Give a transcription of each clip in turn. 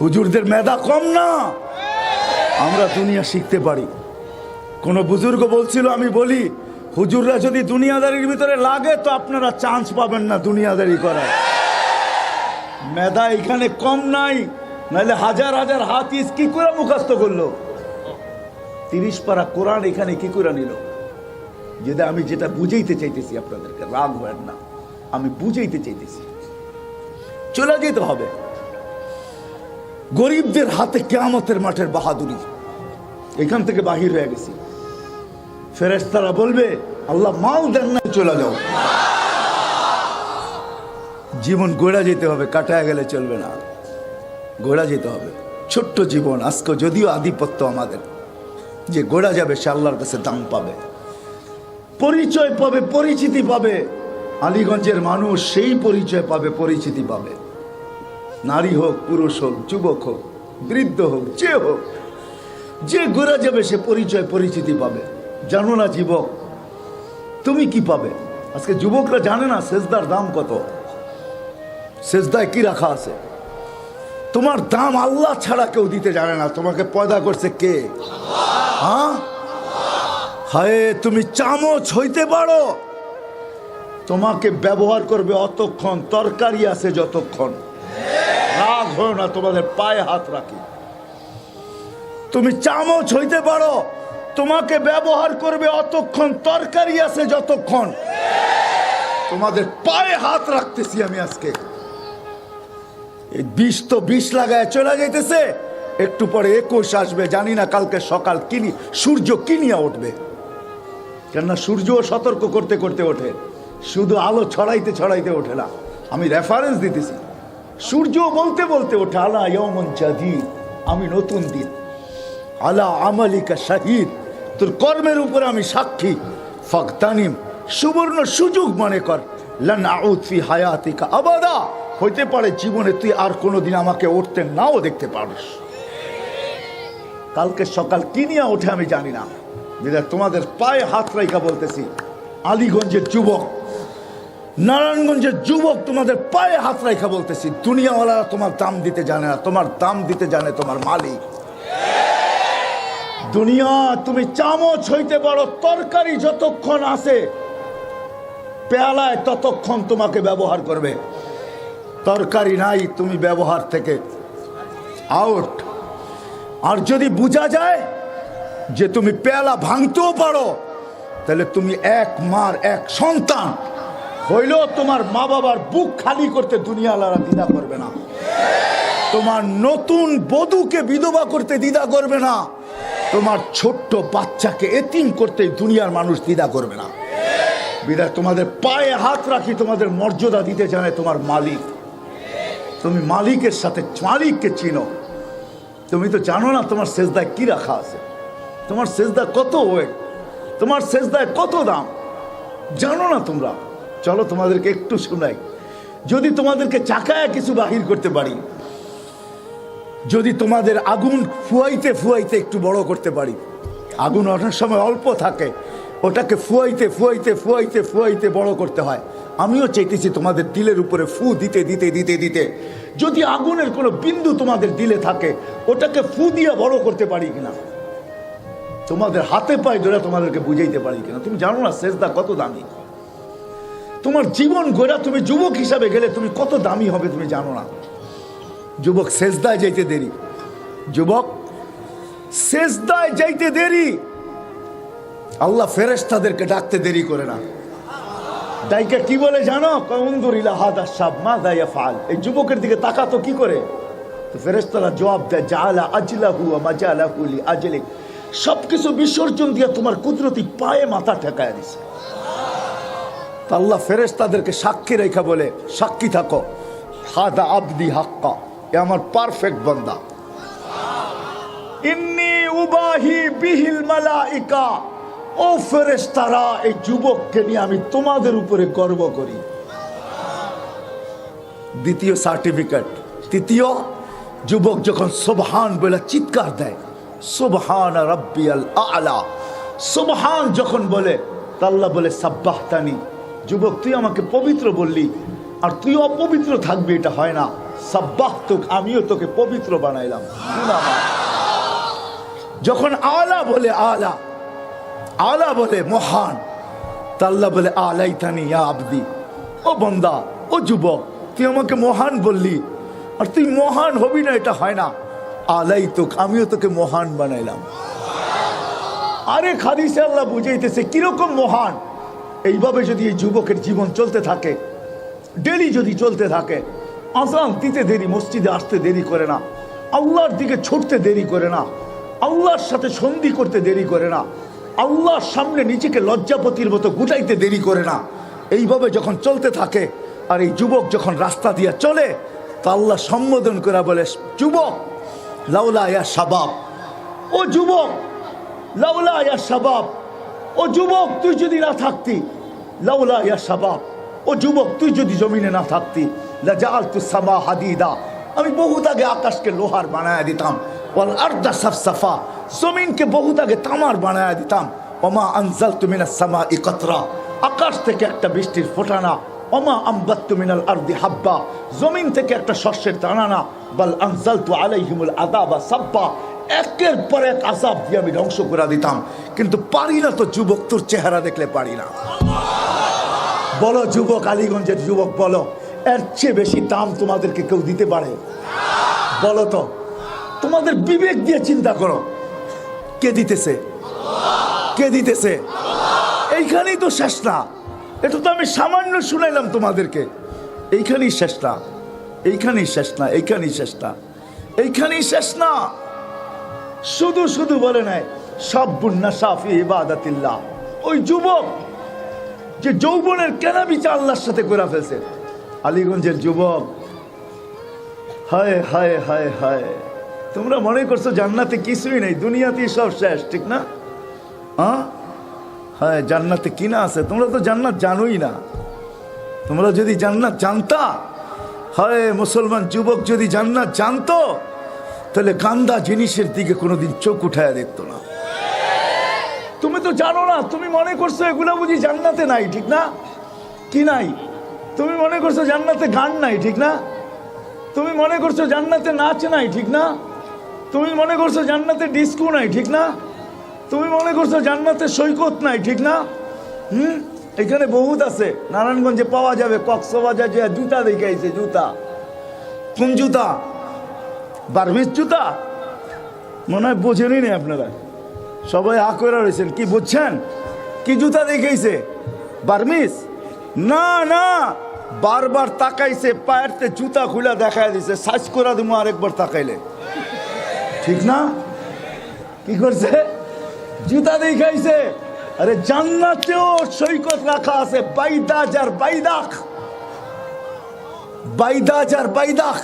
হুজুরদের মেধা কম না, আমরা দুনিয়া শিখতে পারি। কোন বুজুর্গ বলছিল, আমি বলি হুজুররা যদি দুনিয়াদারির ভিতরে লাগে তো আপনারা চান্স পাবেন না দুনিয়াদারি করার। মেধা এখানে কম নাই, নাহলে হাজার হাজার হাদিস কি করে মুখস্থ করলো, 30 পারা কোরআন এখানে কি করে নিল। যেটা আমি যেটা বুঝাইতে চাইতেছি আপনাদেরকে, রাগ হয় না, আমি বুঝাইতে চাইতেছি। চলে যেতে হবে। গরিবদের হাতে কিয়ামতের মাঠের বাহাদুরি, এখান থেকে বাহির হয়ে গেছি। ফেরেশতারা বলবে, আল্লাহ মাল দেন না, চলে যাও। জীবন গড়া যেতে হবে, কাটায় গেলে চলবে না, গড়া যেতে হবে। ছোট্ট জীবন আজকে যদিও আধিপত্য আমাদের, যে গড়া যাবে সে আল্লাহর কাছে দাম পাবে, পরিচয় পাবে, পরিচিতি পাবে। আলীগঞ্জের মানুষ সেই পরিচয় পাবে, পরিচিতি পাবে। নারী হোক, পুরুষ হোক, যুবক হোক, বৃদ্ধ হোক, যে হোক, যে গড়া যাবে সে পরিচয় পরিচিতি পাবে। জানো না যুবক তুমি কি পাবে? আজকে যুবকরা জানে না সেজদার দাম কত, সেজদায় কি রাখা আছে। তোমার দাম আল্লাহ ছাড়া কেউ দিতে জানে না। তোমাকে পয়দা করছে কে? হ্যাঁ, হায় তুমি চামচ হইতে পারো, তোমাকে ব্যবহার করবে অতক্ষণ, তরকারি আছে যতক্ষণ। রাগ হয় না, তোমাদের পায়ে হাত রাখি। তুমি চামচ হইতে পারো, তোমাকে ব্যবহার করবে অতক্ষণ, তরকারি আছে যতক্ষণ। তোমাদের পায়ে হাত রাখতেছি আমি আজকে। এই 20 তো 20 লাগায় চলে যাইতেছে, একটু পরে 21 আসবে। জানি না কালকে সকাল কিনি সূর্য কিনিয়া উঠবে, কেননা সূর্য সতর্ক করতে করতে ওঠে, শুধু আলো ছড়াইতে ছড়াইতে ওঠে না। আমি রেফারেন্স দিতেছি, সূর্য বলতে বলতে ওঠে, আলা ইয়াউমুন জাদীদ, আমি নতুন দিন। আলা আমালিকা শাহিদ, তোর কর্মের উপরে আমি সাক্ষী। ফাগতানিম, সুবর্ণ সুযোগ মনে কর। লান আউদ ফি হায়াতিকা আবাদা, হইতে পারে জীবনে তুই আর কোনোদিন আমাকে উঠতে নাও দেখতে পারিস। কালকে সকাল কি নিয়ে ওঠে আমি জানি না। যেটা তোমাদের পায়ে হাত রাইখা বলতেছি, আলীগঞ্জের যুবক, নারায়ণগঞ্জের যুবক, তোমাদের পায়ে হাত রাইখা বলতেছি, দুনিয়াওয়ালারা তোমার দাম দিতে জানে না, তোমার দাম দিতে জানে তোমার মালিক। দুনিয়া তুমি চামচ হইতে পারো, তরকারি যতক্ষণ আছে পেয়ালায় ততক্ষণ তোমাকে ব্যবহার করবে। তরকারি নাই, তুমি ব্যবহার থেকে আউট। আর যদি বোঝা যায় যে তুমি পেয়ালা ভাঙতেও পারো, তাহলে তুমি এক মার এক সন্তান হইলেও তোমার মা বাবার বুক খালি করতে দুনিয়াওয়ালারা দ্বিধা করবে না। তোমার নতুন বধূকে বিধবা করতে দ্বিধা করবে না। তোমার ছোট্ট বাচ্চাকে এতিম করতে দুনিয়ার মানুষ দ্বিধা করবে না। বিধায় তোমাদের পায়ে হাত রাখি, তোমাদের মর্যাদা দিতে জানে তোমার মালিক। তুমি মালিকের সাথে মালিককে চিনো। তুমি তো জানো না তোমার সেজদায় কি রাখা আছে, তোমার সেজদায় কত ওয়েট, তোমার সেজদায় কত দাম, জানো না তোমরা। চলো তোমাদেরকে একটু শোনাই। যদি তোমাদেরকে চাকায় কিছু বাহির করতে পারি, যদি তোমাদের আগুন ফুয়াইতে ফুয়াইতে একটু বড় করতে পারি, আগুন অনেক সময় অল্প থাকে, ওটাকে ফুয়াইতে ফুয়াইতে ফুয়াইতে ফুয়াইতে বড় করতে হয়। আমিও চাইতেছি তোমাদের দিলের উপরে ফু দিতে দিতে দিতে দিতে যদি আগুনের কোনো বিন্দু তোমাদের দিলে থাকে, ওটাকে ফু দিয়ে বড় করতে পারি কিনা, তোমাদের হাতে পায়ে ধরে তোমাদেরকে বুঝাইতে পারি কিনা। তুমি জানো না সেজদা কত দামি। তোমার জীবন গড়া তুমি যুবক হিসাবে গেলে তুমি কত দামি হবে তুমি জানো না। যুবক সেজদায় যাইতে দেরি, যুবক সেজদায় যাইতে দেরি। আল্লাহ ফেরেশতাদেরকে ডাকতে দেরি করে না। ডাইকা কি বলে জানো? কউনদুরিলা হাদা শাব মাযা ইয়াফআল, এই যুবকের দিকে তাকাতো কি করে? তো ফেরেশতারা জবাব দেয়, জাআলা আজলাহু ওয়া মাজালাহু লিআজলিক, সবকিছু বিসর্জন দিয়ে তোমার কুদরতি পায়ে মাথা ঠেকায় দিছে। আল্লাহ ফেরেশতাদেরকে সাক্ষী রেখা বলে, সাক্ষী থাকো, হাদা আবদি হাক্কা, এ আমার পারফেক্ট বান্দা। ইন্নী উবাহি বিহিল মালাইকা, ও ফেরেশতারা, এই যুবককে নিয়ে আমি তোমাদের উপরে গর্ব করি। দ্বিতীয় সার্টিফিকেট। তৃতীয়, যুবক যখন সুবহান বলে চিৎকার দেয়, সুবহান রাব্বিয়াল আ'লা, সুবহান যখন বলে, আল্লাহ বলে সাব্বাহতানি, যুবক তুই আমাকে পবিত্র বললি, আর তুই অপবিত্র থাকবি এটা হয় না, সাব্বাহতুক, আমিও তোকে পবিত্র বানাইলাম। যখন আলা বলে আলা, আলা বলে মহান, তা আল্লাহ বলে আলাইতানি ইয়া আবদি, ও বন্দা, ও যুবক, তুই আমাকে মহান বললি, আর তুই মহান হবি না এটা হয় না। আলাইতুক, আমিও তোকে মহান বানাইলাম। আরে হাদিসে আল্লাহ বুঝাইতেছে কিরকম মহান। এইভাবে যদি এই যুবকের জীবন চলতে থাকে, ডেলি যদি চলতে থাকে, আযান দিতে দেরি, মসজিদে আসতে দেরি করে না, আল্লাহর দিকে ছুটতে দেরি করে না, আল্লাহর সাথে সন্ধি করতে দেরি করে না, আল্লাহর সামনে নিজেকে লজ্জাপতির মতো গুটাইতে দেরি করে না, এইভাবে যখন চলতে থাকে, আর এই যুবক যখন রাস্তা দিয়ে চলে, তা আল্লাহ সম্বোধন করে বলে, যুবক লাউলা ইয়া শাবাব, ও যুবক লাউলা ইয়া শাবাব, ও যুবক তুই যদি না থাকতি, লাউলা ইয়া শাবাব, ও যুবক তুই যদি জমিনে না থাকতি, লাজাআলতু সামা হাদিদা, আমি বহুত আগে আকাশকে লোহার বানায় দিতাম, ওয়াল আরদা সাফসাফা, জমিনকে বহুত আগে তামার বানায় দিতাম, ওমা আনজালতু মিনাস সামাই কাতরা, আকাশ থেকে একটা বৃষ্টির ফোঁটানা, ওমা আমবাততু মিনাল আরদি হাব্বা, জমিন থেকে একটা শস্যের দানা না, বাল আনজালতু আলাইহিমুল আযাবা সাব্বা, একের পর এক আযাব দিয়ে আমি ধ্বংস করে দিতাম। কিন্তু পারি না তো যুবক, তোর চেহারা দেখলে পারি না। বলো যুবক, আলীগঞ্জের যুবক বলো, এর চেয়ে বেশি দাম তোমাদেরকে কেউ দিতে পারে? বলো তো, তোমাদের বিবেক দিয়ে চিন্তা করো, কে দিতেছে? কে দিতেছে? এইখানেই তো শেষ না। এটা তো আমি সামান্য শুনাইলাম তোমাদেরকে। এইখানেই শেষ না, এইখানেই শেষ না, এইখানেই শেষ না, এইখানেই শেষ না। শুধু শুধু বলে নাই সাব্বুন নাশা ফি ইবাদাতিল্লাহ, ওই যুবক যে যৌবনের কেনাবেচা আল্লাহর সাথে করে ফেলছে। আলীগঞ্জের যুবক, হায় হায় হায় হায়, তোমরা মনে করছো জান্নাতে কিছুই নেই, দুনিয়াতেই সব শেষ, ঠিক না? হ্যাঁ হ্যাঁ, জান্নাতে কি না আছে? তোমরা তো জান্নাত জানোই না। তোমরা যদি জান্নাত জানতা, হায় মুসলমান যুবক যদি জান্নাত জানতো, তাহলে গান্দা জিনিসের দিকে কোনোদিন চোখ উঠায় দেখতো না। তুমি তো জানো না, তুমি মনে করছো এগুলো বুঝি জান্নাতে নাই, ঠিক না? কি নাই? তুমি মনে করছো জান্নাতে গান নাই, ঠিক না? তুমি মনে করছো জান্নাতে নাচ নাই, ঠিক না? তুমি মনে করছো জান্নাতে ডিস্কো নাই, ঠিক না? তুমি মনে করছো জান্নাতে সৈকত নাই, ঠিক না? এখানে বহুত আছে, নারায়ণগঞ্জে পাওয়া যাবে। কক্সবাজার যে জুতা দেখাইছে, জুতা, কোন জুতা? বার্মিস জুতা মনে হয় বোঝেনই না আপনারা, সবাই হা করে রয়েছেন। কি বুঝছেন? কি জুতা দেখাইছে? বার্মিস না, না, বারবার তাকাইছে, পায়েরতে জুতা খুলে দেখাই দিছে, সাইজ করে দিব আরেকবার তাকাইলে, ঠিক না? কি করছে? জুতা দেখাইছে। আরে জান্নাতেও সৈকত রাখা আছে, বাইদাজ আর বাইদাখ, বাইদাজ আর বাইদাখ।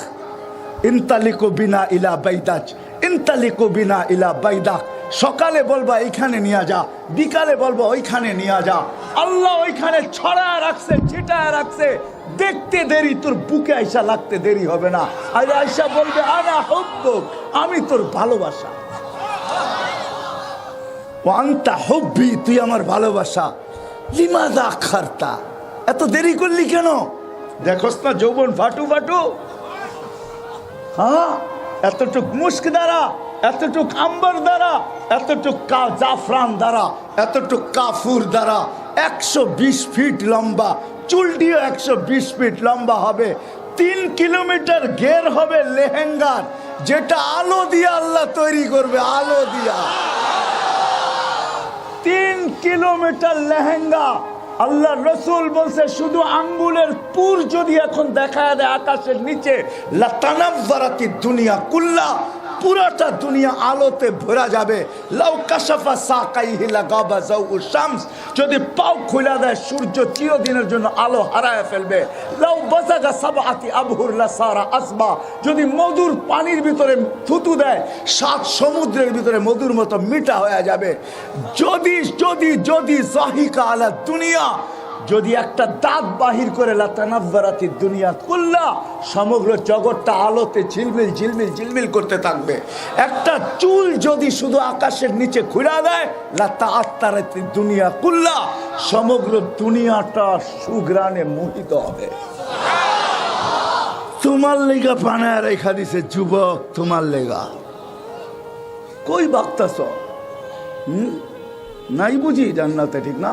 ইনতালিকু বিনা ইলা বাইদাজ, ইনতালিকু বিনা ইলা বাইদাখ। সকালে বলবা এইখানে নিয়ে যা, বিকালে বলবা ওইখানে নিয়ে যা। আল্লাহ ওইখানে ছড়ায় রাখছে, ছিটায় রাখছে। দেখতে দেরি, তোর বুকে আইসা লাগতে দেরি হবে না। আর আইসা বলবে আনা হুব্বুক, আমি তোর ভালোবাসা। ওয়া আনতা হুব্বি, তুই আমার ভালোবাসা। লিমাযা আখারতা, এত দেরি করলি কেন? দেখোস না যৌবন ফাটু ফাটু। হ্যাঁ, এতটুক মুস্ক দ্বারা, এতটুক আম্বার দ্বারা, এতটুক জাফরান দ্বারা, এতটুক কাফুর দ্বারা 120 ফিট লম্বা, চুলটিও 120 ফিট লম্বা হবে। 3 কিলোমিটার ঘের হবে লেহেঙ্গার, যেটা আলো দিয়ে আল্লাহ তৈরি করবে, আলো দিয়া। 3 কিলোমিটার লেহেঙ্গা। আল্লাহ রসুল বলছে শুধু আঙ্গুলের পুর যদি এখন দেখা দেয় আকাশের নিচে, লাতানাজ্জারাতি দুনিয়া কুল্লা, পুরাটা দুনিয়া আলোতে ভরা যাবে। লাউ কাশাফা সাকাইহি লাগাবা যাউ শামস, যদি পাও খুলে দেয় সূর্য চিরদিনের জন্য আলো হারায় ফেলবে। লাউ বাজাগা সাবআতি আবহুর লাসারা আসবা, যদি মধুর পানির ভিতরে থুতু দেয় 7 সমুদ্রের ভিতরে মধুর মতো মিঠা হয়ে যাবে। যদি যদি যদি জাহিকা আলা দুনিয়া, যদি একটা দাঁত বাহির করে লাতানাজ্জারাতি দুনিয়া কুল্লা, সমগ্র জগৎটা আলোতে ঝিলমিল ঝিলমিল ঝিলমিল করতে থাকবে। একটা চুল যদি শুধু আকাশের নিচে ঘুরা দেয়, লাতাআত্তারাতি দুনিয়া কুল্লা, সমগ্র দুনিয়াটা সুঘ্রাণে মোহিত হবে। তোমার লেগা বানায় রেখা দিছে যুবক, তোমার লেগা। কই বাগতাছ? নাই বুঝি জান্নাতে, ঠিক না?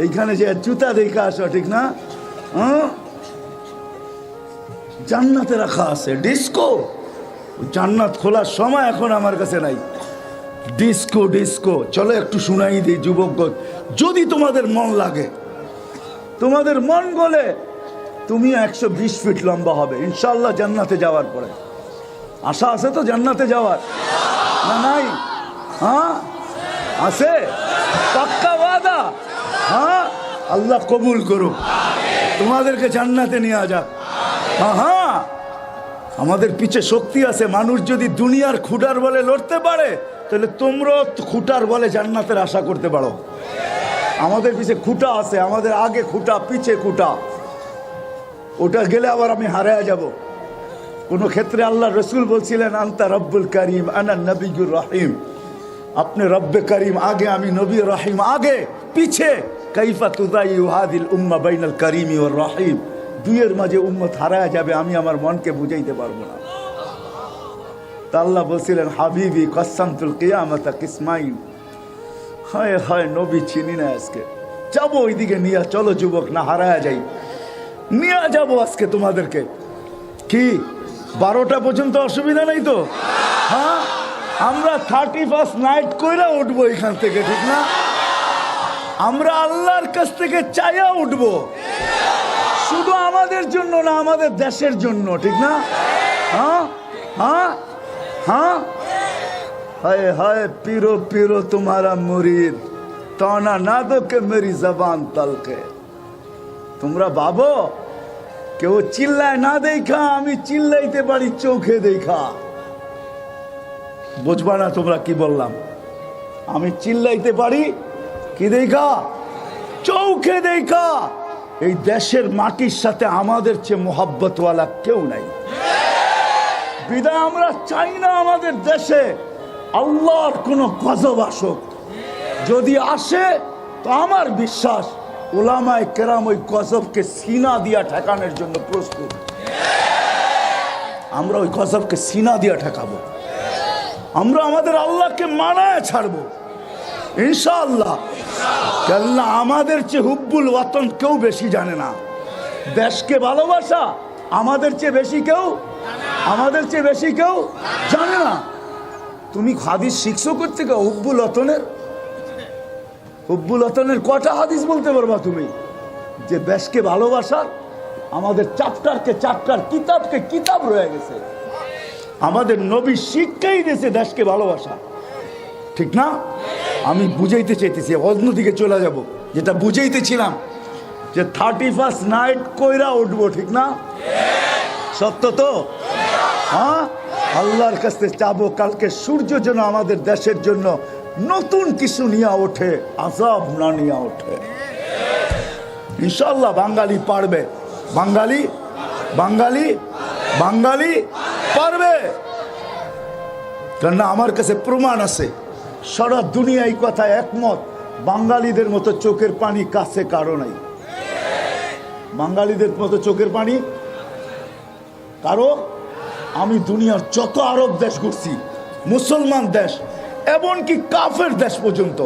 এইখানে যে জুতা দেখে আসো, ঠিক না? জান্নাতে রাখা আছে ডিস্কো। জান্নাত খোলার সময় এখন আমার কাছে নাই। ডিস্কো ডিস্কো চলো একটু শুনাই দিই যুবক, যদি তোমাদের মন লাগে, তোমাদের মন গলে তুমি 120 ফিট লম্বা হবে ইনশাল্লাহ জান্নাতে যাওয়ার পরে। আশা আছে তো জান্নাতে যাওয়ার? না নাই? হ্যাঁ আছে, পাক্কা ওয়াদা। হ্যাঁ, আল্লাহ কবুল করুক, তোমাদেরকে জান্নাতে নিয়ে যাক। হ্যাঁ, আমাদের পিছে শক্তি আছে। মানুষ যদি দুনিয়ার খুঁটার বলে লড়তে পারে, তাহলে তোমরাও খুঁটার বলে জান্নাতের আশা করতে পারো। আমাদের পিছে খুঁটা আছে, আমাদের আগে খুঁটা, পিছে খুঁটা। ওটা গেলে আবার আমি হারায় যাব। কোনো ক্ষেত্রে আল্লাহ রসুল বলছিলেন, আন্তা রব্বুল করিম আনা নবিয়ুর রহিম। আপনি রব্বে করিম আগে, আমি নবী রহিম আগে, পিছে। কাইফা তুদাইয়ু হাদিল উম্মাহ বাইনাল করিমি ওয়ার রহিম। দুইয়ের মাঝে উম্মত হারায় যাবে, আমি আমার মনকে বুঝাইতে পারবো না। তা আল্লাহ বলছিলেন, হাবিবি কসামতুল কিয়ামাতা কিসমাইন। হায় হায়, নবী চিনি না আজকে। যাবো ওইদিকে নিয়ে, চলো যুবক, না হারায় যাই। নিয়ে যাবো আজকে তোমাদেরকে। কি 12টা পর্যন্ত অসুবিধা নেই তো? হ্যাঁ, আমরা 31st নাইট কইরা উঠবো এখান থেকে, ঠিক না? আমরা আল্লাহর কাছ থেকে চাইয়া উঠবো, শুধু আমাদের জন্য না, আমাদের দেশের জন্য, ঠিক না? হ্যাঁ হ্যাঁ হ্যাঁ। হায় হায়, পিরো পিরো তোমারা মুরিদ, তানা না দো কে মেরি জবান তলকে। তোমরা ভাবো কেউ চিল্লায় না দেখা, আমি চিল্লাইতে পারি চোখে দেখা। বুঝবা না তোমরা কি বললাম? আমি চিল্লাইতে পারি কি দেখা? চোখে দেখা। এই দেশের মাটির সাথে আমাদের চেয়ে মোহাব্বতওয়ালা কেউ নাই। বিদায় আমরা চাই না আমাদের দেশে আল্লাহর কোনো গজব আসুক। যদি আসে তো আমার বিশ্বাস উলামায়ে কেরাম ওই গজবকে সিনা দিয়া ঠেকানোর জন্য প্রস্তুত। আমরা ওই গজবকে সিনা দিয়া ঠেকাবো। আমরা আমাদের আল্লাহকে মানায় ছাড়বো ইনশাআল্লাহ। কেননা আমাদের চেয়ে হুব্বুল ওয়াতন কেউ বেশি জানে না। দেশকে ভালোবাসা আমাদের চেয়ে বেশি কেউ, আমাদের চেয়ে বেশি কেউ জানে না। তুমি হাদিস শিখছো করতে গো হুব্বুল ওয়াতনের? হুব্বুল ওয়াতনের কটা হাদিস বলতে পারবা তুমি? যে দেশকে ভালোবাসার আমাদের চ্যাপ্টারকে চ্যাপ্টার, কিতাবকে কিতাব রয়ে গেছে। আমাদের নবী শিক্ষাই দিয়েছে দেশকে ভালোবাসা, ঠিক না? আমি বুঝাইতে চাইতেছি, অন্যদিকে চলে যাব। যেটা বুঝাইতেছিলাম যে 31st নাইট কইরা উঠবো, ঠিক না? সত্য তো? হ্যাঁ, আল্লাহর কাছে চাবো কালকে সূর্য যেন আমাদের দেশের জন্য নতুন কিছু নিয়ে ওঠে, আযাব না নিয়ে ওঠে। ইনশাআল্লাহ বাঙালি পারবে, বাঙালি বাঙালি বাঙালি পারবে। কেননা আমার কাছে প্রমাণ আছে, সারা দুনিয়া এই কথায় একমত, বাঙালিদের মতো চোখের পানি কাছে কারো নাই। বাঙালিদের মতো চোখের পানি কারো। আমি দুনিয়ার যত আরব দেশ ঘুরছি, মুসলমান দেশ, এমনকি কাফের দেশ পর্যন্ত,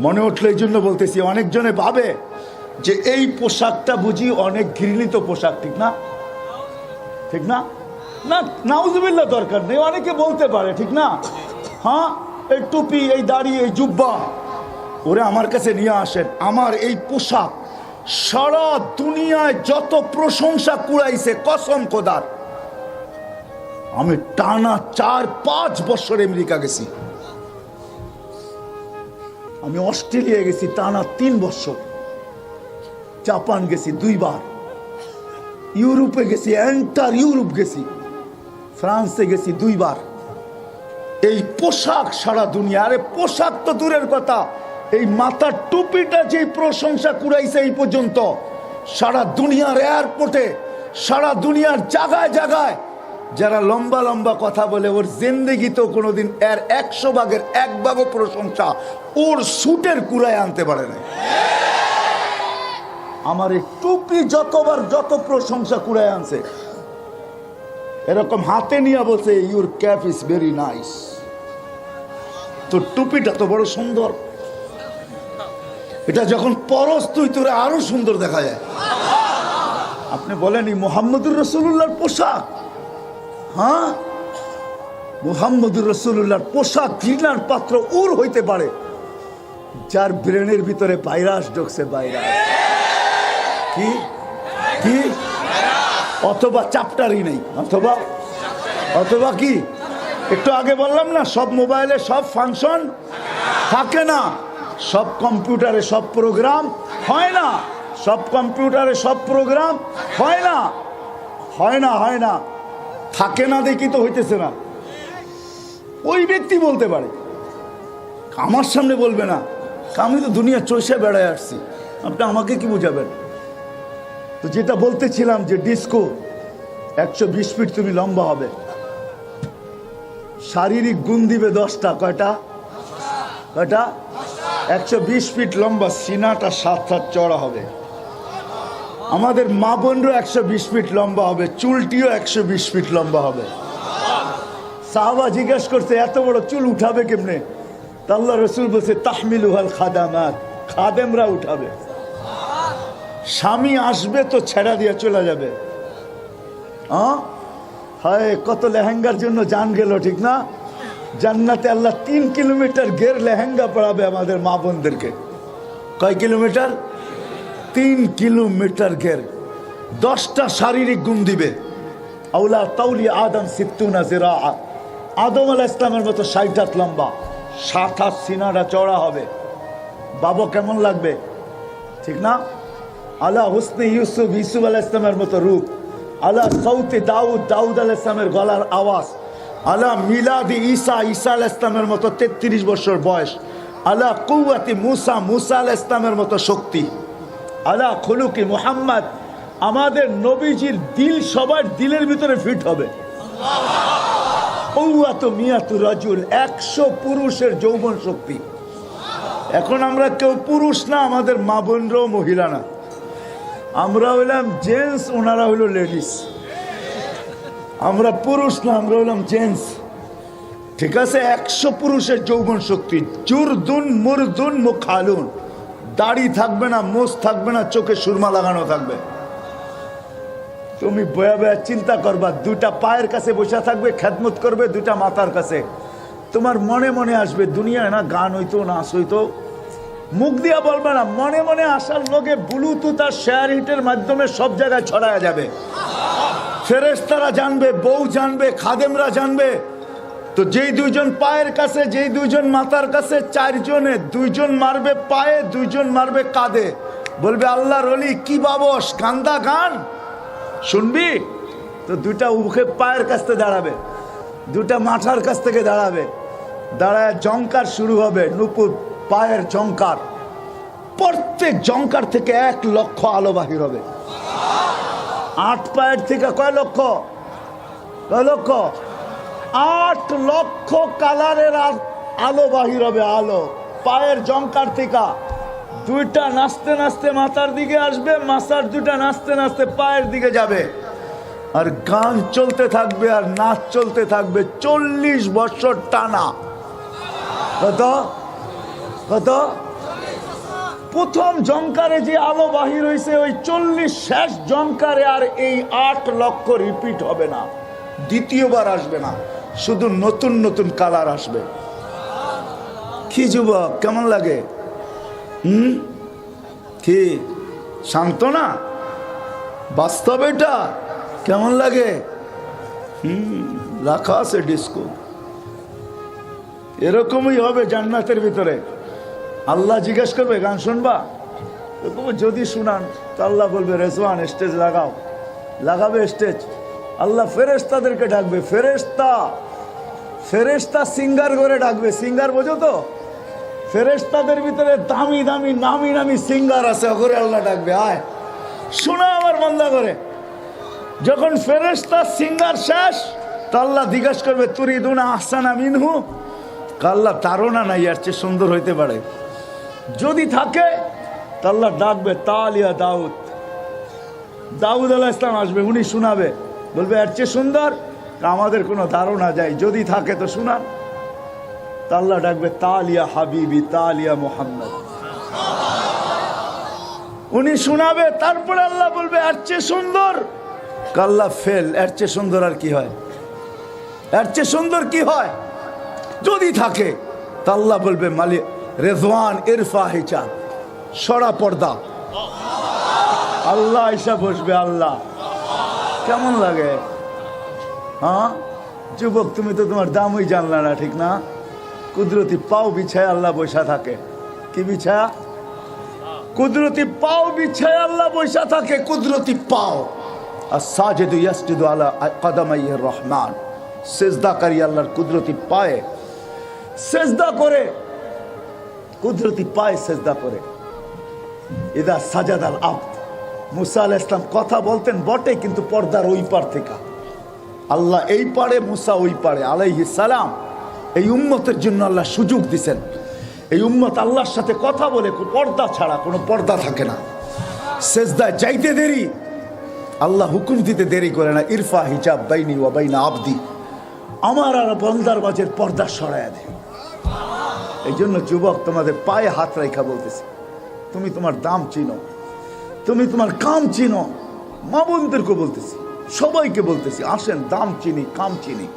মনে উঠলে এই জন্য বলতেছি, অনেকজনে ভাবে যে এই পোশাকটা বুঝি অনেক ঘৃণিত পোশাক, ঠিক না? ঠিক না? না, নাউজুবিল্লাহ, দরকার নেই। অনেকে বলতে পারে, ঠিক না? হ্যাঁ, এই টুপি, এই দাড়ি, এই জুব্বা, ওরে আমার কাছে নিয়ে আসেন। আমার এই পোশাক সারা দুনিয়ায় যত প্রশংসা কুড়াইছে, কসম খোদার। আমি টানা 4-5 বছর আমেরিকা গেছি, আমি অস্ট্রেলিয়া গেছি টানা 3 বছর, জাপান গেছি 2 বার, ইউরোপে গেছি, এন্টার ইউরোপ গেছি, ফ্রান্সে গেছি 2 বার। এই পোশাক সারা দুনিয়া, আরে পোশাক তো দূরের কথা, এই মাথার টুপিটা যে প্রশংসা কুড়াইছে এই পর্যন্ত, সারা দুনিয়ার এয়ারপোর্টে, সারা দুনিয়ার জায়গায় জায়গায় যারা লম্বা লম্বা কথা বলে, ওর জিন্দেগি তো কোনোদিন এর 100 ভাগের 1 ভাগও প্রশংসা ওর সুটের কুড়ায় আনতে পারে না। আমার এই টুপি যতবার যত প্রশংসা কুড়ায় আনছে, এরকম হাতে নিয়ে বলছে your cap is very nice, তোর টুপিটা তো বড় সুন্দর, এটা যখন পরশ তুই তোরে আরো সুন্দর দেখা যায়। আপনি বলেন এই মুহাম্মদুর রাসূলুল্লাহর পোশাক, হ্যাঁ মুহাম্মদুর রাসূলুল্লাহর পোশাক ঘৃণার পাত্র ওর হইতে পারে যার ব্রেনের ভিতরে ভাইরাস ঢুকছে, ভাইরাস কি কি, অথবা চাপটারই নেই, অথবা অথবা কি, একটু আগে বললাম না সব মোবাইলে সব ফাংশন থাকে না, সব কম্পিউটারে সব প্রোগ্রাম হয় না, সব কম্পিউটারে সব প্রোগ্রাম হয় না, হয় না, হয় না, থাকে না দেখি তো হইতেছে না। ওই ব্যক্তি বলতে পারে, আমার সামনে বলবে না, আমি তো দুনিয়া চষে বেড়ায় আসছি, আপনি আমাকে কি বুঝাবেন। তো যেটা বলতেছিলাম যে ডিস্কো 120 ফিট তুমি লম্বা হবে, শারীরিক গুণ দিবে 10টা, কয়টা কয়টা, 120 ফিট লম্বা, সিনাটা 7 হাত চড়া হবে। আমাদের মা বোনরও 120 ফিট লম্বা হবে, চুলটিও 120 ফিট লম্বা হবে। সাহাবা জিজ্ঞেস করছে এত বড় চুল উঠাবে কেমনে? আল্লাহ রসুল বলছে তাহমিলুহাল খাদামাত, খাদেমরা উঠাবে। স্বামী আসবে তো ছেড়া দিয়ে চলে যাবে। হায় কত লেহেঙ্গার জন্য জান গেল, ঠিক না? জান্নাতে আল্লাহ 3 কিলোমিটার গের লেহেঙ্গা পড়াবে আমাদের মা বোনদেরকে। কয় কিলোমিটার? 3 কিলোমিটার গের, 10টা শারীরিক গুণ দিবে। আউলা তাউলি আদম 60 জিরা, আদম আলাইহিস ইসলামের মতো 60 হাত লম্বা, 7 হাত সিনাটা চওড়া হবে। বাবা কেমন লাগবে, ঠিক না? আলা হুসনে ইউসুফ, ইউসুফ আলাইহিস ইসলামের মতো রূপ। আলা সৌতে দাউদ, দাউদ আলাইহিস ইসলামের গলার আওয়াজ। আলা মিলাদি ঈসা, ঈসা আলাইহিস ইসলামের মতো 33 বছর বয়স। আলা কুওয়াতি মুসা, মুসা আলাইহিস ইসলামের মতো শক্তি। আলা খুলুকি মুহাম্মদ, আমাদের নবীজির দিল সবার দিলের ভিতরে ফিট হবে। মিয়াতু রাজুল, 100 পুরুষের যৌবন শক্তি। এখন আমরা কেউ পুরুষ না, আমাদের মা বোনরাও মহিলা না, আমরা হইলাম জেন্টস, ওনারা হইল লেডিস। আমরা পুরুষ না, আমরা হইলাম জেন্টস, ঠিক আছে? 100 পুরুষের যৌবন শক্তি। জুরদুন মুরদুন মুখালুন, দাড়ি থাকবে না, মোষ থাকবে না, চোখে সুরমা লাগানো থাকবে। তুমি বয়া বয়া চিন্তা করবা, 2টা পায়ের কাছে বসে থাকবে, খেদমত করবে 2টা মাথার কাছে। তোমার মনে মনে আসবে দুনিয়ায় না গান হইতো, নাচ হইতো, মুখ দিয়া বলবে না, মনে মনে আসার লোকে ব্লুটুথ আর শেয়ার হিটের মাধ্যমে সব জায়গায় ছড়ায় যাবে। ফেরেশতারা জানবে, বউ জানবে, খাদেমরা জানবে। তো যেই 2জন পায়ের কাছে, যেই 2জন মাথার কাছে, 4 জনে 2জন মারবে পায়ে, 2জন মারবে কাঁধে। বলবে আল্লাহর ওলি কি বাবস, কান্দা গান শুনবি? তো 2টা উখে পায়ের কাছ থেকে দাঁড়াবে, 2টা মাথার কাছ থেকে দাঁড়াবে, দাঁড়ায় জঙ্কার শুরু হবে, নুপুর পায়ের জঙ্কার। প্রত্যেক জঙ্কার থেকে 1 লক্ষ আলো বাহির হবে। 8 পায়ের থেকে কয় লক্ষ? কয় লক্ষ? 8 লক্ষ কালারের আলো বাহির হবে। আলো পায়ের জঙ্কার থেকে 2টা নাচতে নাচতে মাথার দিকে আসবে, মাথার 2টা নাচতে নাচতে পায়ের দিকে যাবে। আর গান চলতে থাকবে আর নাচ চলতে থাকবে 40 বছর টানা। কত কত? প্রথম জঙ্কারে যে আলো বাহির হয়েছে, ওই 40 শেষ জঙ্কারে আর এই 8 লক্ষ রিপিট হবে না, দ্বিতীয়বার আসবে না, শুধু নতুন নতুন কালার আসবে। কি যুবক, কেমন লাগে? কি শান্ত না? বাস্তব এটা কেমন লাগে? রাখা আছে ডিস্কো, এরকমই হবে জান্নাতের ভিতরে। আল্লাহ জিজ্ঞেস করবে গান শুনবা? যদি শুনান তো আল্লাহ বলবে রেজওয়ান স্টেজ লাগাও, লাগাবে স্টেজ। আল্লাহ ফেরেশতাদেরকে ডাকবে, ফেরেশতা সিঙ্গার করে ডাকবে। সিঙ্গার বোঝো তো? ফেরেশতাদের ভিতরে দামি দামি নামি নামি সিঙ্গার আছে, ওরে আল্লাহ ডাকবে, আয় শোনা আমার বান্দা করে। যখন ফেরেশতা সিঙ্গার শেষ, তো আল্লাহ জিজ্ঞেস করবে তুরিদুনা আহসানা মিনহু, আল্লাহ ধারণা নাই এর চেয়ে সুন্দর হইতে পারে। যদি থাকে আল্লাহ ডাকবে তালিয়া দাউদ, দাউদ আলাইহিস সালাম আসবে, উনি শোনাবে, বলবে এর চেয়ে সুন্দর আমাদের কোনো ধারণা যায়, যদি থাকে তো শোনান। আল্লাহ ডাকবে তালিয়া হাবিবি তালিয়া মুহাম্মদ, উনি শোনাবে। তারপরে আল্লাহ বলবে এর চেয়ে সুন্দর, আল্লাহ ফেল, এর চেয়ে সুন্দর আর কি হয়, এর চেয়ে সুন্দর কি হয় যদি থাকে। তা আল্লাহ বলবে মালিক রেজওয়ান ইরফা হিজাব, সরা পর্দা। আল্লাহ এসে বসবে। আল্লাহ কেমন লাগে? হ্যাঁ যুবক, তুমি তো তোমার দামই জানলা না, ঠিক না? কুদরতি পাও বিছায় আল্লাহ বৈশা থাকে। কি বিছায়া? কুদরতি পাও বিছায় আল্লাহ বৈশা থাকে, কুদরতি পাও। আর সাজিদু ইয়াসজুদু আলা কদমাইহির রহমান, সিজদাকারী আল্লাহর কুদরতি পায়ে সিজদা করে, কুদরতি পায়ে সিজদা করে। ইদা সাজাদাল আবদ, মুসা আলাইহিস সালাম কথা বলতেন বটে, কিন্তু পর্দার ওই পার থেকে। আল্লাহ এই পারে, মুসা ওই পারে আলাইহিস সালাম। এই উম্মতের জন্য আল্লাহ সুযোগ দিছেন। এই উম্মত আল্লাহর সাথে কথা বলে পর্দা ছাড়া, কোনো পর্দা থাকে না। সিজদায় যাইতে দেরি, আল্লাহ হুকুম দিতে দেরি করে না। ইরফা হিজাব বাইনি ওয়া বাইনা আবদি, আমার আর বান্দার মাঝের পর্দা সরায়া দেয়। এই জন্য যুবক, তোমাদের পায়ে হাত রাখা বলতেছি, তুমি তোমার দাম চিনো, তুমি তোমার কাম চিনো। মা বোনদেরকে বলতেছি, সবাইকে বলতেছি, আসেন দাম চিনি, কাম চিনি।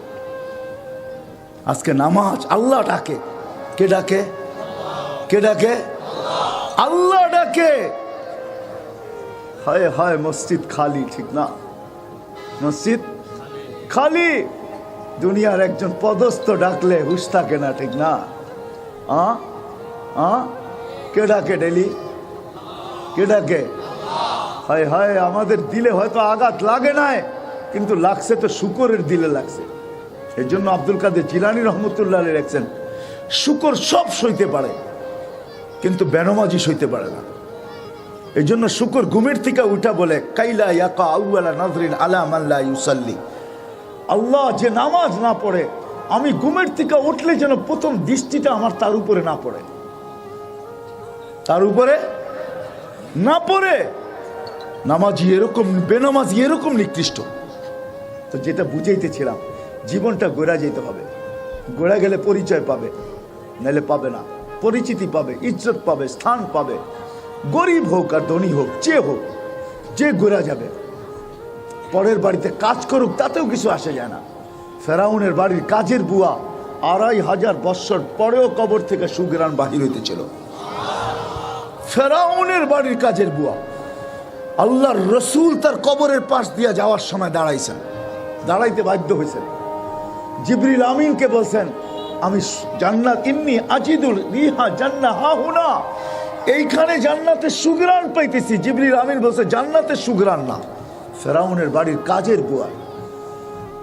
আজকে নামাজ আল্লাহ ডাকে। কে ডাকে? কে ডাকে? আল্লাহ ডাকে। হায় হায় মসজিদ খালি, ঠিক না? মসজিদ খালি। দুনিয়ার একজন পদস্থ ডাকলে হুশ থাকে না, ঠিক না? কে ডাকে ডেলি? কে ডাকে? হায় হায়, আমাদের দিলে হয়তো আঘাত লাগে নাই, কিন্তু লাগছে তো শুকরের দিলে লাগছে। এই জন্য আব্দুল কাদের জিলানী রহমতুল্লাহ আলাইহি লিখছেন, শুকর সব সইতে পারে, কিন্তু বেনমাজি সইতে পারে না। এই জন্য শুকর ঘুমের থেকে উঠা বলে, কাইলা ইয়াকা আউয়ালা নাজরিন আলা মান লা ইউসাল্লি, আল্লাহ যে নামাজ না পড়ে, আমি ঘুমের থেকে উঠলে যেন প্রথম দৃষ্টিটা আমার তার উপরে না পড়ে, তার উপরে না পড়ে। নামাজি এরকম, বেনামাজি এরকম নিকৃষ্ট। তো যেটা বুঝাইতেছিলাম, জীবনটা গোড়া যেতে হবে। গোড়া গেলে পরিচয় পাবে, নাহলে পাবে না। পরিচিতি পাবে, ইজ্জত পাবে, স্থান পাবে। গরিব হোক আর ধনী হোক, যে গোড়া যাবে। পরের বাড়িতে কাজ করুক, তাতেও কিছু আসে যায় না। ফেরাউনের বাড়ির কাজের বুয়া 2500 বৎসর পরেও কবর থেকে সুগ্রাণ বাহির হইতেছিল। ফেরাউনের বাড়ির কাজের বুয়া। আল্লাহর রসুল তার কবরের পাশ দিয়ে যাওয়ার সময় দাঁড়াইছেন, দাঁড়াইতে বাধ্য হয়েছেন। জিবরিল আমিনকে বলছেন, আমি জান্নাত, ইন্নী আজিদুল রিহা জান্নাহ হা হুনা, এইখানে জান্নাতের সুগ্রাণ পাইতেছি। জিবরিল আমিন বলছে জান্নাতের সুগ্রাণ না, ফেরাউনের বাড়ির কাজের বুয়া।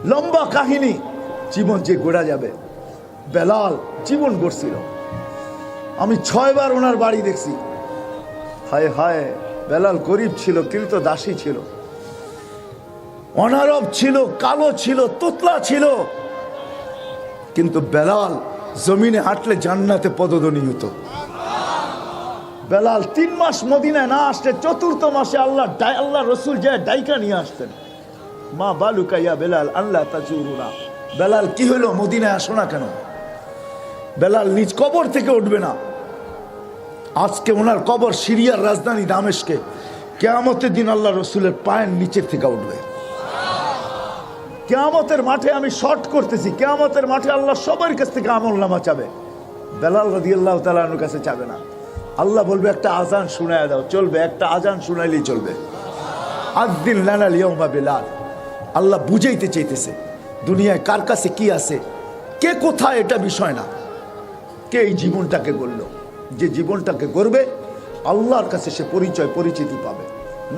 লম্বা কাহিনী, জীবন যে গোড়া যাবে। বেলাল জীবন গড়ছিল, আমি 6 বার ওনার বাড়ি দেখছি। হায় হায়, বেলাল গরিব ছিল, কিন্তু দাসী ছিল, অনারব ছিল, কালো ছিল, তোতলা ছিল, কিন্তু বেলাল জমিনে হাঁটলে জান্নাতে পদধ্বনি হতো। বেলাল 3 মাস মদিনায় না আসলে 4th মাসে আল্লাহ রসুল যায় ডাইকা নিয়ে আসতেন। মা বালুকা ইয়া বেলাল আল্লাহ তাজুরুনা, বেলাল কি হলো, মদিনায় আসো না কেন? বেলাল নিজ কবর থেকে উঠবে না। আজকে ওনার কবর সিরিয়ার রাজধানী দামেস্কে। কিয়ামতের দিন আল্লাহ রসুলের পায়ের নিচের থেকে উঠবে। কিয়ামতের মাঠে আমি শর্ট করতেছি, কিয়ামতের মাঠে আল্লাহ সবার কাছ থেকে আমলনামা চাবে, বেলাল রাদিয়াল্লাহু তাআলা আনহুর কাছে চাবে না। আল্লাহ বলবে একটা আজান শুনায় দাও, চলবে, একটা আজান শুনাইলেই চলবে। আযদিন লানা লিয়াউমা বেলাল। আল্লাহ বুঝাইতে চাইতেছে দুনিয়ায় কার কাছে কি আছে, কে কোথায়, এটা বিষয় না, কে এই জীবনটাকে গড়লো। যে জীবনটাকে গড়বে আল্লাহর কাছে সে পরিচয়, পরিচিতি পাবে।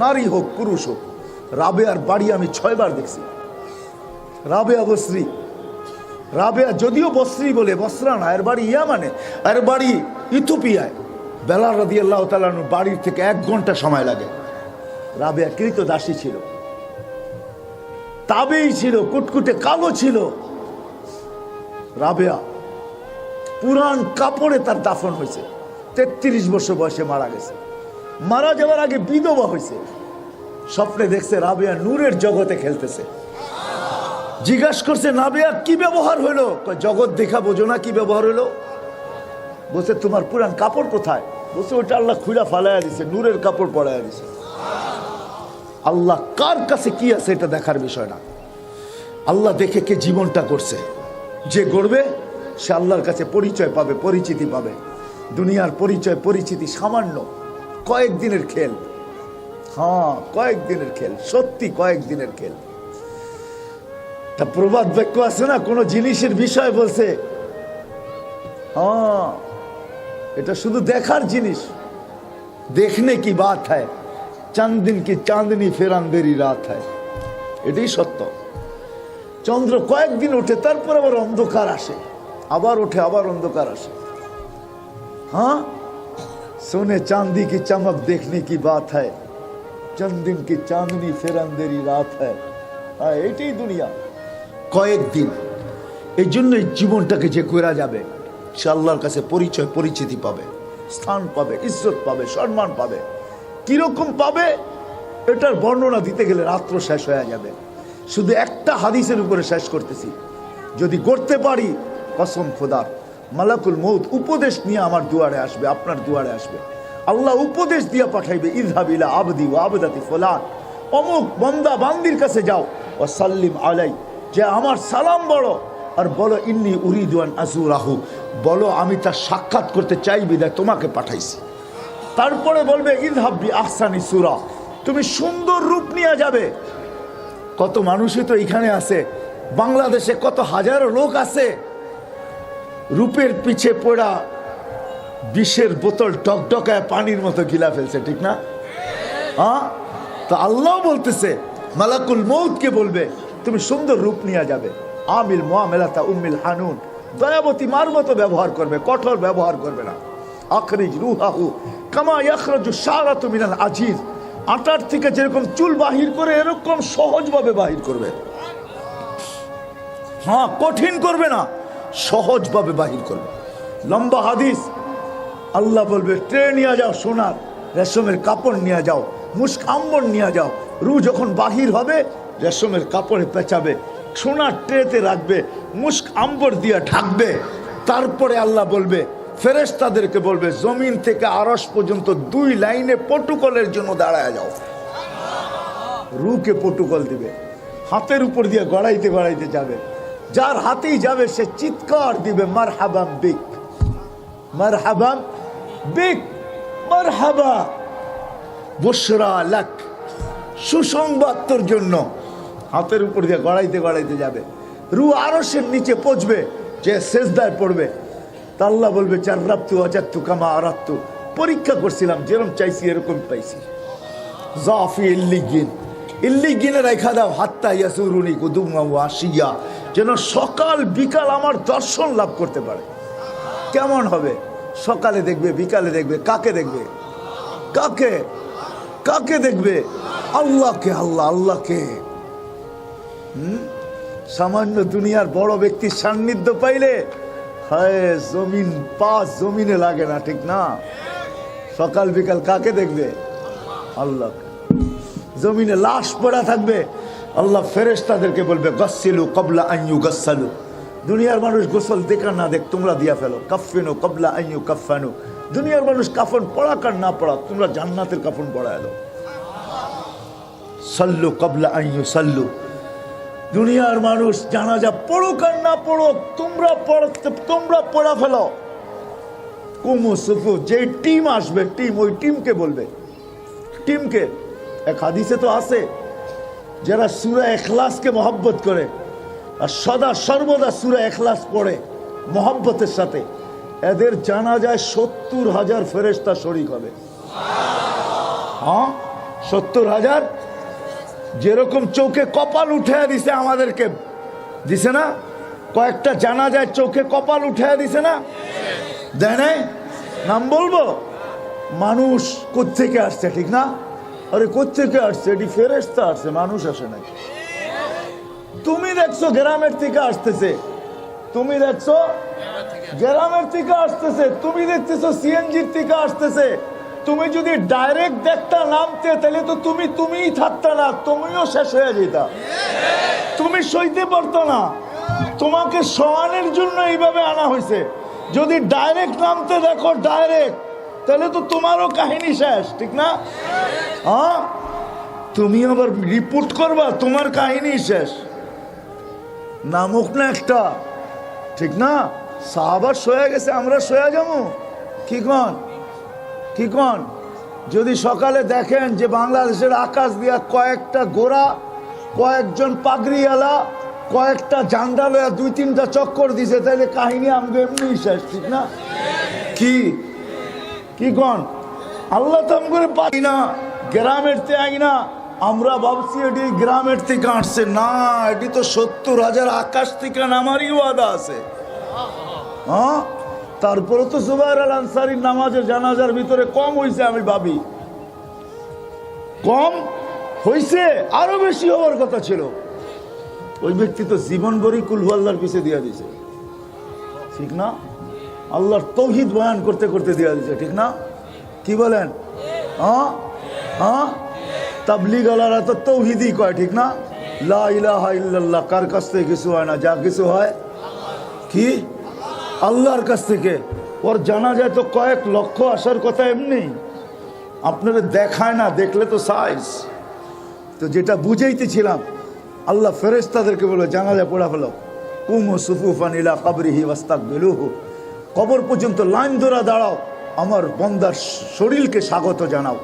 নারী হোক পুরুষ হোক। রাবেয়ার বাড়ি আমি 6 বার দেখছি। রাবেয়া বসরি, রাবেয়া যদিও বসরি বলে, বসরা না, এর বাড়ি ইয়ামানে, এর বাড়ি ইথিওপিয়ায়। বেলাল রাদিয়াল্লাহু তাআলা আনহু বাড়ির থেকে 1 ঘন্টা সময় লাগে। রাবেয়া কৃত দাসী ছিল, তাবেই ছিল, কুটকুটে কালো ছিল। রাবেয়া পুরান কাপড়ে তার দাফন হয়েছে। 33 বছর বয়সে মারা গেছে। মারা যাওয়ার আগে বিধবা হয়েছে, স্বপ্নে দেখছে রাবেয়া নূরের জগতে খেলতেছে। জিজ্ঞাসা করছে রাবেয়া কি ব্যবহার হলো? জগৎ দেখা বোঝো না কি ব্যবহার হলো? বলছে তোমার পুরান কাপড় কোথায়? বলছে ওইটা আল্লাহ খুলা ফালাইয়া দিছে, নূরের কাপড় পরাইয়া দিছে। আল্লাহ কার কাছে কি আছে এটা দেখার বিষয় না, আল্লাহ দেখে কে জীবনটা করছে। যে গড়বে সে আল্লাহর কাছে পরিচয় পাবে, পরিচিতি পাবে। দুনিয়ার পরিচয় পরিচিতি সামান্য, কয়েকদিনের খেল। হ্যাঁ, কয়েকদিনের খেল, সত্যি কয়েকদিনের খেল। তা প্রবাদ বাক্য আছে না, কোন জিনিসের বিষয় বলছে हाँ এটা শুধু দেখার জিনিস, দেখনে কি বাত হয়, চাঁদ দিন কি চাঁদনি ফের আন্ধেরি রাত হয়। এটাই সত্য। চন্দ্র কয়েকদিন ওঠে, তারপর আবার অন্ধকার আসে, আবার ওঠে, আবার অন্ধকার আসে। हाँ सोने चांदी की चमक देखने की बात है, चंद दिन की चांदनी फिर अंधेरी रात है। हाँ এটাই দুনিয়া, কয়েকদিন। এই জন্যই জীবনটাকে যে করা যাবে সে আল্লাহর কাছে পরিচয় পরিচিতি পাবে, স্থান পাবে, ইজ্জত পাবে, সম্মান পাবে। কিরকম পাবে এটার বর্ণনা দিতে গেলে রাত্র শেষ হয়ে যাবে। শুধু একটা হাদিসের উপরে শেষ করতেছি, যদি করতে পারি কসম খোদার, মালাকুল মউত উপদেশ নিয়ে আমার দুয়ারে আসবে, আপনার দুয়ারে আসবে। আল্লাহ উপদেশ দিয়ে পাঠাইবে, ইযহাব ইলা আবদি ওয়া আবদাতি ফুলান, অমুক বান্দা বান্দির কাছে যাও, ওয়া সাল্লিম আলাই, যে আমার সালাম বলো আর বলো ইন্নী উরিদু আন আযুরাহু, বলো আমি তার সাক্ষাৎ করতে চাই বিধায় তোমাকে পাঠাইছি। তারপরে বলবে ইযহাব বি আহসানি সূরা, তুমি সুন্দর রূপ নিয়ে যাবে। কত মানুষই তো এখানে আছে, বাংলাদেশে কত হাজারো লোক আছে রূপের পিছে পড়া বিষের বোতল টকটকায় পানির মতো গিলা ফেলছে, ঠিক না? হ্যাঁ, তো আল্লাহ বলতেছে মালাকুল মউতকে বলবে তুমি সুন্দর রূপ নিয়ে যাবে। আমিল মুআমালাতা উম্মিল হানুন, দয়াবতী মার মতো ব্যবহার করবে, কঠোর ব্যবহার করবে না। আখরিজ রুহাহু কামা ইয়াখরাজু শারাতু মিনাল আজিজ, আটার থেকে যেরকম চুল বাহির করে এরকম সহজভাবে বাহির করবে। হ্যাঁ, কঠিন করবে না, সহজভাবে বাহির করবে। লম্বা হাদিস, আল্লাহ বলবে ট্রে নিয়ে যাও, সোনার রেশমের কাপড় নিয়ে যাও, মুস্ক আম্বর নিয়ে যাও। রু যখন বাহির হবে রেশমের কাপড়ে পেঁচাবে, সোনার ট্রেতে রাখবে, মুস্ক আম্বর দিয়ে ঢাকবে। তারপরে আল্লাহ বলবে ফেরেশতাদেরকে বলবে জমিন থেকে আরশ পর্যন্ত 2 লাইনে প্রটোকলের জন্য দাঁড়ায় যাও। রুকে প্রটোকল দিবে, হাতের উপর দিয়ে গড়াইতে গড়াইতে যাবে। যার হাতেই যাবে সে চিৎকার দিবে মারহাবাম বিক, মারহাবাম বিক, মারহাবা বুশরা লাক, সুসংবাদ তোর জন্য। হাতের উপর দিয়ে গড়াইতে গড়াইতে যাবে, রু আরশের নিচে পৌঁছবে, যে সেজদায় পড়বে। তা আল্লাহ বলবে জাররাবতু ওয়াজাদতু কামা আরাদতু, পরীক্ষা করছিলাম, যেরকম চাইছি এরকম পাইছি। জাফি ইল্লিগিন, ইল্লিগিনে রাখা দাও হাত্তা ইয়াসুরুনি কুদুমা ওয়া আশিয়া, যেন সকাল বিকাল আমার দর্শন লাভ করতে পারে। কেমন হবে? সকালে দেখবে, বিকালে দেখবে। কাকে দেখবে? কাকে? কাকে দেখবে? আল্লাহকে। আল্লাহ, আল্লাহকে। সামান্য দুনিয়ার বড় ব্যক্তির সান্নিধ্য পাইলে হায় জমিন পাঁচ জমিনে লাগে না, ঠিক না? সকাল বিকাল কাকে দেখবে? আল্লাহ। জমিনে লাশ পড়া থাকবে, আল্লাহ ফেরেশতাদেরকে বলবে গাসসিলু ক্বাবলা আন ইউগাসসালু, দুনিয়ার মানুষ গোসল দেখা না দেখ তোমরা দিয়া ফেলো। কাফফিনু ক্বাবলা আন ইউকাফফানু, দুনিয়ার মানুষ কাফন পড়াক আর না পড়াক তোমরা জান্নাতের কাফন পড়ায় দাও। সাল্লু ক্বাবলা আন ইউসাল্লু, দুনিয়ার মানুষ জানাজা পড়ুক আর না পড়ুক তোমরা পড়া ফেলো। কুমু সুফু, যে টিম আসবে টিম, ওই টিমকে বলবে, টিমকে। এক হাদিসে তো আছে যারা সূরা ইখলাসকে মহব্বত করে আর সদা সর্বদা সূরা ইখলাস পড়ে মহব্বতের সাথে, এদের জানাজায় 70,000 ফেরেশতা শরীক হবে। হ্যাঁ, 70,000। যেরকম চোখে কপাল উঠে দিছে আমাদেরকে, দিছে না? কয়েকটা জানাজায় চোখে কপাল উঠে দিছে না? দেয় নাই? নাম বলবো? মানুষ কোত্থেকে আসছে, ঠিক না? আরে কোত্থেকে আসছে? এটি ফেরেশতা আসছে, মানুষ আসে নাকি? তুমি দেখছো গ্রামের থেকে আসতেছে, তুমি দেখছো গ্রামের থেকে আসতেছে, তুমি দেখতেছো সিএনজির থেকে আসতেছে, তুমি যদি ডাইরেক্ট দেখতা নামতে, তাহলে তো তুমিই থাকতা না, তুমিও শেষ হয়ে যেতা, তুমি সইতে পারতো না। তোমাকে সহানের জন্য এইভাবে আনা হয়েছে। যদি ডাইরেক্ট নামতে দেখো, ডাইরেক্ট, তাহলে তো তোমারও কাহিনী শেষ, ঠিক না? হ্যাঁ, তুমি আবার রিপোর্ট করবা, তোমার কাহিনী শেষ। নামুক না একটা, ঠিক না? সাহাবার সয়ে গেছে, আমরা সয়ে যাবো? কি কন? যদি সকালে দেখেন যে বাংলাদেশের আকাশ দিয়া কয়েকটা গোড়া, কয়েকজন পাগড়িওয়ালা, কয়েকটা জান্ডা লয়া 2-3টা চক্কর দিছে, তাহলে কাহিনী আমাকে এমনি শেষ, ঠিক না? কি কন? আল্লাহ তো আমাকে পারি না, গ্রামের তে আই না। আমরা ভাবছি এটি গ্রামের থেকে আসছে, না, এটি তো 70,000 আকাশ থেকে নামারই ওয়াদা আছে। হ্যাঁ, তারপরে তো জুবাইর আল আনসারীর নামাজের জানাজার ভিতরে কম হয়েছে, আমি ভাবি কম হয়েছে, আরো বেশি হওয়ার কথা ছিল। ওই ব্যক্তি তো জীবন ভরি কুল হু আল্লাহর পিছে দিয়া দিছে, ঠিক না? আল্লাহর তৌহিদ বয়ান করতে করতে দিয়া দিছে, ঠিক না? কি বলেন? তাবলীগ আলারা তো তৌহিদই কয়, ঠিক না? লা ইলাহা ইল্লাল্লাহ, কার কাছ থেকে কিছু হয় না, যা কিছু হয় কি আল্লাহর কাছ থেকে। ওর জানা যায় তো কয়েক লক্ষ আসার কথা এমনি, আপনারা দেখায় না, দেখলে তো সাইজ। তো যেটা বুঝাইতেছিলাম, আল্লাহ ফেরেশতাদেরকে বলে জানাজা পড়া ফেলো, কুমু সুফুফান ইলা কবরিহি ওয়াস্তাকবিলুহু, কবর পর্যন্ত লাইন ধরা দাঁড়াও, আমার বন্দার শরীরকে স্বাগত জানাও।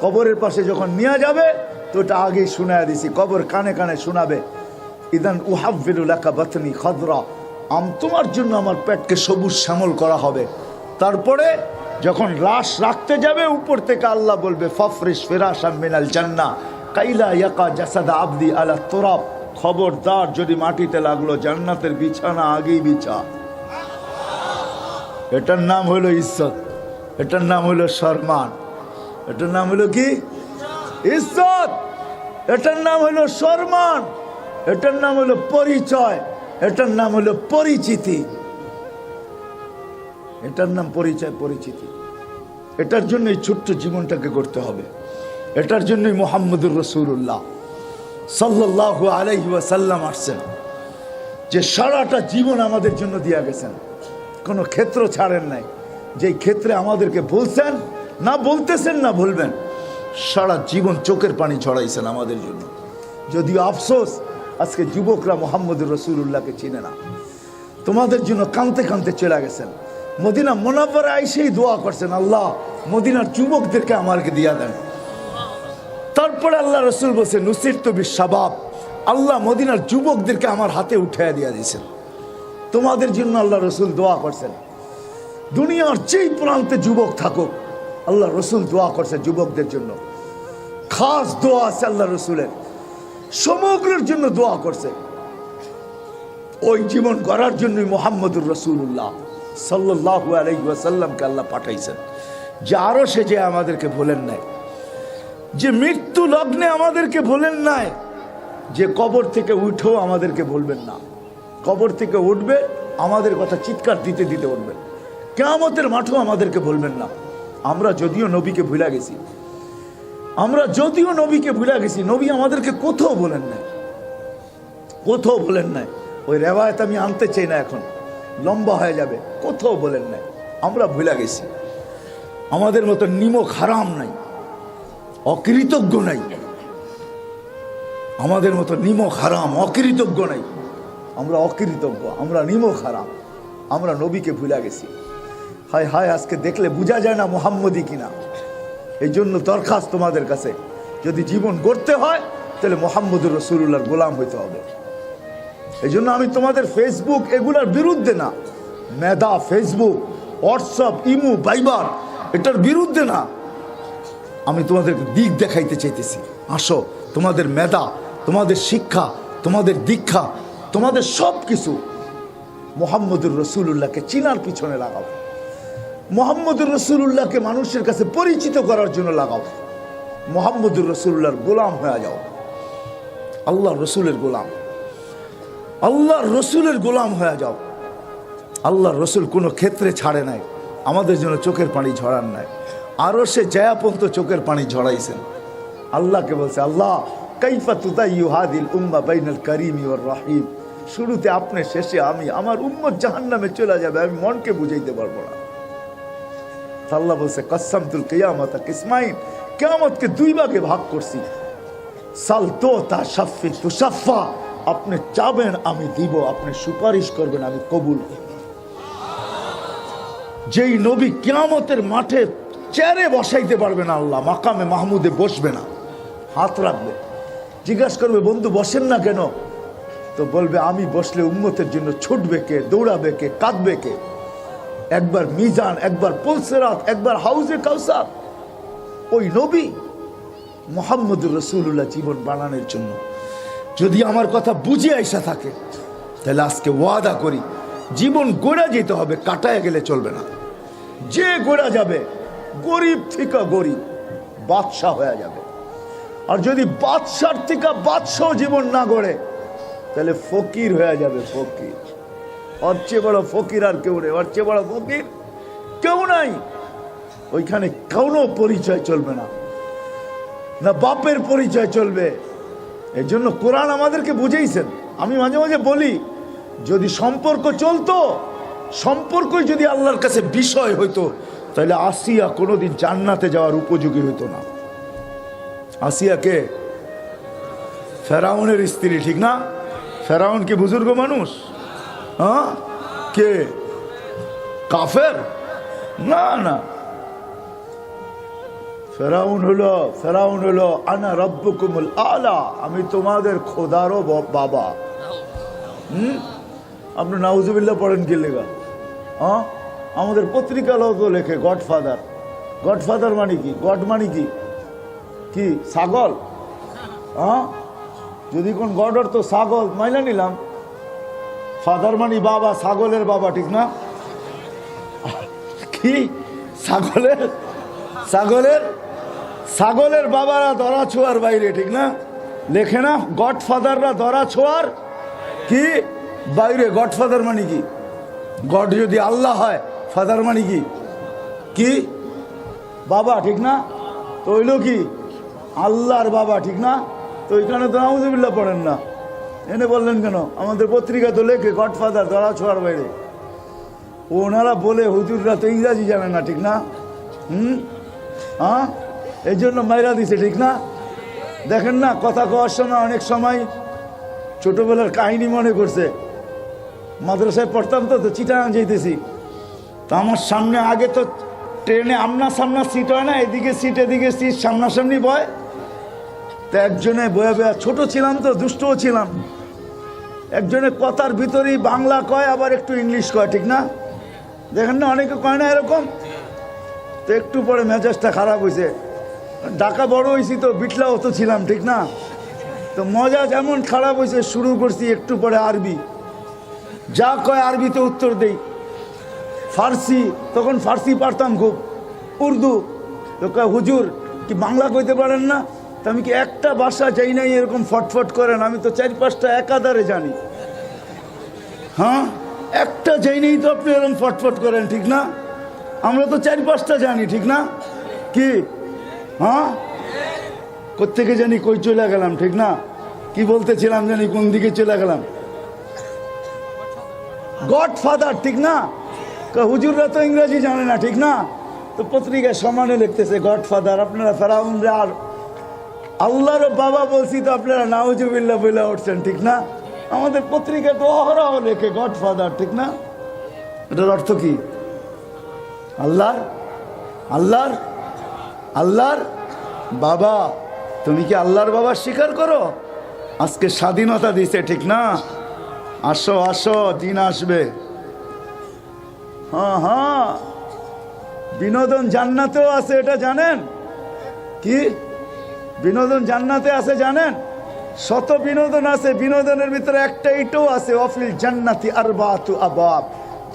কবরের পাশে যখন নিয়ে যাবে তো এটা আগেই শুনায় দিছি, কবর কানে কানে শোনাবে, ইদান উহাব্বিলু লাকা বাতনি খাদরা, তোমার জন্য আমার পেটকে সবুজ শ্যামল করা হবে। তারপরে যখন লাশ রাখতে যাবে, উপর থেকে আল্লাহ বলবে ফাফরিশ ফিরাশাম মিনাল জান্নাহ কাইলা ইয়াকা জাসাদা আবদি আলা তুরাব, খবরদার যদি মাটিতে লাগলো, জান্নাতের বিছানা আগেই বিছা। এটার নাম হলো ইজ্জত, এটার নাম হলো সম্মান, এটার নাম হলো কি? ইজ্জত। এটার নাম হলো সম্মান, এটার নাম হলো পরিচয়, এটার নাম হলো পরিচিতি, এটার নাম পরিচয়, পরিচিতি। এটার জন্যই ছোট্ট জীবনটাকে করতে হবে। এটার জন্যই মুহাম্মদুর রাসূলুল্লাহ সাল্লাল্লাহু আলাইহি ওয়াসাল্লাম আসছেন, যে সারাটা জীবন আমাদের জন্য দিয়া গেছেন, কোনো ক্ষেত্র ছাড়েন নাই। যেই ক্ষেত্রে আমাদেরকে বলছেন, না বলতেছেন, না বলবেন, সারা জীবন চোখের পানি ছড়াইছেন আমাদের জন্য। যদিও আফসোস, আজকে যুবকরা মুহাম্মদুর রাসূলুল্লাহকে চিনে না। তোমাদের জন্য কাঁদতে কাঁদতে চলে গেছেন, মদিনা মুনাওয়ারা এসেই দোয়া করছেন, আল্লাহ মদিনার যুবকদেরকে আমাকে দিয়া দেন। তারপরে আল্লাহ রসুল বলছে নুসিরতু বিশ-শাবাব, আল্লাহ মদিনার যুবকদেরকে আমার হাতে উঠাইয়া দিয়া দিয়েছেন। তোমাদের জন্য আল্লাহ রসুল দোয়া করছেন। দুনিয়ার যেই প্রান্তে যুবক থাকুক, আল্লাহ রসুল দোয়া করছে যুবকদের জন্য। খাস দোয়া আছে আল্লাহ রসুলের, সমগ্রের জন্য দোয়া করছে। ওই জীবন করার জন্যই মুহাম্মদুর রাসূলুল্লাহ সাল্লাল্লাহু আলাইহি ওয়াসাল্লামকে আল্লাহ পাঠাইছেন, যে আরো সে যে আমাদেরকে বলেন নাই, যে মৃত্যু লগ্নে আমাদেরকে বলেন নাই, যে কবর থেকে উঠেও আমাদেরকে বলবেন না। কবর থেকে উঠবে, আমাদের কথা চিৎকার দিতে দিতে উঠবেন। কিয়ামতের মাঠেও আমাদেরকে বলবেন না। আমরা যদিও নবীকে ভুলে গেছি, নবী আমাদেরকে কোথাও বলেন নাই, কোথাও বলেন নাই। ওই রেওয়ায়ত আমি আনতে চাই না, এখন লম্বা হয়ে যাবে। কোথাও বলেন নাই, আমরা ভুলে গেছি। আমাদের মতো নিমক হারাম নাই, অকৃতজ্ঞ নাই, আমাদের মতো নিমক হারাম অকৃতজ্ঞ নাই। আমরা অকৃতজ্ঞ, আমরা নিমক হারাম, আমরা নবীকে ভুলে গেছি। হায় হায়, আজকে দেখলে বোঝা যায় না মুহাম্মদী কিনা। এই জন্য দরখাস্ত তোমাদের কাছে, যদি জীবন গড়তে হয় তাহলে মুহাম্মদুর রাসূলুল্লাহর গোলাম হইতে হবে। এই জন্য আমি তোমাদের ফেসবুক এগুলার বিরুদ্ধে না, মেধা ফেসবুক, হোয়াটসঅ্যাপ, ইমো, ভাইবার, এটার বিরুদ্ধে না। আমি তোমাদেরকে দিক দেখাইতে চাইতেছি। আসো, তোমাদের মেধা, তোমাদের শিক্ষা, তোমাদের দীক্ষা, তোমাদের সব কিছু মুহাম্মদুর রাসূলুল্লাহকে চিনার পিছনে লাগাও। মুহাম্মদুর রাসূলুল্লাহকে মানুষের কাছে পরিচিত করার জন্য লাগাও। মুহাম্মদুর রাসূলুল্লাহর গোলাম হয়ে যাও। আল্লাহর রসুলের গোলাম, আল্লাহর রসুলের গোলাম হয়ে যাও। আল্লাহর রসুল কোনো ক্ষেত্রে ছাড়ে নাই, আমাদের জন্য চোখের পানি ঝরান নাই। আরো সে জয়াপন্ত চোখের পানি ঝরাইছেন। আল্লাহকে বলছে, আল্লাহ কাইফা তুদাইয়ু হাদিল উম্মাহ বাইনাল কারীমি ওয়ার রহিম। শুরুতে আপনি, শেষে আমি, আমার উম্মত জাহান্নামে চলে যাবে, আমি মনকে বুঝাইতে পারবো না। আল্লাহ বলছে, কাসসামতুল কিয়ামাতা কিসমাইন, কিয়ামতকে দুই ভাগে ভাগ করছি। সালতো তাশাফি তুশাফা, আপনি চাবেন আমি দিব, আপনি সুপারিশ করবেন আমি কবুল করব। যেই নবী কিয়ামতের মাঠে চেয়ারে বসাইতে পারবে না আল্লাহ, মাকামে মাহমুদে বসবে না, হাত রাখবে, জিজ্ঞাসা করবে বন্ধু বসেন না কেন, তো বলবে আমি বসলে উম্মতের জন্য ছুটবে কে, দৌড়াবে কে, কাঁদবে কে। একবার মিজান, একবার পুলসিরাত, একবার হাউজে কাউসার। ওই নবী মুহাম্মদুর রাসূলুল্লাহ জীবন বানানোর জন্য যদি আমার কথা বুঝে আইসা থাকে, তাহলে আজকে ওয়াদা করি জীবন গড়া যেতে হবে, কাটায় গেলে চলবে না। যে গড়া যাবে গরিব থেকে গরিব বাদশাহ হয়ে যাবে। আর যদি বাদশার থেকে বাদশাহ জীবন না গড়ে, তাহলে ফকির হয়ে যাবে, ফকির। ওর চেয়ে বড় ফকির আর কেউ নেই, ওর চেয়ে বড় ফকির কেউ নাই। ওইখানে কোনো পরিচয় চলবে না, না বাপের পরিচয় চলবে। এই জন্য কোরআন আমাদেরকে বুঝাইছেন। আমি মাঝে মাঝে বলি, যদি সম্পর্ক চলতো, সম্পর্কই যদি আল্লাহর কাছে বিষয় হইতো, তাহলে আসিয়া কোনোদিন জান্নাতে যাওয়ার উপযোগী হইতো না। আসিয়াকে ফেরাউনের স্ত্রী, ঠিক না? ফেরাউন কি বুজুর্গ মানুষ? হ্যাঁ, কে কাফের? না না, ফেরাউন হলো আনা রব্বুকুমুল আলা, আমি তোমাদের খোদারও বাবা। আপনি নাউজুবিল্লাহ পড়েন কি লেখা? হ্যাঁ, আমাদের পত্রিকাও তো লেখে গডফাদার। গডফাদার মানে কি? গড মানে কি? কি ছাগল? হ্যাঁ, যদি কোন গড অর্থ ছাগল মাইনা নিলাম। ফাদার মানে বাবা, ছাগলের বাবা, ঠিক না? কি ছাগলের ছাগলের ছাগলের বাবারা ধরা ছোঁয়ার বাইরে, ঠিক না? লেখে না গডফাদাররা ধরা ছোঁয়ার কি বাইরে। গডফাদার মানে কি? গড যদি আল্লাহ হয়, ফাদার মানে কি? কি বাবা, ঠিক না? তো হইল কি আল্লাহর বাবা, ঠিক না? তো ওইখানে তো নাউজুবিল্লাহ পড়েন না, এনে বললেন কেন? আমাদের পত্রিকা তো লেখে গডফাদার ধরা ছোঁয়ার বাইরে। ওনারা বলে হুজুররা তো ইংরাজি জানে না, ঠিক না? হ্যাঁ, এই জন্য মাইরা দিছে, ঠিক না? দেখেন না, কথা কওয়ার সময় অনেক সময় ছোটবেলার কাহিনী মনে করছে। মাদ্রাসায় পড়তাম তো চিটাগাং যেতেছি, তো আমার সামনে আগে তো ট্রেনে আমনা সামনা সিট হয় না, এদিকে সিট এদিকে সিট, সামনাসামনি বয়। তো একজনে বয়ে বয়ে, ছোট ছিলাম তো, দুষ্টও ছিলাম, একজনে কথার ভিতরেই বাংলা কয় আবার একটু ইংলিশ কয়, ঠিক না? দেখেন না, অনেকে কয় না এরকম। তো একটু পরে মেজাজটা খারাপ হয়েছে। ঢাকা বড় হয়েছি তো, বিটলাও তো ছিলাম, ঠিক না? তো মজা যেমন খারাপ হয়েছে, শুরু করছি একটু পরে আরবি। যা কয় আরবিতে উত্তর দেই। ফার্সি, তখন ফার্সি পারতাম খুব, উর্দু। তো কয় হুজুর কি বাংলা কইতে পারেন না? তো আমি কি একটা ভাষা যাই নাই এরকম ফটফট করেন? আমি তো 4-5টা একাধারে জানি। হ্যাঁ, একটা যাই নেই তো আপনি এরকম ফটফট করেন, ঠিক না? আমরা তো 4-5টা জানি, ঠিক না? কি হ্যাঁ, কোত্থেকে জানি কই চলে গেলাম, ঠিক না? কি বলতেছিলাম জানি, কোন দিকে চলে গেলাম। গডফাদার, ঠিক না? হুজুররা তো ইংরেজি জানে না, ঠিক না? তো পত্রিকায় সমানে লিখতেছে গডফাদার। আপনারা ফেরাউন আর আল্লাহর বাবা বলছি, তো আপনারা নাউজুবিল্লাহ বলে উঠছেন, ঠিক না? আমাদের পত্রিকা তো অহরহ লেখে গডফাদার, ঠিক না? এটার অর্থ কি? আল্লাহর আল্লাহর আল্লাহর বাবা। তুমি কি আল্লাহর বাবা স্বীকার করো? আজকে স্বাধীনতা দিছে, ঠিক না? আসো আসো, দিন আসবে। হ্যাঁ হ্যাঁ, বিনোদন জান্নাতেও আছে, এটা জানেন? কি বিনোদন জান্নাতে আছে জানেন? শত বিনোদন আছে, বিনোদনের ভিতরে একটা এটাও আছে, অফিল জান্নাতি আরবাতু আবাব।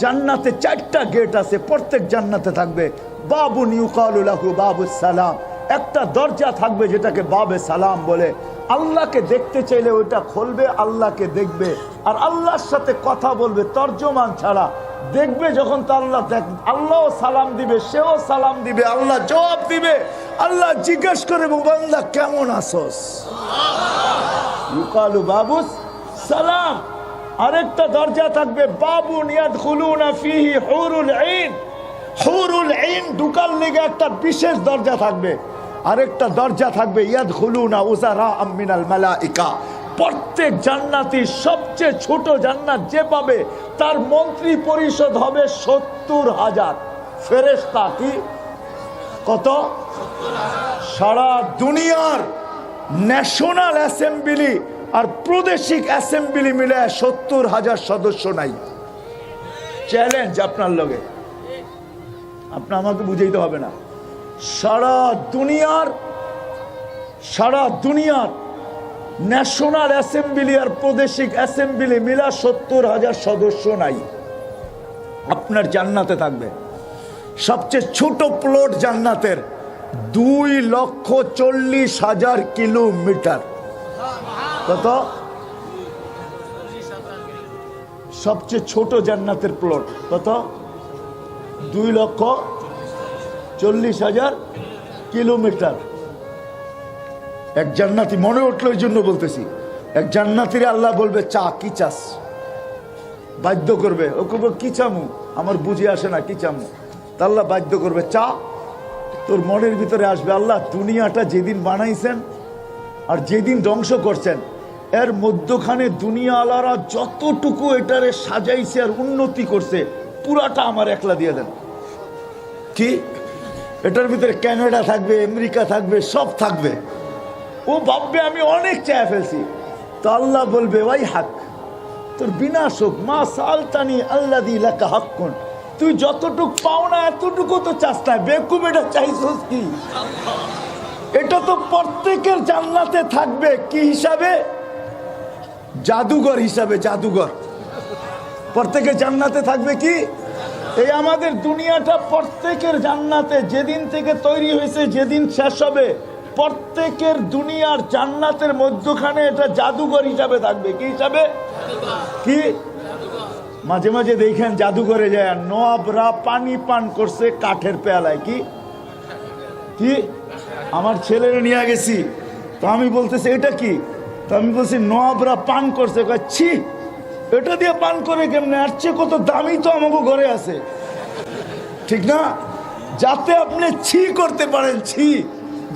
জান্নাতে 4টা গেট আছে, প্রত্যেক জান্নাতে থাকবে বাবুন ইউকালু লাহু বাবুস সালাম, একটা দরজা থাকবে যেটাকে বাবে সালাম বলে। আল্লাহকে দেখতে চাইলে ওইটা খুলবে, আল্লাহকে দেখবে, আর আল্লাহর সাথে কথা বলবে তর্জমান ছাড়া। দেখবে যখন তার আল্লাহ সালাম দিবে, সেও সালাম দিবে, আল্লাহ জবাব দিবে। আল্লাহ জিজ্ঞেস করে, বান্দা কেমন আসোস? ইউকালু বাবুস সালাম। আরেকটা দরজা থাকবে, বাবুন ইয়াদখুলুনা ফিহি হুরুল আইন। হুরুল আইন ঢুকার লেগে একটা বিশেষ দরজা থাকবে। আরেকটা দরজা থাকবে, ইয়াদখুলুনা উযারা মিনাল মালাইকা। প্রত্যেক জান্নাতি সবচেয়ে ছোট জান্নাত যে পাবে তার মন্ত্রী পরিষদ হবে ৭০,০০০ ফেরেশতা। কি কত? সারা দুনিয়ার ন্যাশনাল অ্যাসেম্বলি আর প্রাদেশিক অ্যাসেম্বলি মিলে ৭০,০০০ সদস্য নাই। চ্যালেঞ্জ আপনার লগে, আপনার আমাকে বুঝাইতে হবে না। সারা দুনিয়ার ন্যাশনাল অ্যাসেম্বলি আর প্রাদেশিক অ্যাসেম্বলি মিলা ৭০,০০০ সদস্য নাই। আপনার জান্নাতে থাকবে সবচেয়ে ছোট প্লট জান্নাতের 2,40,০০০ কিলোমিটার। কত? সবচেয়ে ছোট জান্নাতের প্লট কত? 2,40,০০০ কিলোমিটার। এক জান্নাতি মনে উঠলো, এই জন্য বলতেছি, এক জান্নাতির আল্লাহ বলবে, চা কি চাস? বাধ্য করবে, ও কব কি চামু, আমার বুঝে আসে না, কি চামু? তা আল্লাহ বাধ্য করবে, চা। তোর মনের ভিতরে আসবে, আল্লাহ দুনিয়াটা যেদিন বানাইছেন আর যেদিন ধ্বংস করছেন, এর মধ্যখানে দুনিয়া আলারা যতটুকু এটারে সাজাইছে আর উন্নতি করছে, পুরাটা আমার একলা দিয়ে দেন। কি? এটার ভিতরে কানাডা থাকবে, আমেরিকা থাকবে, সব থাকবে। ও ভাববে আমি অনেক চেয়ে ফেলছি। তো আল্লাহ বলবে, ওই হাক, তোর বিনাশ হোক। মা সালতানি আল্লাযী লাকা হাক্কুন। তুই যতটুক পাও না এতটুকু তো চাস না, বেকুব, এটা চাইছস কি? এটা তো প্রত্যেকের জান্নাতে থাকবে। কি হিসাবে? জাদুঘর হিসাবে। জাদুঘর প্রত্যেকের জান্নাতে থাকবে। কি? এই আমাদের দুনিয়াটা প্রত্যেকের জান্নাতে, যেদিন থেকে তৈরি হয়েছে, যেদিন শেষ হবে, প্রত্যেকের দুনিয়ার জান্নাতের মধ্যখানে এটা জাদুঘর হিসাবে থাকবে। কি হিসাবে? কি? মাঝে মাঝে দেখেন জাদুঘরে যায় নওয়াবরা পানি পান করছে কাঠের পেয়ালায়। কি কি? আমার ছেলেরে নিয়ে গেছি, তো আমি বলতেছি এটা কি? তো আমি বলছি নওয়াবরা পান করছে। ছি, এটা দিয়ে পান করে কেমনে? আর চেয়ে কত দামি তো আমাকে ঘরে আছে, ঠিক না? যাতে আপনি ছি করতে পারেন, ছি,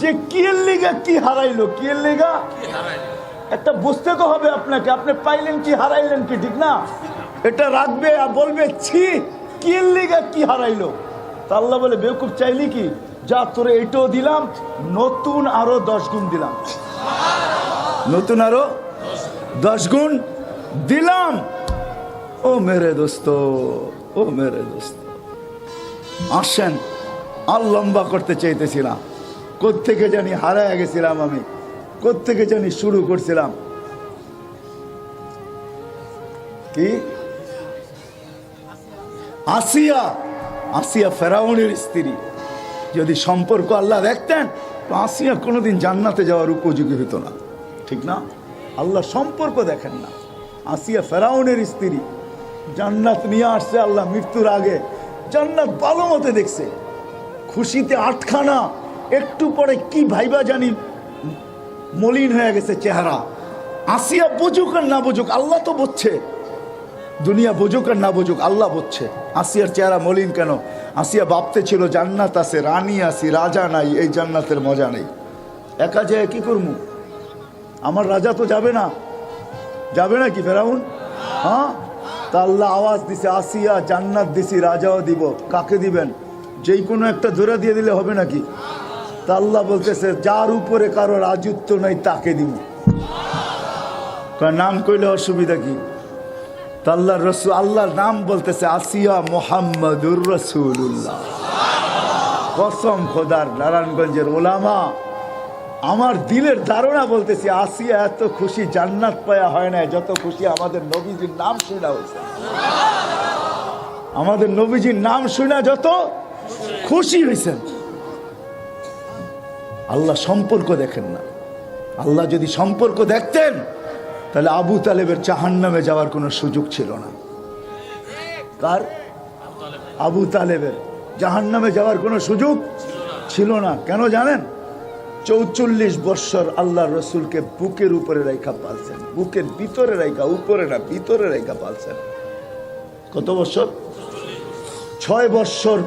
যে কিয়ের লিগা কি হারাইলো, কিয়ের লিগা একটা বুঝতে তো হবে আপনাকে। আপনি পাইলেন কি, হারাইলেন কি, ঠিক না? এটা রাখবে আর বলবে, ছি, কিয়ের লিগা কি হারাইলো। তা আল্লাহ বলে, বেকুব, চাইলি কি? যা, তোরে এটাও দিলাম, নতুন আরো 10 গুণ দিলাম। নতুন আরো 10 গুণ দিলাম। ও মেরে দোস্ত, ও মেরে দোস্ত, আসেন। আর লম্বা করতে চাইতেছিলাম, কোত্থেকে জানি হারায় গেছিলাম, আমি কোত্থেকে জানি শুরু করছিলাম। কি? আসিয়া, আসিয়া ফেরাউনের স্ত্রী। যদি সম্পর্ক আল্লাহ দেখতেন তো আসিয়া কোনোদিন জান্নাতে যাওয়ার উপযোগী হতো না, ঠিক না? আল্লাহ সম্পর্ক দেখেন না। আসিয়া ফেরাউনের স্ত্রী, জান্নাত নিয়ে আসছে আল্লাহ মৃত্যুর আগে। জান্নাত ভালো মতে দেখছে, খুশিতে আটখানা। একটু পরে কি ভাইবা জানি মলিন হয়ে গেছে চেহারা। আসিয়া বুঝুক আর না বুঝুক, আল্লাহ তো বুঝছে। দুনিয়া বুঝুক আর না বুঝুক, আল্লাহ বুঝছে আসিয়ার চেহারা মলিন কেন। আসিয়া ভাবতে ছিল জান্নাত আছে, রানী আছি, রাজা নাই, এই জান্নাতের মজা নেই। একা যায় কি করবো? আমার রাজা তো যাবে না, যাবে না কি ফেরাউন? হ্যাঁ, তা আল্লাহ আওয়াজ দিছে, আসিয়া জান্নাত দিছি, রাজাও দিব। কাকে দিবেন? যেই কোনো একটা জোড়া দিয়ে দিলে হবে নাকি? তা আল্লাহ বলতেছে, যার উপরে কারো রাজত্ব নাই তাকে দিব। নাম কইলে অসুবিধা কি? তা আল্লাহর রসুল, আল্লাহর নাম বলতেছে আসিয়া মুহাম্মাদুর রাসূলুল্লাহ। কসম খোদার, নারায়ণগঞ্জের ওলামা, আমার দিলের ধারণা বলতেছি, আসিয়া এত খুশি জান্নাত পায়া হয় না যত খুশি আমাদের নবীজির নাম শুনা হয়েছে। আমাদের নবীজির নাম শুনা যত খুশি হয়েছেন। আল্লাহ সম্পর্ক দেখেন না। আল্লাহ যদি সম্পর্ক দেখতেন তাহলে আবু তালেবের জাহান্নামে যাওয়ার কোনো সুযোগ ছিল না। কার? আবু তালেবের জাহান্নামে যাওয়ার কোনো সুযোগ ছিল না। কেন জানেন? 44 বৎসর আল্লাহ রসুলকে বুকের উপরে রেখা পালছেন, বুকের ভিতরে রেখা, উপরে না ভিতরে রেখা পালছেন। কত বৎসর? 6 বৎসর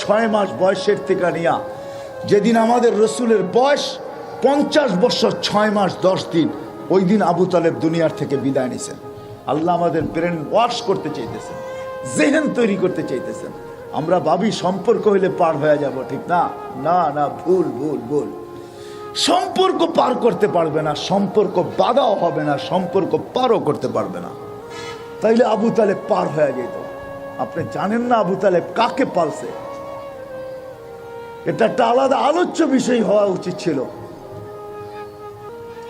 6 মাস বয়সের থেকে নিয়া যেদিন আমাদের রসুলের বয়স 50 বৎসর 6 মাস 10 দিন, ওই দিন আবু তালেব দুনিয়ার থেকে বিদায় নিছেন। আল্লাহ আমাদের ব্রেন ওয়াশ করতে চাইতেছেন, জেহেন তৈরি করতে চাইতেছেন। আমরা ভাবি সম্পর্ক হইলে পার হয়ে যাব, ঠিক না? না না, ভুল ভুল ভুল। সম্পর্ক পার করতে পারবে না, সম্পর্ক বাধাও হবে না, সম্পর্ক পারও করতে পারবে না। তাইলে আবু তালেব পার হয়ে যেত। আপনি জানেন না আবু তালেব কাকে পালছে? এটা একটা আলাদা আলোচ্য বিষয় হওয়া উচিত ছিল।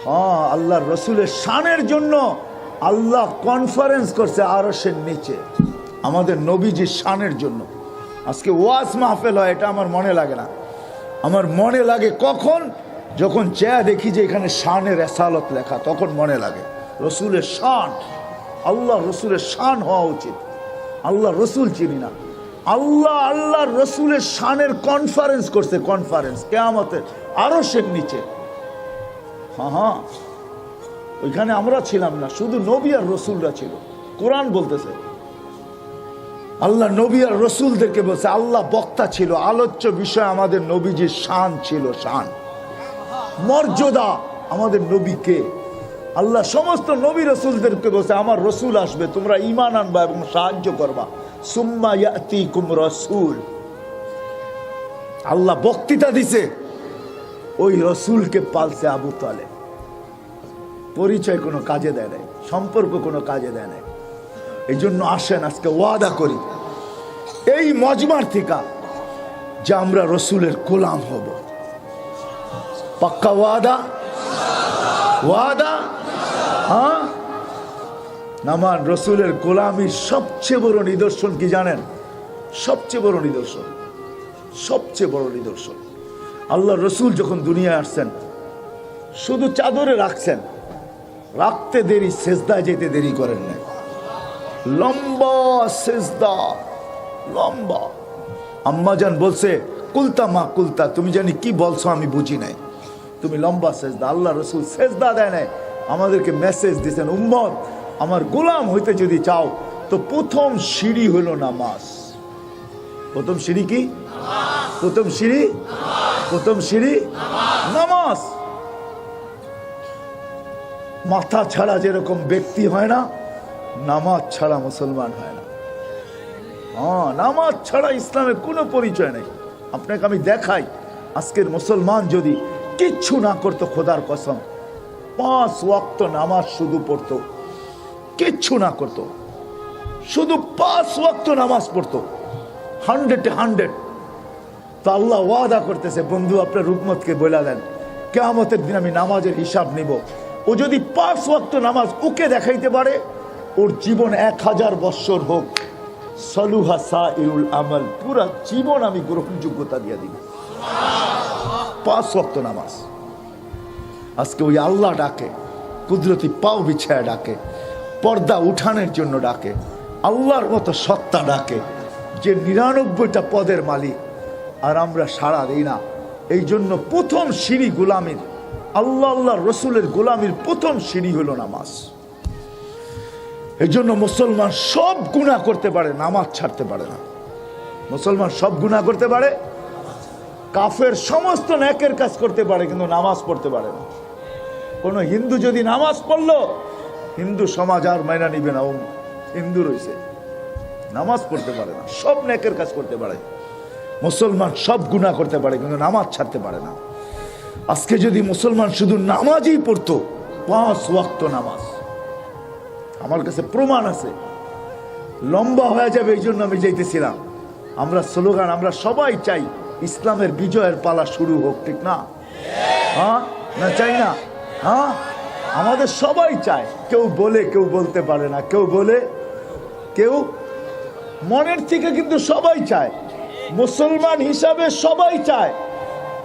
হ্যাঁ, আল্লাহর রসুলের শানের জন্য আল্লাহ কনফারেন্স করছে আরশের নিচে, আমাদের নবীজির শানের জন্য। আজকে ওয়াজ মাহফিল হয়, এটা আমার মনে লাগে না। আমার মনে লাগে কখন? যখন চেয়া দেখি যে এখানে শানের রেসালত লেখা, তখন মনে লাগে রসুলের শান। আল্লাহ রসুলের শান হওয়া উচিত। আল্লাহ রসুল চিনি না, আল্লাহ রসুলের শানের কনফারেন্স করছে, কনফারেন্স কিয়ামতের আরশের নিচে। হ্যাঁ, ওইখানে আমরা ছিলাম না, শুধু নবী আর রসুলরা ছিল। কোরআন বলতেছে আল্লাহ নবী আর রসুলদেরকে বলছে, আল্লাহ বক্তা ছিল, আলোচ্য বিষয় আমাদের নবীজির শান ছিল, শান মর্যাদা। আমাদের নবীকে আল্লাহ সমস্ত নবী রসুলদেরকে বলছে, আমার রসুল আসবে, তোমরা ঈমান আনবা এবং সাহায্য করবা। সুম্মা ইয়াতিকুম রাসূল। আল্লাহ বক্তৃতা দিছে, ওই রসুলকে পালছে আবু তালেব। পরিচয় কোনো কাজে দেয় নাই, সম্পর্ক কোনো কাজে দেয় নাই। এই জন্য আসেন আজকে ওয়াদা করি এই মজমার থেকে যে আমরা রসুলের গোলাম হব। পাক্কা ওয়াদা? ওয়াদা? হ্যাঁ। নামান রসুলের গোলামির সবচেয়ে বড় নিদর্শন কি জানেন? সবচেয়ে বড় নিদর্শন, সবচেয়ে বড় নিদর্শন, আল্লাহ রসুল যখন দুনিয়ায় আসছেন শুধু চাদরে রাখছেন, রাখতে দেরি, সেজদায় যেতে দেরি করেন নাই। লম্বা সেজদা, লম্বা। আম্মাজান বলছে, কুলতা মা কুলতা, তুমি জানি কি বলছো আমি বুঝি নাই, তুমি লম্বা সেজদা। আল্লাহ রসুল সেজদা দেয় নাই, আমাদেরকে মেসেজ দিয়েছেন, উম্মত আমার গোলাম হইতে যদি চাও তো প্রথম সিঁড়ি হলো নামাজ। প্রথম সিঁড়ি কি? প্রথম সিঁড়ি, প্রথম সিঁড়ি নামাজ। মাথা ছাড়া যেরকম ব্যক্তি হয় না, নামাজ ছাড়া মুসলমান হয় না। হ্যাঁ, নামাজ ছাড়া ইসলামের কোনো পরিচয় নেই। আপনাকে আমি দেখাই, আজকের মুসলমান যদি কিচ্ছু না করতো, খোদার কসম 5 ওয়াক্ত নামাজ শুধু পড়তো, কিচ্ছু না করতো, শুধু 5 ওয়াক্ত নামাজ পড়তো, 100 তো আল্লাহ ওয়াদা করতেছে, বন্ধু আপনার রুকমতকে বলে দেন কিয়ামতের দিন আমি নামাজের হিসাব নিব। ও যদি 5 ওয়াক্ত নামাজ ওকে দেখাইতে পারে, ওর জীবন 1000 বৎসর হোক, সলুহা সাইরুল আমল, পুরা জীবন আমি গ্রহণযোগ্যতা দিয়ে দিব। 5 ওয়াক্ত নামাজ। আজকে ওই আল্লাহ ডাকে, কুদরতি পাও বিছায় ডাকে, পর্দা উঠানোর জন্য ডাকে, আল্লাহর মতো সত্তা ডাকে, যে 99টা পদের মালিক, আর আমরা সাড়া দিই না। এই জন্য প্রথম সিঁড়ি গোলামির, আল্লাহ রসুলের গোলামির প্রথম সিঁড়ি হলো নামাজ। এই জন্য মুসলমান সব গুনাহ করতে পারে, নামাজ ছাড়তে পারে না। মুসলমান সব গুনাহ করতে পারে, কাফের সমস্ত নেকের কাজ করতে পারে, কিন্তু নামাজ পড়তে পারে না। কোন হিন্দু যদি নামাজ পড়লো, হিন্দু সমাজ আর মাইনা নিবে না, ও হিন্দু রয়েছে, নামাজ পড়তে পারে না। সব নেকের কাজ করতে পারে, মুসলমান সব গুনাহ করতে পারে, কিন্তু নামাজ ছাড়তে পারে না। আজকে যদি মুসলমান শুধু নামাজই পড়তো, 5 ওয়াক্ত নামাজ, আমার কাছে প্রমাণ আছে, লম্বা হয়ে যাবে। এই জন্য আমি যাইতেছিলাম, আমরা স্লোগান, আমরা সবাই চাই ইসলামের বিজয়ের পালা শুরু হোক, ঠিক না? হ্যাঁ না, চাই না? হ্যাঁ, আমাদের সবাই চায়। কেউ বলে, কেউ বলতে পারে না, কেউ বলে, কেউ মনের থেকে, কিন্তু সবাই চায়। মুসলমান হিসাবে সবাই চায়,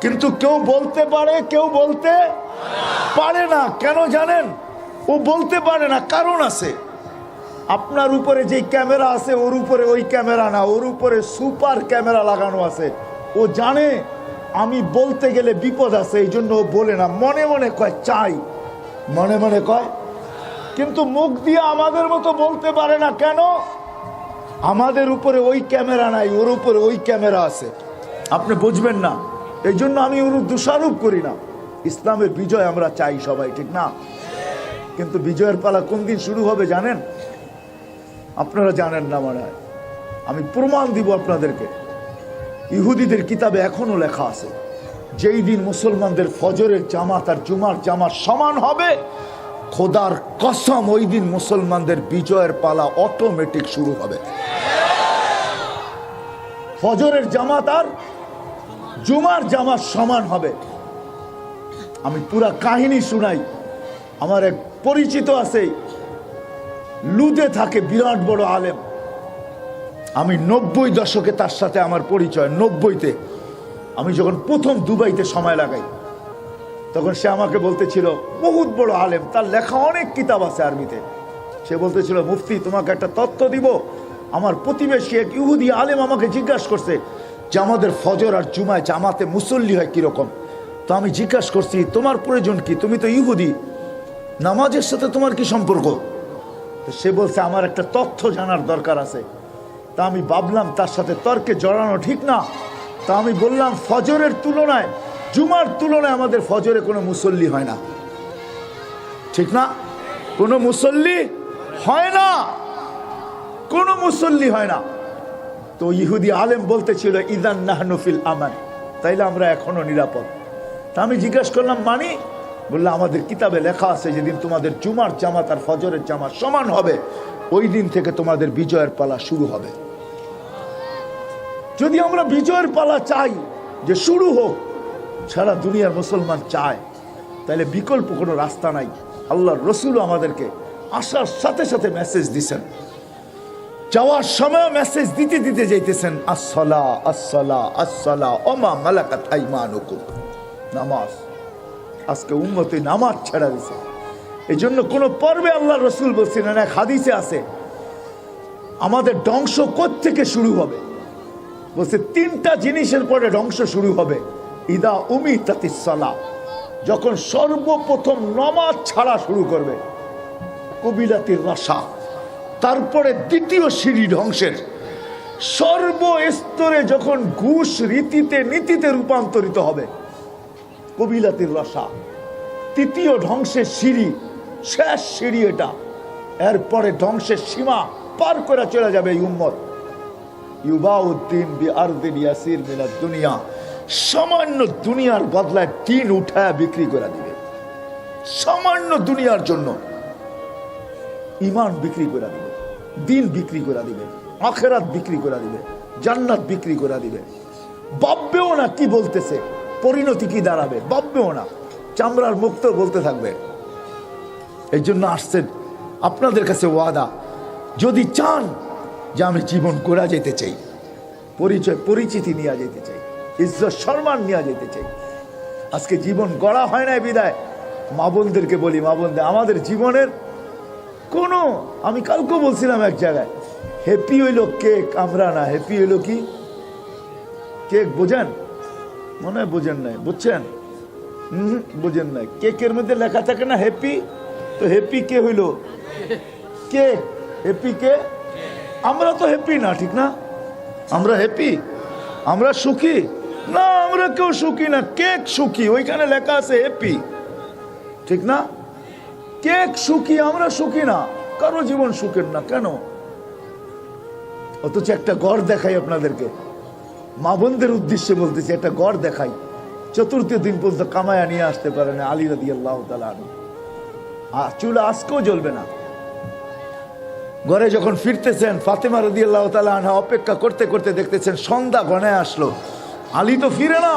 কিন্তু কেউ বলতে পারে, কেউ বলতে পারে না। কেন জানেন? ও বলতে পারে না, কারণ আছে। আপনার উপরে যে ক্যামেরা আছে ওর উপরে ওই ক্যামেরা না, ওর উপরে সুপার ক্যামেরা লাগানো আছে। ও জানে আমি বলতে গেলে বিপদ আছে, এই জন্য ও বলে না, মনে মনে কয় চাই, মনে মনে কয়, কিন্তু মুখ দিয়ে আমাদের মতো বলতে পারে না। কেন? আমাদের উপরে ওই ক্যামেরা নাই, ওর উপরে ওই ক্যামেরা আছে। আপনি বুঝবেন না, এই জন্য আমি ওর দোষারোপ করি না। ইসলামের বিজয় আমরা চাই সবাই, ঠিক না? কিন্তু বিজয়ের পালা কোন দিন শুরু হবে জানেন? আপনারা জানেন না মনে হয়। আমি প্রমাণ দিব আপনাদেরকে। ইহুদিদের কিতাবে এখনো লেখা আছে, যেই দিন মুসলমানদের ফজরের জামাত আর জুমার জামাত সমান হবে, খোদার কসম ওই দিন মুসলমানদের বিজয়ের পালা অটোমেটিক শুরু হবে। ফজরের জামাত আর জুমার জামাত সমান হবে। আমি পুরা কাহিনী শুনাই। আমার এক পরিচিত আছে, লুদে থাকে, বিরাট বড় আলেম। আমি 90 দশকে তার সাথে আমার পরিচয়। 90-তে আমি যখন প্রথম দুবাইতে সময় লাগাই, তখন সে আমাকে বলতেছিল, বহুত বড় আলেম, তার লেখা অনেক কিতাব আছে আরবিতে। সে বলতেছিল, মুফতি তোমাকে একটা তথ্য দিব। আমার প্রতিবেশী এক ইহুদি আলেম আমাকে জিজ্ঞাসা করছে যে আমাদের ফজর আর জুমায় জামাতে মুসল্লি হয় কিরকম। তো আমি জিজ্ঞাসা করছি, তোমার প্রয়োজন কি? তুমি তো ইহুদি, নামাজের সাথে তোমার কি সম্পর্ক? সে বলছে, আমার একটা তথ্য জানার দরকার আছে। তা আমি ভাবলাম তার সাথে তর্কে জড়ানো ঠিক না। তা আমি বললাম, ফজরের তুলনায় জুমার তুলনায় আমাদের ফজরে কোনো মুসল্লি হয় না, ঠিক না? কোনো মুসল্লি হয় না, কোনো মুসল্লি হয় না। তো ইহুদি আলেম বলতেছিল, ইদান নাহনু ফিল আমান, তাইলে আমরা এখনো নিরাপদ। তা আমি জিজ্ঞাসা করলাম, মানি? বললো, আমাদের কিতাবে লেখা আছে যেদিন তোমাদের জুমার জামাত আর ফজরের জামাত সমান হবে, ওই দিন থেকে তোমাদের বিজয়ের পালা শুরু হবে। যদি আমরা বিজয়ের পালা চাই, যে শুরু হোক, সারা দুনিয়ার মুসলমান চায়, তাহলে বিকল্প কোনো রাস্তা নাই। আল্লাহর রসুল আমাদেরকে আসার সাথে সাথে মেসেজ দিছেন, যাওয়ার সময় মেসেজ দিতে দিতে যাইতেছেন, আসসালা আসসালা আসসালা ওমা মালাকাত আইমানুকুম, নামাজ। আজকে উম্মতে নামাজ ছেড়ে দিছে। এই জন্য কোনো পর্বে আল্লাহর রসুল বলছেন, এক হাদিসে আছে, আমাদের ধ্বংস কোত্থেকে শুরু হবে? বলছে 3টা জিনিসের পরে ধ্বংস শুরু হবে। ইদা উমিতাতিস সালাহ, যখন সর্বপ্রথম নামাজ ছাড়া শুরু করবে। কবিলাতির রাশা, তারপরে দ্বিতীয় সিঁড়ি ধ্বংসের। সর্বস্তরে যখন ঘুষ রীতিতে নীতিতে রূপান্তরিত হবে, কবিলাতির রাশা, তৃতীয় ধ্বংসের সিঁড়ি, শেষ সিঁড়ি এটা। এরপরে ধ্বংসের সীমা পার করে চলে যাবে এই উম্মত। ইউবাউদ্দিন বি আরদিন ইয়াসির মিনাদ দুনিয়া, সামান্য দুনিয়ার বদলায় দিন উঠায় বিক্রি করে দিবে। সামান্য দুনিয়ার জন্য ইমান বিক্রি করে দিবে, দিন বিক্রি করে দিবে, আখিরাত বিক্রি করে দিবে, জান্নাত বিক্রি করে দিবে। ভাববেও না কি বলতেছে, পরিণতি কি দাঁড়াবে, ভাববেও না। চামড়ার মুক্ত বলতে থাকবে। এই জন্য আসছেন আপনাদের কাছে ওয়াদা, যদি চান যে আমি জীবন গড়া যেতে চাই, পরিচয় পরিচিতি নিয়ে যেতে চাই, ইজ্জত সম্মান নিয়ে যেতে চাই। আজকে জীবন গড়া হয় না বিদায় মা বোনদেরকে বলি, মা বোনদের, আমাদের জীবনের কোনো, আমি কালকে বলছিলাম এক জায়গায়, হ্যাপি হইলো কেক, আমরা না। হ্যাপি হইলো কি? কেক বোঝেন? মনে হয় বোঝেন নাই। বুঝছেন? বোঝেন নাই। কেকের মধ্যে লেখা থাকে না হ্যাপি, তো হ্যাপি কে হইলো? কেক। হ্যাপি কে? আমরা তো হ্যাপি না, ঠিক না? আমরা হ্যাপি? আমরা সুখী না? আমরা কেউ সুখী না, কেক সুখী, ওইখানে লেখা আছে হ্যাপি, ঠিক না? কেক সুখী, আমরা সুখী না, কারো জীবন সুখের না। কেন? অথচ একটা গড় দেখাই আপনাদেরকে, মা বোনদের উদ্দেশ্যে বলতেছি, একটা গড় দেখাই। চতুর্থ দিন পর্যন্ত কামায়া নিয়ে আসতে পারে না আলী রাদিয়াল্লাহু তাআলা আনহু, চুলা আজকেও জ্বলবে না। ঘরে যখন ফিরতেছেন, ফাতেমা রাদিয়াল্লাহু তাআলা আনহা অপেক্ষা করতে করতে দেখতেছেন সন্ধ্যা গণায় আসলো, আলী তো ফিরে না।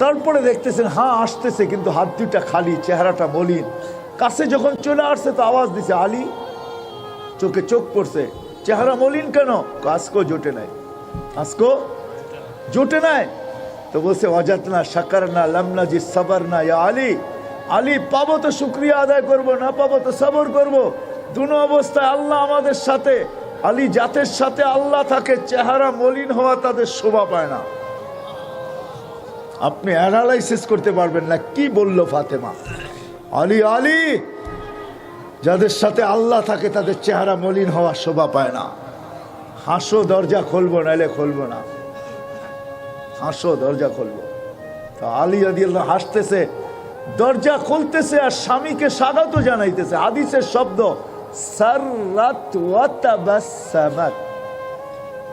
তারপরে দেখতেছেন আসতেছে, কিন্তু হাত দুটা খালি, চেহারাটা মলিন। কাছে যখন চলে আসছে তো আওয়াজ দিছে, আলী। চোখে চোখ পড়ছে, চেহারা মলিন কেন? আজকেও জোটে নাই, আজকেও জোটে নাই। তো বলছে, ওয়াজাতনা শাকারনা লামনাজি সাবরনা ইয়া আলী। আলী, পাবো তো শুকরিয়া আদায় করব, না পাবো তো সবর করব। দুনো অবস্থায় আল্লাহ আমাদের সাথে। আলী জাতের সাথে আল্লাহ থাকে, চেহারা মলিন হওয়া তাদের শোভা পায় না। আপনি অ্যানালাইসিস করতে পারবেন না কি বলল ফাতেমা। আলী আলী যাদের সাথে আল্লাহ থাকে তাদের চেহারা মলিন হওয়া শোভা পায় না। হাসো দরজা খুলবো, নাইলে খুলবো না। হাসো দরজা খুলবো। তো আলী রাদিয়াল্লাহু হাসতেছে, দরজা খুলতেছে আর স্বামীকে স্বাগত জানাইতেছে। হাদিসের শব্দ সাররাত ওয়া তাবাসসামাত,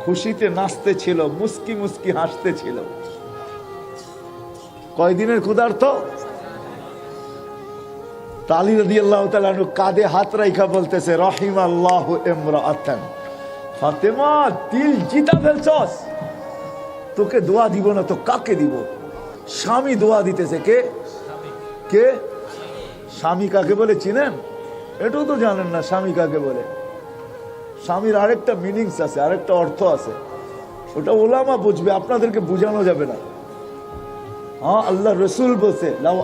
খুশিতে নাচতে ছিল, মুস্কি মুস্কি হাসতে ছিল। কয়দিনের ক্ষুধার্ত? আলী রাদিয়াল্লাহু তাআলা আনহু কাঁধে হাত রাইখা বলতেছে, রাহিমাল্লাহু ইমরাআতান, ফাতেমা দিল জিতা ফেলছস, তোকে দোয়া দিব না তো কাকে দিব? স্বামী দোয়া দিতেছে। কে কে? স্বামী কাকে বলে চিনেন? এটাও তো জানেন না স্বামী কাকে বলে। স্বামীর আরেকটা মিনিংস আছে, আরেকটা অর্থ আছে, ওটা ওলামা বুঝবে, আপনাদেরকে বুঝানো যাবে না। হ্যাঁ, আল্লাহ রসুল বলছে, লাউ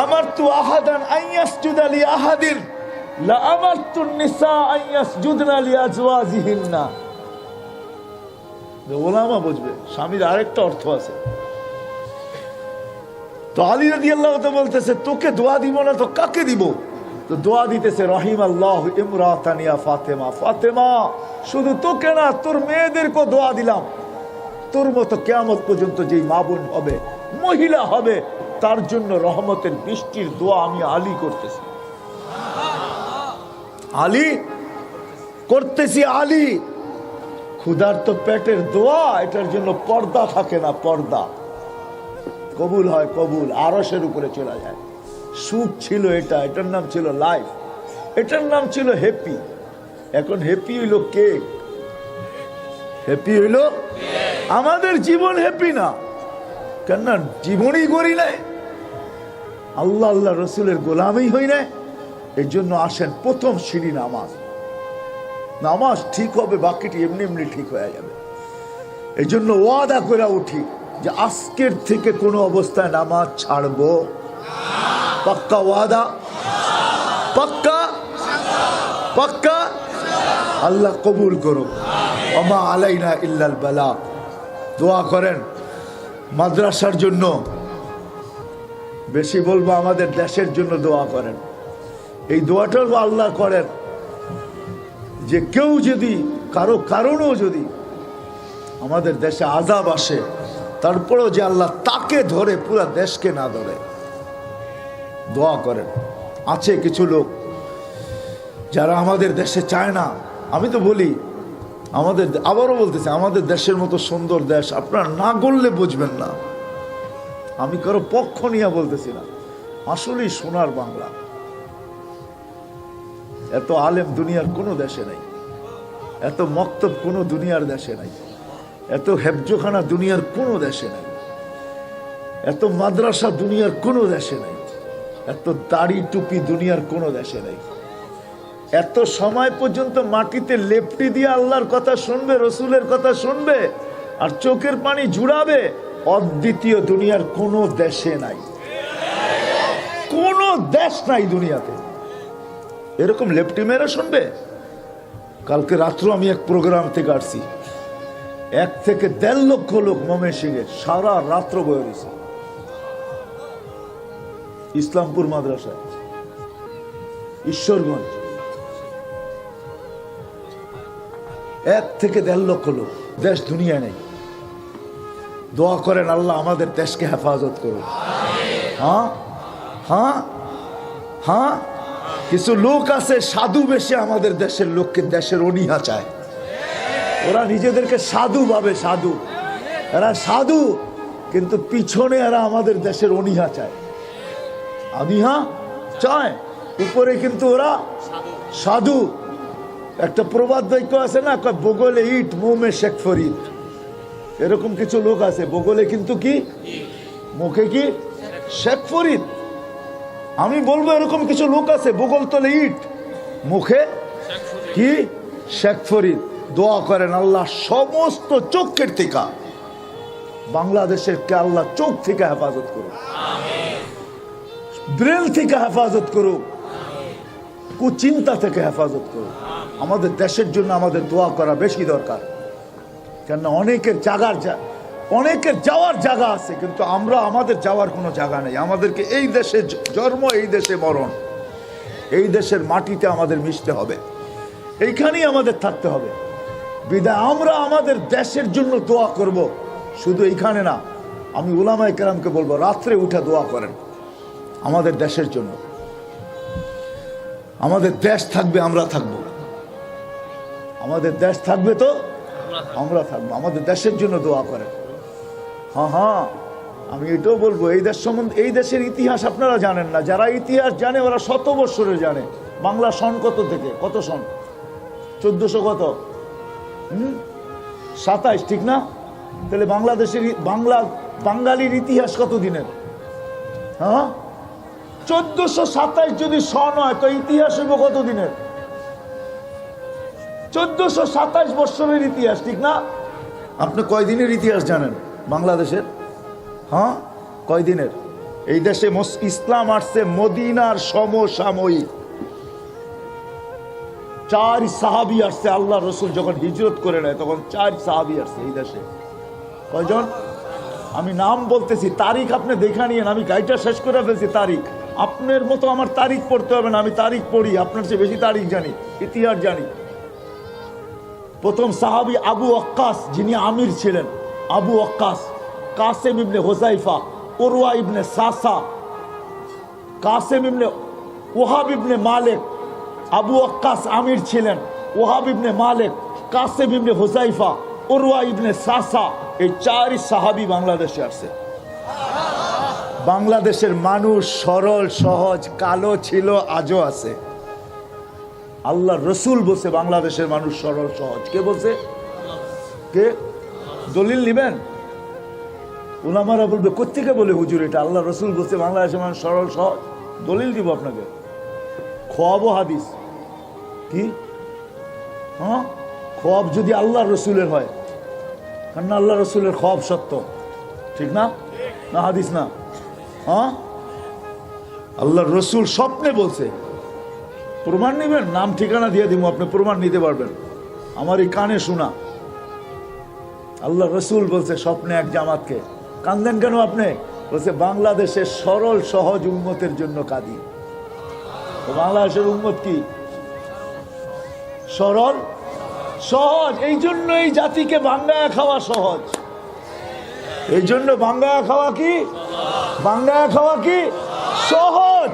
আমারতু আহাদান আন ইয়াসজুদা লি আহাদিন লা আমারতু নিসা আন ইয়াসজুদনা লি আজওয়াজিহিন্না। ওলামা বুঝবে, স্বামীর আরেকটা অর্থ আছে। তো আলী রাদিয়াল্লাহু তাআলা বলতেছে, তোকে দোয়া দিব না তো কাকে দিব? তো দোয়া দিতেছে, রাহিমাল্লাহু ইমরাতান ইয়া ফাতেমা, ফাতেমা শুধু তোকে না তোর মেয়েদেরকে দোয়া দিলাম, তোর মতো কিয়ামত পর্যন্ত যেই মা বোন হবে, মহিলা হবে, তার জন্য রহমতের বৃষ্টির দোয়া আমি আলী করতেছি। আলী করতেছি, আলী ক্ষুধার্ত পেটের দোয়া, এটার জন্য পর্দা থাকে না, পর্দা কবুল হয়, কবুল আরশের উপরে চলে যায়। সুখ ছিল এটা, এটার নাম ছিল লাইফ, এটার নাম ছিল হ্যাপি। এখন হ্যাপি হইল কেক, হ্যাপি হইল আমাদের জীবন হ্যাপি না। কেন না? জীবনই করি নাই, আল্লাহ আল্লাহ রসুলের গোলামি হই নাই। এর জন্য আসেন প্রথম সিঁড়ি নামাজ। নামাজ ঠিক হবে, বাকিটি এমনি এমনি ঠিক হয়ে যাবে। এই জন্য ওয়াদা করে উঠি যে আজকের থেকে কোনো অবস্থায় নামাজ ছাড়বো। পাক্কা ওয়াদা? পাক্কা পাক্কা? আল্লাহ কবুল করুক। ওমা আলাইনা ইল্লাল বালাগ। দোয়া করেন মাদ্রাসার জন্য, বেশি বলবো আমাদের দেশের জন্য দোয়া করেন। এই দোয়াটাও আল্লাহ করেন যে কেউ যদি কারো কারণেও যদি আমাদের দেশে আযাব আসে, তারপরেও যে আল্লাহ তাকে ধরে, পুরা দেশকে না ধরে। দোয়া করেন। আছে কিছু লোক যারা আমাদের দেশে চায় না। আমি তো বলি আমাদের, আবারও বলতেছি, আমাদের দেশের মতো সুন্দর দেশ আপনারা না গড়লে বুঝবেন না। আমি কারো পক্ষ নিয়ে বলতেছি না, আসলেই সোনার বাংলা। এত আলেম দুনিয়ার কোনো দেশে নাই, এত মক্তব কোনো দুনিয়ার দেশে নাই, এত হেফজোখানা দুনিয়ার কোনো দেশে নাই, এত মাদ্রাসা দুনিয়ার কোনো দেশে নাই, এত দাড়ি টুপি দুনিয়ার কোনো দেশে নাই। এত সময় পর্যন্ত মাটিতে লেপটি দিয়ে আল্লাহর কথা শুনবে, রসুলের কথা শুনবে আর চোখের পানি জুড়াবে, অদ্বিতীয় দুনিয়ার কোনো দেশে নাই, কোনো দেশ নাই দুনিয়াতে এরকম লেপটি মেরে শুনবে। কালকে রাত্র আমি এক প্রোগ্রাম থেকে আসছি, 1 থেকে 1.5 লক্ষ লোক ময়মনসিংহে সারা রাত্র বয়ে রয়েছে ইসলামপুর মাদ্রাসায়, ঈশ্বরগঞ্জ। 1 থেকে 1.5 লক্ষ লোক, দেশ দুনিয়া নেই। দোয়া করেন আল্লাহ আমাদের দেশকে হেফাজত করুন। হ্যাঁ হ্যাঁ হ্যাঁ। কিছু লোক আছে সাধু বেশে আমাদের দেশের লোককে দেশের অনীহা চায়। ওরা নিজেদেরকে সাধু ভাবে, সাধু, এরা সাধু, কিন্তু পিছনে এরা আমাদের দেশের অনীহা চায়, অনীহা চায়, উপরে কিন্তু ওরা সাধু। একটা প্রবাদ বাক্য আছে না, বগলে ইট মুমে শেখ ফরিদ, এরকম কিছু লোক আছে। বগলে কিন্তু কি, মুখে কি শেখ ফরিদ। আমি বলবো এরকম কিছু লোক আছে, বগল তলে ইট, মুখে কি শেখ ফরিদ। দোয়া করেন আল্লাহ সমস্ত চোখের থেকে বাংলাদেশের কে আল্লাহ চোখ থেকে হেফাজত করুক, ব্রেন থেকে হেফাজত করুক, কুচিন্তা থেকে হেফাজত করুন। আমাদের দেশের জন্য আমাদের দোয়া করা বেশি দরকার, কেননা অনেকের যাওয়ার জায়গা আছে, কিন্তু আমরা আমাদের যাওয়ার কোনো জায়গা নেই। আমাদেরকে এই দেশে জন্ম, এই দেশে মরণ, এই দেশের মাটিতে আমাদের মিশতে হবে, এইখানেই আমাদের থাকতে হবে। বিদায় আমরা আমাদের দেশের জন্য দোয়া করব, শুধু এইখানে না। আমি উলামায়ে কেরামকে বলবো, রাত্রে উঠে দোয়া করেন আমাদের দেশের জন্য। আমাদের দেশ থাকবে, আমরা থাকব। আমাদের দেশ থাকবে তো আমরা থাকবো। আমাদের দেশের জন্য দোয়া করেন। হ্যাঁ, আমি এটাও বলবো, এই দেশ সম্বন্ধে, এই দেশের ইতিহাস আপনারা জানেন না। যারা ইতিহাস জানে ওরা 100 বৎসরে জানে। বাংলা সন কত থেকে কত সন? 1400 কত? 27, ঠিক না? তাহলে বাংলাদেশের বাঙালির ইতিহাস কত দিনের? হ্যাঁ, 1427 যদি সন হয় তো ইতিহাস হইব কত দিনের? 1427 বৎসরের ইতিহাস, ঠিক না? আপনি কয়দিনের ইতিহাস জানেন বাংলাদেশের? হ্যাঁ, কয়দিনের? এই দেশে ইসলাম আসছে মদিনার সমসাময়িক। 4 সাহাবী আসছে। আল্লাহ রসুল যখন হিজরত করে নেয় তখন 4 সাহাবী আসছে এই দেশে। কয়জন? আমি নাম বলতেছি, তারিখ আপনি দেখা নিয়েন। আমি গাইটা শেষ করে ফেলছি তারিখ। আপনার মতো আমার তারিখ পড়তে হবে না, আমি তারিখ পড়ি, আপনার চেয়ে বেশি তারিখ জানি, ইতিহাস জানি। প্রথম সাহাবী আবু ওয়াক্কাস, যিনি আমির ছিলেন। আবু ওয়াক্কাস, কাসেম ইবনে হুযাইফা, উরওয়া ইবনে সাসা, কাসেম ইবনে ওহাব ইবনে মালিক। আবু ওয়াক্কাস আমির ছিলেন, ওহাব ইবনে মালিক, কাসেম ইবনে হুযাইফা, উরওয়া ইবনে সাসা। এই 4 সাহাবী বাংলাদেশে আসছে। বাংলাদেশের মানুষ সরল সহজ, কালো ছিল, আজও আছে। আল্লাহ রসুল বলছে বাংলাদেশের মানুষ সরল সহজ। কে বলছে? কে? দলিল নিবেন? উলামারা বলবে কোত্থেকে বলে হুজুর এটা? আল্লাহ রসুল বলছে বাংলাদেশের মানুষ সরল সহজ। দলিল দিব আপনাকে, খোয়াবো হাদিস। কি? হ্যাঁ, খোয়াব যদি আল্লাহ রসুলের হয়, কারণ আল্লাহ রসুলের খোয়াব সত্য, ঠিক না? না হাদিস না? হ্যাঁ, আল্লাহ রসুল স্বপ্নে বলছে। প্রমাণ নেবেন? নাম ঠিকানা দিয়ে দিব, আপনি প্রমাণ নিতে পারবেন। আমার এই কানে শোনা। আল্লাহ রসুল বলছে স্বপ্নে এক জামাতকে। কান্দেন কেন আপনি? বলছে বাংলাদেশের সরল সহজ উম্মতের জন্য কাঁদি। বাংলাদেশের উম্মত কি? সরল সহজ। এই জন্য এই জাতিকে ভাঙ্গায়া খাওয়া সহজ। এই জন্য ভাঙ্গায়া খাওয়া কি? ভাঙ্গায়া খাওয়া কি? সহজ।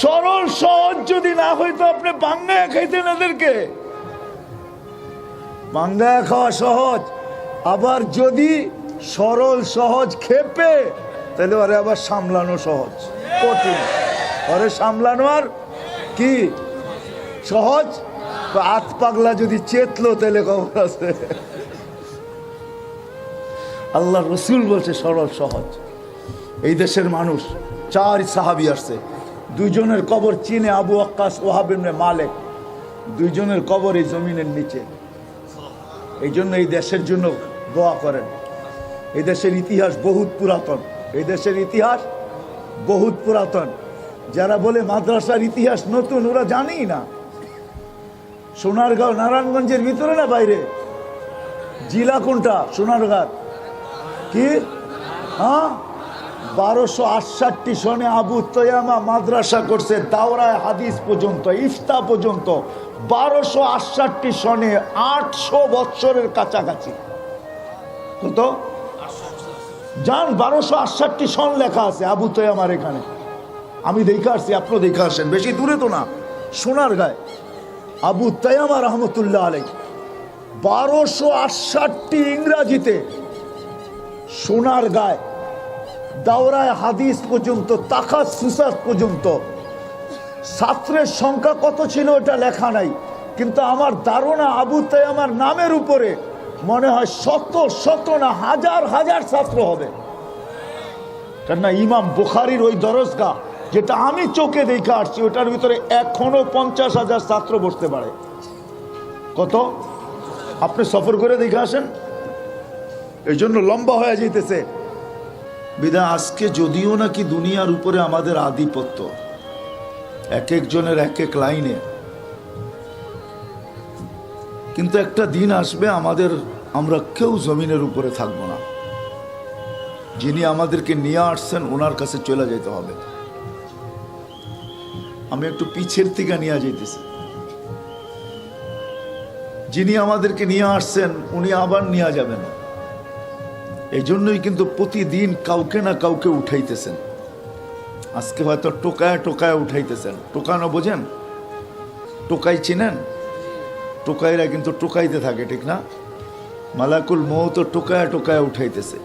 সরল সহজ যদি না হইতো আপনি ভাঙ্গায়া খাইতেন এদেরকে। ভাঙ্গায়া খাওয়া সহজ। আবার যদি সরল সহজ খেপে, তাহলে ওরে আবার সামলানো সহজ, কঠিন। ওরে সামলানো আর কি সহজ? হাত পাগলা যদি চেতলো তাহলে খবর আছে। আল্লাহ রসুল বলছে সরল সহজ। এই দেশের মানুষ 4 সাহাবী আসছে। 2 জনের কবর চীনে, আবু ওয়াক্কাস, ওহাব ইবনে মালিক। 2 জনের কবর এই জমিনের নিচে। এই জন্য এই দেশের জন্য দোয়া করেন। এই দেশের ইতিহাস বহুত পুরাতন। এই দেশের ইতিহাস বহুত পুরাতন। যারা বলে মাদ্রাসার ইতিহাস নতুন, ওরা জানেই না। সোনারগাঁও নারায়ণগঞ্জের ভিতরে না বাইরে? জেলা কোনটা? সোনারগাঁ। কি? হ্যাঁ, 1268 সনে আবু তৈয়ামা মাদ্রাসা করছে, দাওরায় হাদিস পর্যন্ত, ইফতা পর্যন্ত। 1268 সনে, 800 বৎসরের কাছাকাছি। কত? জান 1268 সন লেখা আছে আবু তৈয়ামার এখানে। আমি দেখে আসছি, আপনি দেখে আসেন, বেশি দূরে তো না, সোনারগাঁয়। আবু তৈয়ামা রহমতুল্লাহ আলাইহি 1268 ইংরাজিতে সোনারগাঁয় দাওরায় হাদিস পর্যন্ত, তাখাসসুসাত পর্যন্ত। ছাত্রের সংখ্যা কত ছিল এটা লেখা নাই, কিন্তু আমার ধারণা আবু তৈয়ামার নামের উপরে মনে হয় শত না হাজার ছাত্র হবে। কেননা ইমাম বুখারীর ওই দরজগাহ, যেটা আমি চোখে দেখে আসছি, ওটার ভিতরে এখনো 50,000 ছাত্র বসতে পারে। কত? আপনি সফর করে দেখে আসেন। এই জন্য লম্বা হয়ে যেতেছে। বিধায় আজকে যদিও নাকি দুনিয়ার উপরে আমাদের আধিপত্য, এক একজনের এক এক লাইনে। কিন্তু একটা দিন আসবে আমরা কেউ জমিনের উপরে থাকবো না। যিনি আমাদেরকে নিয়ে আসছেন ওনার কাছে চলে যেতে হবে। আমি একটু পিছের থেকে নিয়ে যাইতেছি। যিনি আমাদেরকে নিয়ে আসছেন উনি আবার নিয়ে যাবেন। এই জন্যই কিন্তু প্রতিদিন কাউকে না কাউকে উঠাইতেছেন। আজকে হয়তো টোকায় টোকায় উঠাইতেছেন। টোকানো বোঝেন? টোকাই চিনেন? টোকাইরা কিন্তু টোকাইতে থাকে, ঠিক না? মালাকুল মউত টোকায় টোকায় উঠাইতেছে।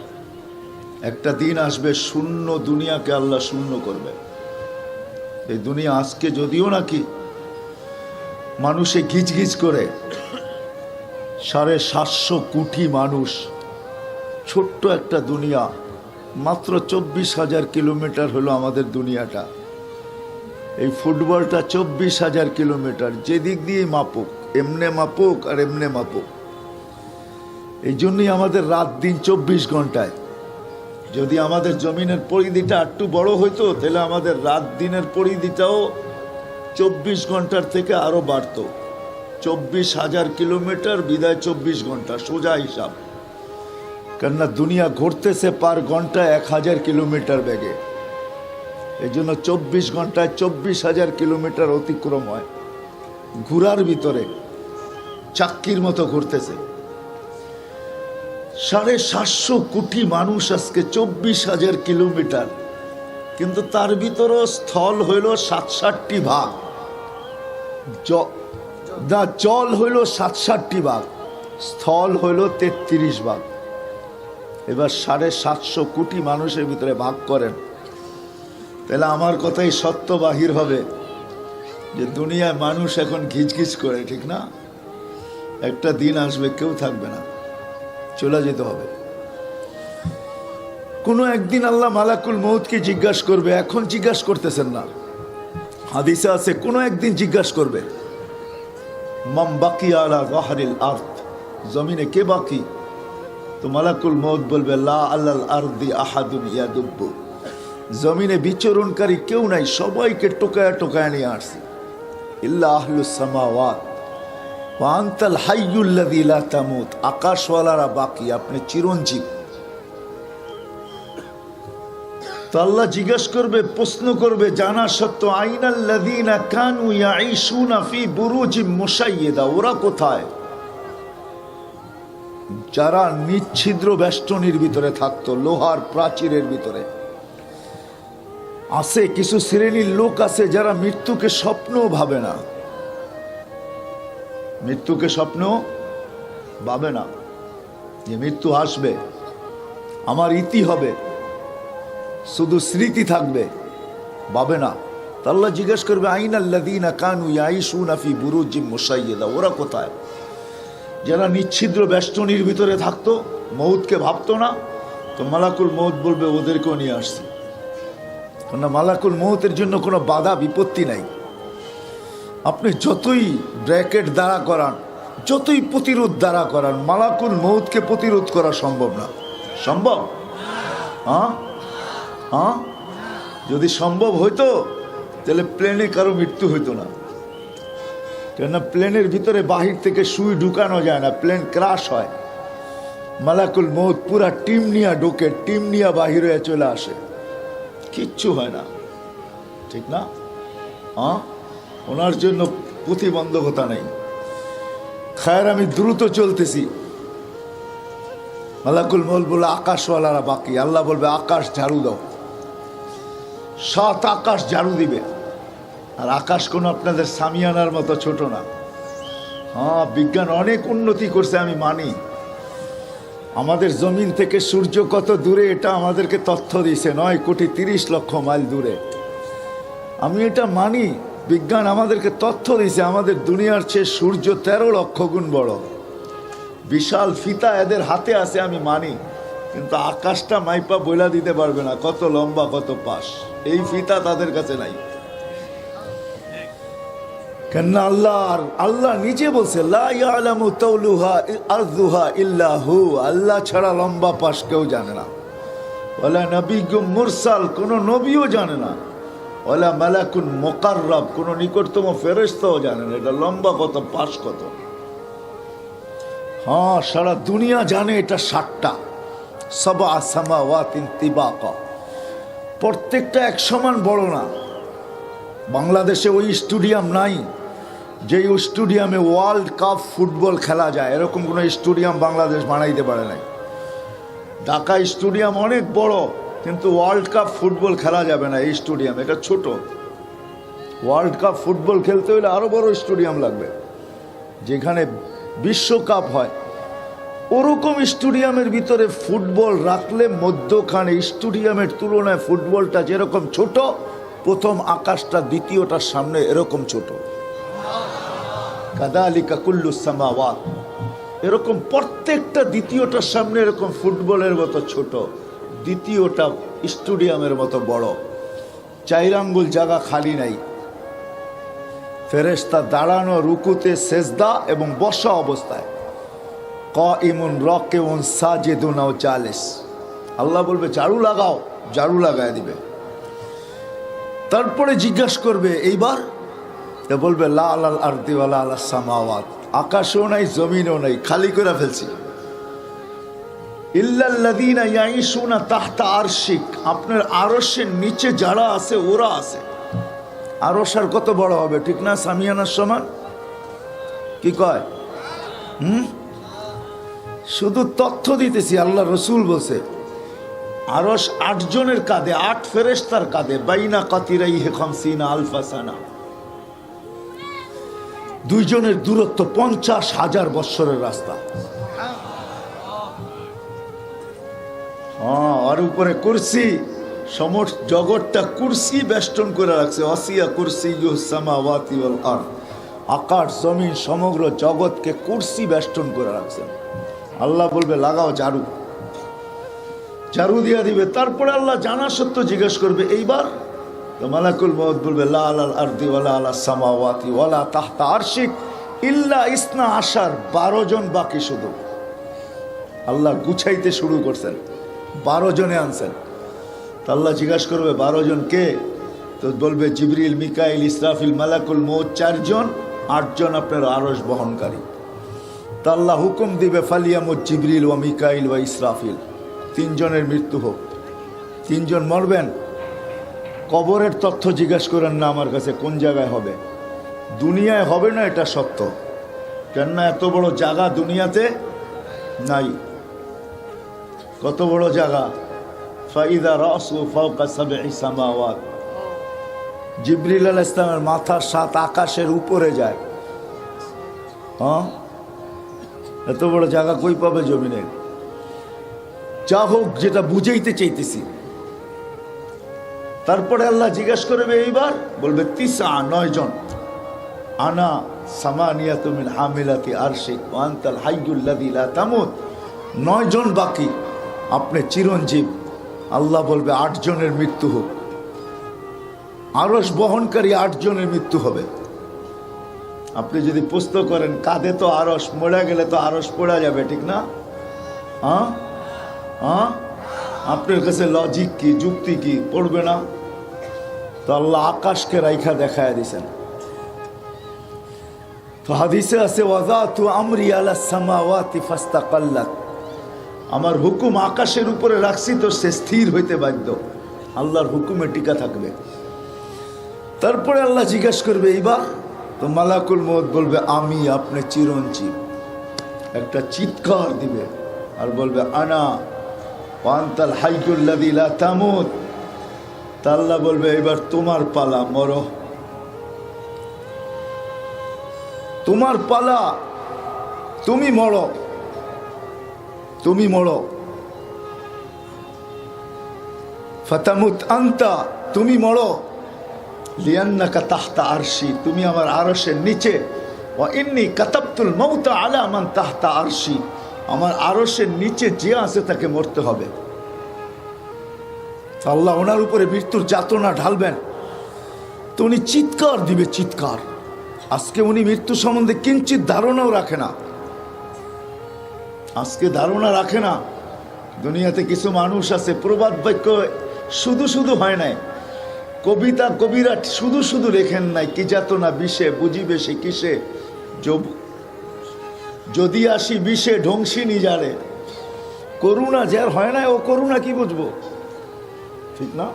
একটা দিন আসবে শূন্য দুনিয়াকে আল্লাহ শূন্য করবে। এই দুনিয়া আজকে যদিও নাকি মানুষে গিজগিজ করে, 750 কোটি মানুষ, ছোট্ট একটা দুনিয়া, মাত্র 24,000 কিলোমিটার হলো আমাদের দুনিয়াটা। এই ফুটবলটা 24,000 কিলোমিটার, যেদিক দিয়ে মাপুক, এমনে মাপুক আর এমনে মাপুক। এই জন্যই আমাদের রাত দিন 24 ঘন্টায়। যদি আমাদের জমিনের পরিধিটা একটু বড় হইতো তাহলে আমাদের রাত দিনের পরিধিটাও 24 ঘন্টার থেকে আরো বাড়তো। 24,000 কিলোমিটার বিদায় 24 ঘন্টা, সোজা হিসাব। কেননা দুনিয়া ঘুরতেছে পার ঘন্টায় 1000 কিলোমিটার বেগে। এই জন্য 24 ঘন্টায় 24,000 কিলোমিটার অতিক্রম হয়। ঘুরার ভিতরে চাক্কির মতো ঘুরতেছে। 750 কোটি মানুষ আজকে 24,000 কিলোমিটার, কিন্তু তার ভিতরও স্থল হইল 67টি ভাগ, জল হইল 67টি ভাগ, স্থল হইল 33 ভাগ। এবার 750 কোটি মানুষের ভিতরে ভাগ করেন, তাহলে আমার কথাই সত্য বাহির হবে যে দুনিয়ায় মানুষ এখন ঘিচঘিচ করে, ঠিক না? একটা দিন আসবে কেউ থাকবে না, চলে যেতে হবে। কোনো একদিন আল্লাহ মালাকুল মউতকে জিজ্ঞাসা করবে। এখন জিজ্ঞাসা করতেছেন না, হাদিসে আছে কোনো একদিন জিজ্ঞাসা করবে, মাম বাকি আলা যাহরিল আরদ, জমিনে কে বাকি? তো মালাকুল মউত বলবে লা আলাল আরদি আহাদুন ইয়াদুব্বু, জমিনে বিচরণকারী কেউ নাই, সবাইকে টোকায়া টোকায়া নিয়ে আসছে। ইল্লা আহলুস সামাওয়াত ওয়া আনতাল হাইয়ুল্লাযী লা তামুত, আকাশওয়ালারা বাকি, আপনি চিরঞ্জীব। তো আল্লাহ জিজ্ঞেস করবে, প্রশ্ন করবে জানা সত্য, আইনাল্লাযীনা কানু ইয়াঈশুনা ফি বুরুজিম মুশাইয়্যিদা, ওরা কোথায়? যারা নিচ্ছিদ্র বেষ্টনীর ভিতরে থাকতো, লোহার প্রাচীরের ভিতরে। আছে কিছু শ্রেণীর লোক আছে যারা মৃত্যুকে স্বপ্নও ভাবে না, মৃত্যুকে স্বপ্ন ভাবে না যে মৃত্যু আসবে, আমার ইতি হবে, শুধু স্মৃতি থাকবে, ভাবে না। আল্লাহ জিজ্ঞেস করবে আইনাল্লাযীনা কানু ইয়াঈশুনা ফি বুরুজিম মুশাইয়্যিদা, ওরা কোথায়? যারা নিচ্ছিদ্র বেষ্টনীর ভিতরে থাকতো, মউতকে ভাবতো না। তো মালাকুল মউত বলবে ওদেরকেও নিয়ে আসছি। কেননা মালাকুল মউতের জন্য কোনো বাধা বিপত্তি নাই। আপনি যতই ব্র্যাকেট দ্বারা করান, যতই প্রতিরোধ দ্বারা করান, মালাকুল মউতকে প্রতিরোধ করা সম্ভব না। সম্ভব? হ্যাঁ হ্যাঁ, যদি সম্ভব হইতো তাহলে প্লেনে কারো মৃত্যু হইতো না। কেননা প্লেনের ভিতরে বাহির থেকে সুই ঢুকানো যায় না, প্লেন ক্রাশ হয়। মালাকুল মউত পুরা টিম নিয়ে ঢোকে, টিম নিয়ে বাহির হয়ে চলে আসে, কিচ্ছু হয় না, ঠিক না? হ্যাঁ, ওনার জন্য প্রতিবন্ধকতা নেই। খায়ের আমি দ্রুত চলতেছি, মালাকুল মউত বলে আকাশওয়ালারা বাকি। আল্লাহ বলবে আকাশ ঝাড়ু দাও, 7 আকাশ ঝাড়ু দিবে। আর আকাশ কোনো আপনাদের সামিয়ানার মতো ছোট না। হ্যাঁ, বিজ্ঞান অনেক উন্নতি করছে, আমি মানি। আমাদের জমিন থেকে সূর্য কত দূরে এটা আমাদেরকে তথ্য দিয়েছে, 9,30,00,000 মাইল দূরে। আমি এটা মানি, বিজ্ঞান আমাদেরকে তথ্য দিয়েছে আমাদের দুনিয়ার চেয়ে সূর্য 13 লক্ষ গুণ বড়। বিশাল ফিতা এদের হাতে আছে, আমি মানি। কিন্তু আকাশটা মাইপা বইলা দিতে পারবে না কত লম্বা কত পাশ, এই ফিতা তাদের কাছে নাই। কেননা আল্লাহ নিজে বলছে লা ইয়ালামু তাওলুহা আরযুহা ইল্লা হু, আল্লাহ ছাড়া লম্বা পাশ কেউ জানে না। ওয়ালা নবিয়্যুম মুরসাল, কোন নবীও জানে না। ওয়ালা মালাকুন মুকাররাব, কোন নিকটতম ফেরেশতাও জানে না এটা লম্বা কত, পাশ কত। হ্যাঁ, সারা দুনিয়া জানে এটা 7টা, সাবা সামাওয়াতিন তিবাকা, প্রত্যেকটা এক সমান বড় না। বাংলাদেশে ওই স্টেডিয়াম নাই যে স্টেডিয়ামে ওয়ার্ল্ড কাপ ফুটবল খেলা যায়, এরকম কোনো স্টেডিয়াম বাংলাদেশ বানাইতে পারে নাই। ঢাকা স্টেডিয়াম অনেক বড়, কিন্তু ওয়ার্ল্ড কাপ ফুটবল খেলা যাবে না এই স্টেডিয়াম, এটা ছোট। ওয়ার্ল্ড কাপ ফুটবল খেলতে হলে আরো বড় স্টেডিয়াম লাগবে, যেখানে বিশ্বকাপ হয়। ওরকম স্টেডিয়ামের ভিতরে ফুটবল রাখলে মধ্যখানে স্টেডিয়ামের তুলনায় ফুটবলটা যেরকম ছোট, প্রথম আকাশটা দ্বিতীয়টার সামনে এরকম ছোট। কাদালিকা কুল্লু সামাওয়াত, এরকম প্রত্যেকটা দ্বিতীয়টার সামনে এরকম ফুটবলের মতো ছোট, দ্বিতীয়টা স্টেডিয়ামের মতো বড়। 4 আঙ্গুল জায়গা খালি নাই। ফেরেশতা দাঁড়ানো, রুকুতে, সেজদা এবং বসা অবস্থায়, কাইমুন রাকিউন সাজিদুন আও জালিস। আল্লাহ বলবে ঝাড়ু লাগাও, ঝাড়ু লাগায় দিবে। তারপরে জিজ্ঞাসা করবে এইবার, তা বলবে লা আলাল আরদি ওয়ালা আলাস সামাওয়াত, আকাশও নাই জমিনও নাই, খালি করে ফেলছি। ইল্লাল্লাযীনা ইয়াঈশুনা তাহতা আরশিক, আপনার আরশের নিচে যারা আছে ওরা আছে। আরশ আর কত বড় হবে, ঠিক না? সামিয়ানার সমান, কি কয়? শুধু তথ্য দিতেছি। আল্লাহ রসুল বলছে আরশ 8 জনের কাঁধে, 8 ফেরেশতার কাঁধে, বাইনা কাতিরাইহি 50 আলফা সানা, 2 জনের দূরত্ব 50,000 বৎসরের রাস্তা। হ্যাঁ, আর উপরে কুরসি, সমস্ত জগৎটা কুরসি বেষ্টন করে রাখছে। ওয়াসিয়া কুরসিয়ুস সামাওয়াতি ওয়াল আরদ, আকাশ জমিন সমগ্র জগৎকে কুরসি বেষ্টন করে রাখছেন। আল্লাহ বলবে লাগাও ঝাড়ু, ঝাড়ু দিয়া দিবে। তারপরে আল্লাহ জানা সত্য জিজ্ঞেস করবে এইবার, তো মালাকুল মউত বলবে লা আলাল আরদি ওয়ালা আলাস সামাওয়াতি ওয়ালা তাহতা আরশিক ইল্লা ইসনা আশার, 12 জন বাকি। শুধু আল্লাহ গুছাইতে শুরু করছেন, 12 জনে আনছেন। তো আল্লাহ জিজ্ঞাসা করবে 12 জন কে? তো বলবে জিবরিল, মিকাইল, ইসরাফিল, মালাকুল মউত 4 জন, 8 জন আপনার আরশ বহনকারী। তা আল্লাহ হুকুম দিবে ফালিয়ামুত জিবরিল ওয়া মিকাইল ওয়া ইসরাফিল, 3 জনের মৃত্যু হোক। 3 জন মরবেন। কবরের তথ্য জিজ্ঞাসা করেন না আমার কাছে, কোন জায়গায় হবে? দুনিয়ায় হবে না, এটা সত্য। কেননা এত বড় জায়গা দুনিয়াতে নাই। কত বড় জায়গা? ফাইদা রাসু ফাওকা সাবঈ সামাওয়াত, জিবরিল আলাইহিস সালামের মাথা 7 আকাশের উপরে যায়। হ্যাঁ, এত বড় জায়গা কই পাবে জমিনে? যা হোক, যেটা বুঝাইতে চাইতেছি। তারপরে আল্লাহ জিজ্ঞাসা করবে এইবার, বলবে 9 জন, আনা সামানিয়াতু মিন হামিলাতি আরশিক ওয়া আনতাল হাইয়ুল লাযী লা তামুত, 9 জন বাকি, আপনি চিরঞ্জীব। আল্লাহ বলবে 8 জনের মৃত্যু হোক। আরশ বহনকারী 8 জনের মৃত্যু হবে। আপনি যদি প্রশ্ন করেন কাঁধে তো আরশ, মরে গেলে তো আরশ পড়া যাবে, ঠিক না? হ্যাঁ হ্যাঁ, আপনার কাছে লজিক কি, যুক্তি কি? পড়বে না? তো আল্লাহ আকাশকে রাইখা দেখায় দিছেন। তো হাদিসে আছে ওয়াযাতু আমরি আলাস সামাওয়াতি ফাস্তাকাল্লাত, আমার হুকুম আকাশের উপরে রাখছি তো সে স্থির হইতে বাধ্য, আল্লাহর হুকুমে টিকা থাকবে। তারপরে আল্লাহ জিজ্ঞাসা করবে এইবার, তো মালাকুল মউত বলবে আমি, আপনি চিরঞ্জীব। একটা চিৎকার দিবে আর বলবে আনা ওয়া আনতাল হাইয়ুল লাযী লা তামুত। তা আল্লাহ বলবে এবার তোমার পালা, মরো, তোমার পালা, তুমি মরো, তুমি মরো। ফাতামুত আনতা, তুমি মরো, লিয়ান্নাকা তাহতা আরশি, তুমি আমার আরশের নিচে। ওয়া ইন্নী কাতাবতুল মাউতা আলা মান তাহতা আরশি, আমার আরশের নিচে যে আছে তাকে মরতে হবে। আল্লাহ ওনার উপরে মৃত্যুর যাতনা ঢালবেন। তো উনি চিৎকার দিবে, চিৎকার। আজকে উনি মৃত্যু সম্বন্ধে কিঞ্চিত ধারণাও রাখে না, আজকে ধারণা রাখে না। দুনিয়াতে কিছু মানুষ আছে প্রবাদ বাক্য শুধু শুধু হয় নাই, কবিতা কবিরা শুধু শুধু লেখেন নাই, কি যাতনা বিষে বুঝিবে সে কিসে, যদি আসি বিষে ধ্বংসী নিজারে। করুণা যার হয় না ও করুণা কি বুঝবো, ঠিক না?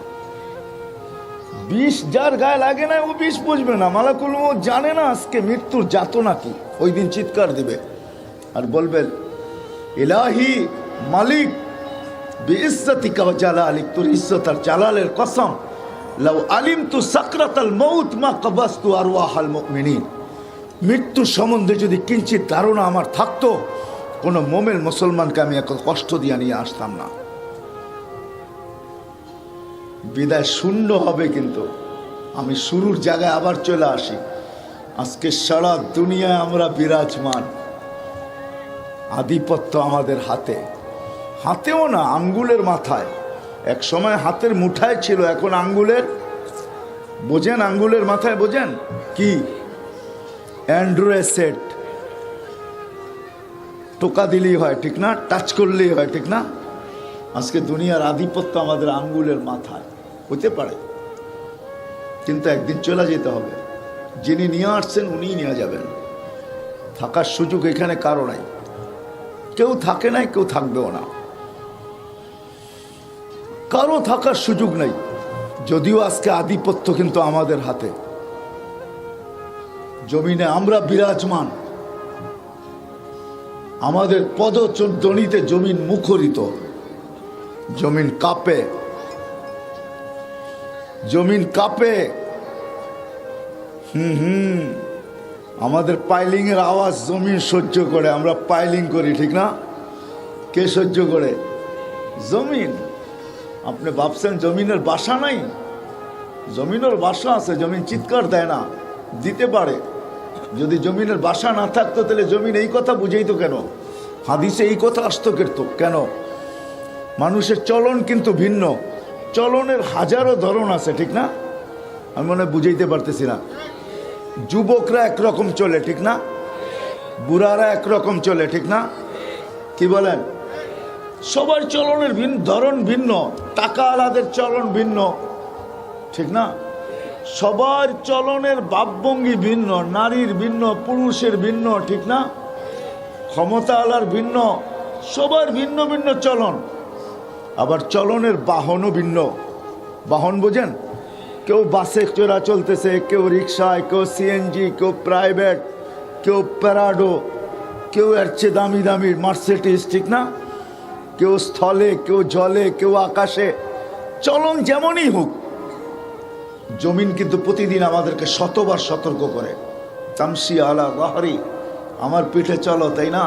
বিষ যার গায়ে লাগে না ও বিষ বুঝবে না। মালাকুল মউত জানে না আজকে মৃত্যুর যাতনা কি। ওই দিন চিৎকার দিবে আর বলবেন, ইলাহি মালিক বিইজ্জতিকা ওয়া জালালিক, তোর ইজ্জত আর জালালের কসম, লাউ আলিমতু সাকরাতাল মউত মা কবাস্তু আরওয়াহাল মুমিনিন। মৃত্যুর সম্বন্ধে যদি কিঞ্চিত ধারণা আমার থাকতো, কোনো মোমেন মুসলমানকে আমি এত কষ্ট দিয়ে নিয়ে আসতাম না। বিদায় শূন্য হবে, কিন্তু আমি শুরুর জায়গায় আবার চলে আসি। আজকে সারা দুনিয়ায় আমরা বিরাজমান, আধিপত্য আমাদের হাতে, হাতেও না আঙ্গুলের মাথায়। এক সময় হাতের মুঠায় ছিল, এখন আঙ্গুলের, বোঝেন আঙ্গুলের মাথায়, বোঝেন কি? অ্যান্ড্রয়েড সেট, টোকা দিলেই হয়, ঠিক না? টাচ করলেই হয়, ঠিক না? আজকে দুনিয়ার আধিপত্য আমাদের আঙ্গুলের মাথায় হতে পারে, কিন্তু একদিন চলে যেতে হবে। যিনি নিয়ে আসছেন উনিই নিয়ে যাবেন। থাকার সুযোগ এখানে কারো নাই, কেউ থাকে নাই, কেউ থাকবেও না, কারো থাকার সুযোগ নেই। যদিও আজকে আধিপত্য কিন্তু আমাদের হাতে, জমিনে আমরা বিরাজমান, আমাদের পদধ্বনিতে জমিন মুখরিত, জমিন কাঁপে, জমিন কাঁপে। আমাদের পাইলিং এর আওয়াজ জমিন সহ্য করে, আমরা পাইলিং করি, ঠিক না? কে সহ্য করে? জমিন। আপনি ভাবছেন জমিনের বাসা নাই? জমিনের বাসা আছে, জমিন চিৎকার দেয় না, দিতে পারে। যদি জমিনের বাসা না থাকতো তাহলে জমিন এই কথা বুঝাইতো কেন? হাদিসে এই কথা আসতো কেন? মানুষের চলন কিন্তু ভিন্ন, চলনের হাজারো ধরন আছে, ঠিক না? আমি মনে বুঝাইতে পারতেছি না। যুবকরা একরকম চলে, ঠিক না? বুড়ারা একরকম চলে, ঠিক না? কি বলেন? সবার চলনের ধরন ভিন্ন, টাকা আলাদের চলন ভিন্ন, ঠিক না? সবার চলনের ভাবভঙ্গি ভিন্ন, নারীর ভিন্ন, পুরুষের ভিন্ন, ঠিক না? ক্ষমতা আলার ভিন্ন, সবার ভিন্ন ভিন্ন চলন। আবার চলনের বাহনও ভিন্ন। বাহন বোঝেন? কেউ বাসে চড়া চলতেছে, কেউ রিক্সায়, কেউ সিএনজি, কেউ প্রাইভেট, কেউ প্যারাডো, কেউ এর চেয়ে দামি দামি মার্সিডিজ, ঠিক না? কেউ স্থলে, কেউ জলে, কেউ আকাশে। চলন যেমনই হোক, জমিন কিন্তু প্রতিদিন আমাদেরকে শতবার সতর্ক করে। তামসি আলা গহরি, আমার পিঠে চলো, তাই না?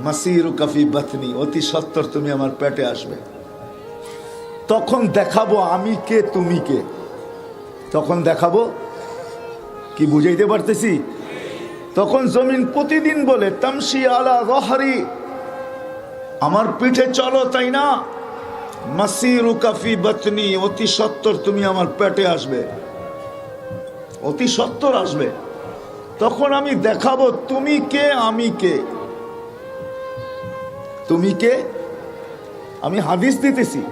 মাসিরু কাফি বাতনি, অতি সত্তর তুমি আমার পেটে আসবে। তখন দেখাবো আমি কে, তুমি কে। তখন দেখাবো কি, বুঝাইতে পারতেছি? তখন জমিন প্রতিদিন বলে তামসি আলা গহরি, আমার পিঠে চলো, তাই না? মাসিরু কাফি বাতনি, অতি সত্তর তুমি আমার পেটে আসবে, অতি সত্তর আসবে। তখন আমি দেখাবো তুমি কে, আমি কে। তুমি কে? আমি হাদিস দিতেছি।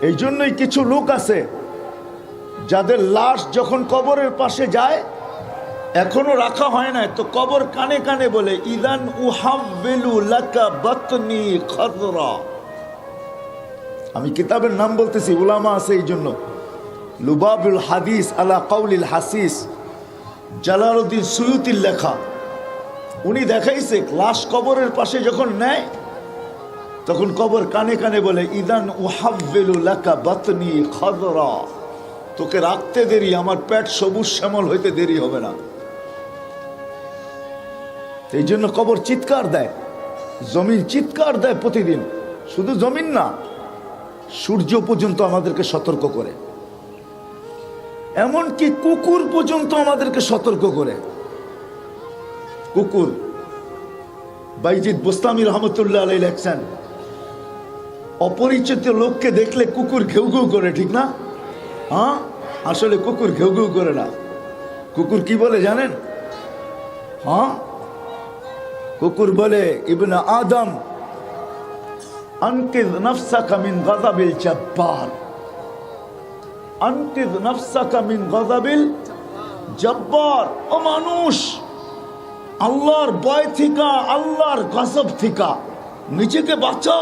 এই জন্যই কিছু লোক আছে যাদের লাশ যখন কবরের পাশে যায়, এখনো রাখা হয় না, তো কবর কানে কানে বলে, ইদান উহাব্বিলু লাকা বাতনি খাদরা। আমি কিতাবের নাম বলতেছি, উলামা আছে এই জন্য। লুবাবুল হাদিস আলা কাউলিল হাসিস, জালালউদ্দিন সুয়ুতির লেখা। উনি দেখাইছে লাশ কবরের পাশে যখন নেয়, তখন কবর কানে কানে বলে, ইদান উহাব্বিলু লাকা বাতনি খাদরা, তোকে রাখতে দেরি, আমার পেট সবুজ শ্যামল হইতে দেরি হবে না। এই জন্য কবর চিৎকার দেয়, জমিন চিৎকার দেয় প্রতিদিন। শুধু জমিন না, সূর্য পর্যন্ত আমাদেরকে সতর্ক করে, এমনকি কুকুর পর্যন্ত আমাদেরকে সতর্ক করে। কুকুর, বাইজিদ বুস্তামি রহমতুল্লাহ আলাইহি লেখছেন, অপরিচিত লোককে দেখলে কুকুর ঘেউ ঘেউ করে, ঠিক না? হ্যাঁ, আসলে কুকুর ঘেউ ঘেউ করে না। কুকুর কি বলে জানেন? হ্যাঁ, কুকুর বলে, ইবনে আদম আনকিজ নাফসাকা মিন গাযাবিল জাব্বার, আনকিদ নাফসাকা মিন গাযাবিল জব্বার। ও মানুষ, আল্লাহর ভয় থেকে, আল্লাহর গজব থেকে নিজেকে বাঁচা।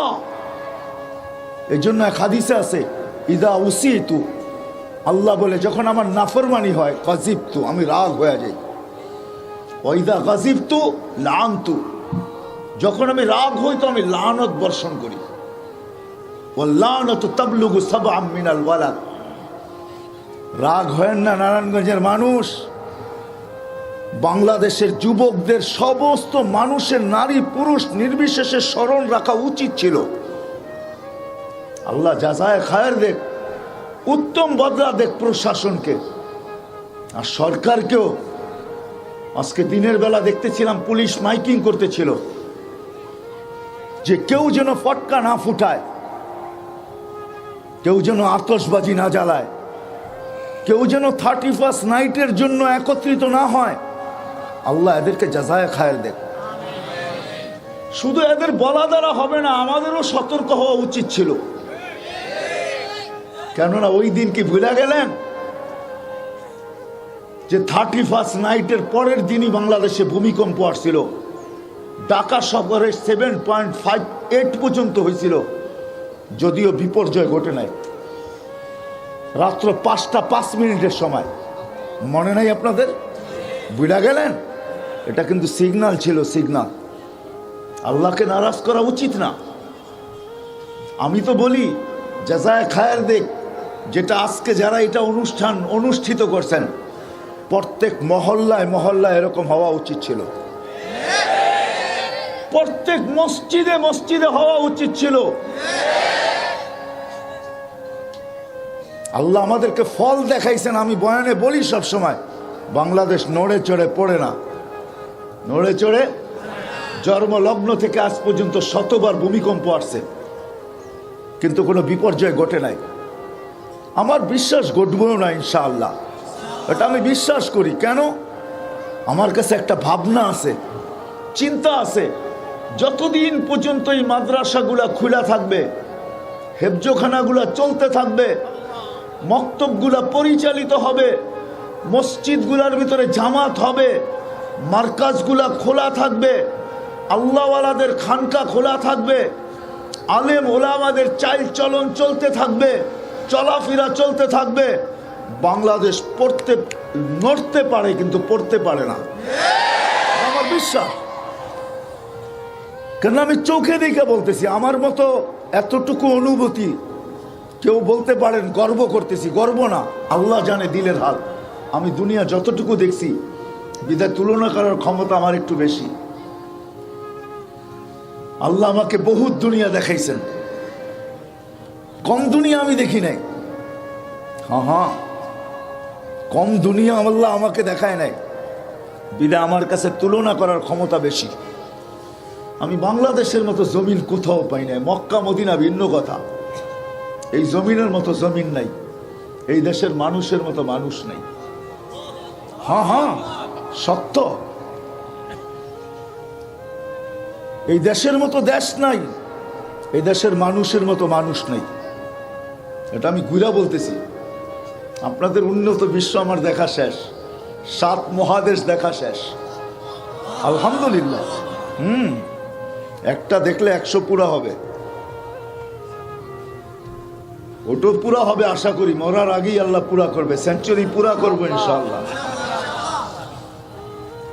এই জন্য এক হাদিসে আছে, ইদা উসিতু, আল্লাহ বলে যখন আমার নাফরমানি হয়, গাজিবতু, আমি রাগ হয়ে যাই। ওইদা গাজিবতু লানতু, যখন আমি রাগ হই তো আমি লানত বর্ষণ করি। ও লানতু তাবলুগু সাবআম মিনাল ওয়ালাদ। রাগ হয় না নারায়ণগঞ্জের মানুষ, বাংলাদেশের যুবকদের, সমস্ত মানুষের, নারী পুরুষ নির্বিশেষে স্মরণ রাখা উচিত ছিল। আল্লাহ জাযায়ে খায়ের দেখ, উত্তম বদলা দেখ প্রশাসনকে আর সরকারকেও। আজকে দিনের বেলা দেখতেছিলাম পুলিশ মাইকিং করতেছিল যে কেউ যেন ফটকা না ফুটায়, কেউ যেন আতশবাজি না জ্বালায়, কেউ যেন 31st নাইটের জন্য একত্রিত না হয়। আল্লাহ এদেরকে জাযায়ে খায়ের দেখ। শুধু এদের বলা দ্বারা হবে না, আমাদেরও সতর্ক হওয়া উচিত ছিল। কেননা ওই দিন কি ভুলে গেলেন যে 31st নাইটের পরের দিনই বাংলাদেশে ভূমিকম্প আসছিল। ঢাকা শহরে 7.58 পর্যন্ত হয়েছিল, যদিও বিপর্যয় ঘটে নাই। রাত্র 5টা 5 মিনিটের সময়, মনে নাই আপনাদের? ভুলে গেলেন? এটা কিন্তু সিগন্যাল ছিল, সিগন্যাল। আল্লাহকে নারাজ করা উচিত না। আমি তো বলি জাযায়ে খায়ের দেখ, যেটা আজকে যারা এটা অনুষ্ঠান অনুষ্ঠিত করছেন, প্রত্যেক মহল্লায় মহল্লায় এরকম হওয়া উচিত ছিল। প্রত্যেক মসজিদে মসজিদে হওয়া উচিত ছিল। আল্লাহ আমাদেরকে ফল দেখাইছেন। আমি বয়ানে বলি সব সময়, বাংলাদেশ নড়ে চড়ে পড়ে না, নড়ে চড়ে। জন্মলগ্ন থেকে আজ পর্যন্ত শতবার ভূমিকম্প আসছে, কিন্তু কোনো বিপর্যয় ঘটে নাই। আমার বিশ্বাস ঘটবেও না ইনশাআল্লাহ, এটা আমি বিশ্বাস করি। কেন? আমার কাছে একটা ভাবনা আছে, চিন্তা আছে। যতদিন পর্যন্ত এই মাদ্রাসাগুলা খোলা থাকবে, হেফজোখানাগুলা চলতে থাকবে, মক্তবগুলা পরিচালিত হবে, মসজিদগুলার ভিতরে জামাত হবে, মার্কাজগুলা খোলা থাকবে, আল্লাহওয়ালাদের খানকা খোলা থাকবে, আলেম ওলামাদের চাল চলন চলতে থাকবে, চলাফেরা চলতে থাকবে, বাংলাদেশ নড়তে পারে কিন্তু পড়তে পারে না। আমার বিশ্বাস। কেন আমি চোখে দেখে বলতেছি, আমার মতো এতটুকু অনুভূতি কেউ বলতে পারেন গর্ব করতেছি, গর্ব না, আল্লাহ জানে দিলের হাল। আমি দুনিয়া যতটুকু দেখছি, বিদায় তুলনা করার ক্ষমতা আমার একটু বেশি। আল্লাহ আমাকে বহুত দুনিয়া দেখাইছেন, কম দুনিয়া আমি দেখি নাই। হ্যাঁ, কম দুনিয়া আল্লাহ আমাকে দেখায় নাই, বিদায় আমার কাছে তুলনা করার ক্ষমতা বেশি। আমি বাংলাদেশের মতো জমিন কোথাও পাই নাই। মক্কা মদিনা ভিন্ন কথা, এই জমিনের মতো জমিন নাই, এই দেশের মানুষের মতো মানুষ নাই। হ্যাঁ, সত্য। এই দেশের মতো দেশ নাই, এই দেশের মানুষের মতো মানুষ নাই। এটা আমি ঘুরা বলতেছি। আপনাদের উন্নত বিশ্ব আমার দেখা শেষ, 7 মহাদেশ দেখা শেষ, আলহামদুলিল্লাহ। একটা দেখলে 100 পুরা হবে, ওটো পুরা হবে আশা করি। মরার আগেই আল্লাহ পুরা করবে, সেঞ্চুরি পুরা করবো ইনশাআল্লাহ।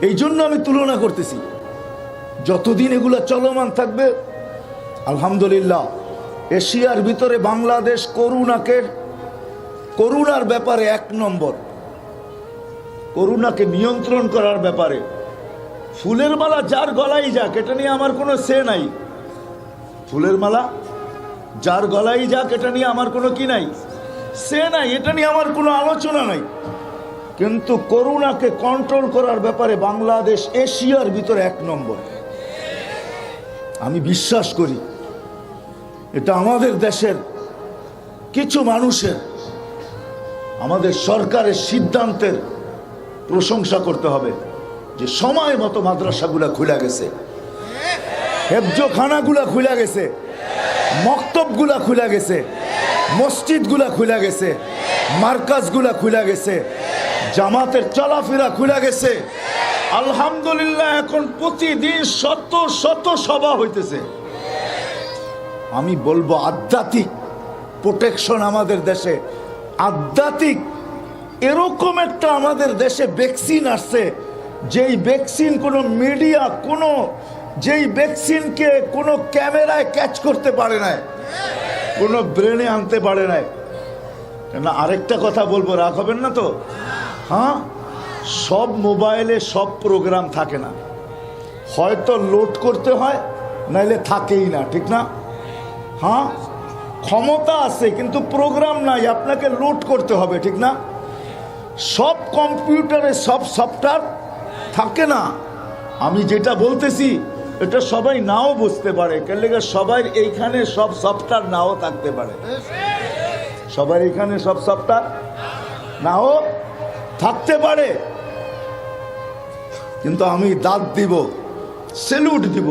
এই জন্য আমি তুলনা করতেছি, যতদিন এগুলা চলমান থাকবে আলহামদুলিল্লাহ। এশিয়ার ভিতরে বাংলাদেশ করোনার ব্যাপারে 1 নম্বর, করোনাকে নিয়ন্ত্রণ করার ব্যাপারে। ফুলের মালা যার গলায় যাক, এটা নিয়ে আমার কোনো সে নাই। ফুলের মালা যার গলায় যাক, এটা নিয়ে আমার কোনো কি নাই, সে নাই, এটা নিয়ে আমার কোনো আলোচনা নাই। কিন্তু করোনাকে কন্ট্রোল করার ব্যাপারে বাংলাদেশ এশিয়ার ভিতরে 1 নম্বর। আমি বিশ্বাস করি এটা আমাদের দেশের কিছু মানুষের, আমাদের সরকারের সিদ্ধান্তের প্রশংসা করতে হবে যে সময় মতো মাদ্রাসাগুলা খুলে গেছে, হেফজোখানাগুলা খুলে গেছে, মক্তবগুলা খুলে গেছে, মসজিদগুলা খুলে গেছে, মার্কাজগুলা খুলে গেছে, জামাতের চলাফেরা খুলে গেছে। আলহামদুলিল্লাহ, এখন প্রতিদিন শত শত সভা হইতেছে। আমি বলবো আধ্যাত্মিক প্রোটেকশন আমাদের দেশে, আধ্যাত্মিক এরকম একটা আমাদের দেশে ভ্যাকসিন আসছে, যেই ভ্যাকসিন কোনো মিডিয়া, যেই ভ্যাকসিনকে কোনো ক্যামেরায় ক্যাচ করতে পারে না, কোনো ব্রেনে আনতে পারে না। না, আরেকটা কথা বলবো, রাগ হবেন না তো? হ্যাঁ, সব মোবাইলে সব প্রোগ্রাম থাকে না, হয়তো লোড করতে হয়, নাইলে থাকেই না, ঠিক না? হ্যাঁ, ক্ষমতা আছে কিন্তু প্রোগ্রাম নাই, আপনাকে লোড করতে হবে, ঠিক না? সব কম্পিউটারে সব সফটওয়্যার থাকে না। আমি যেটা বলতেছি এটা সবাই নাও বুঝতে পারে, কেন সবাই এইখানে সব সফটওয়্যার নাও থাকতে পারে, সবার এখানে সব সফটওয়্যার নাও থাকতে পারে। কিন্তু আমি দাঁত দিব, স্যালুট দিব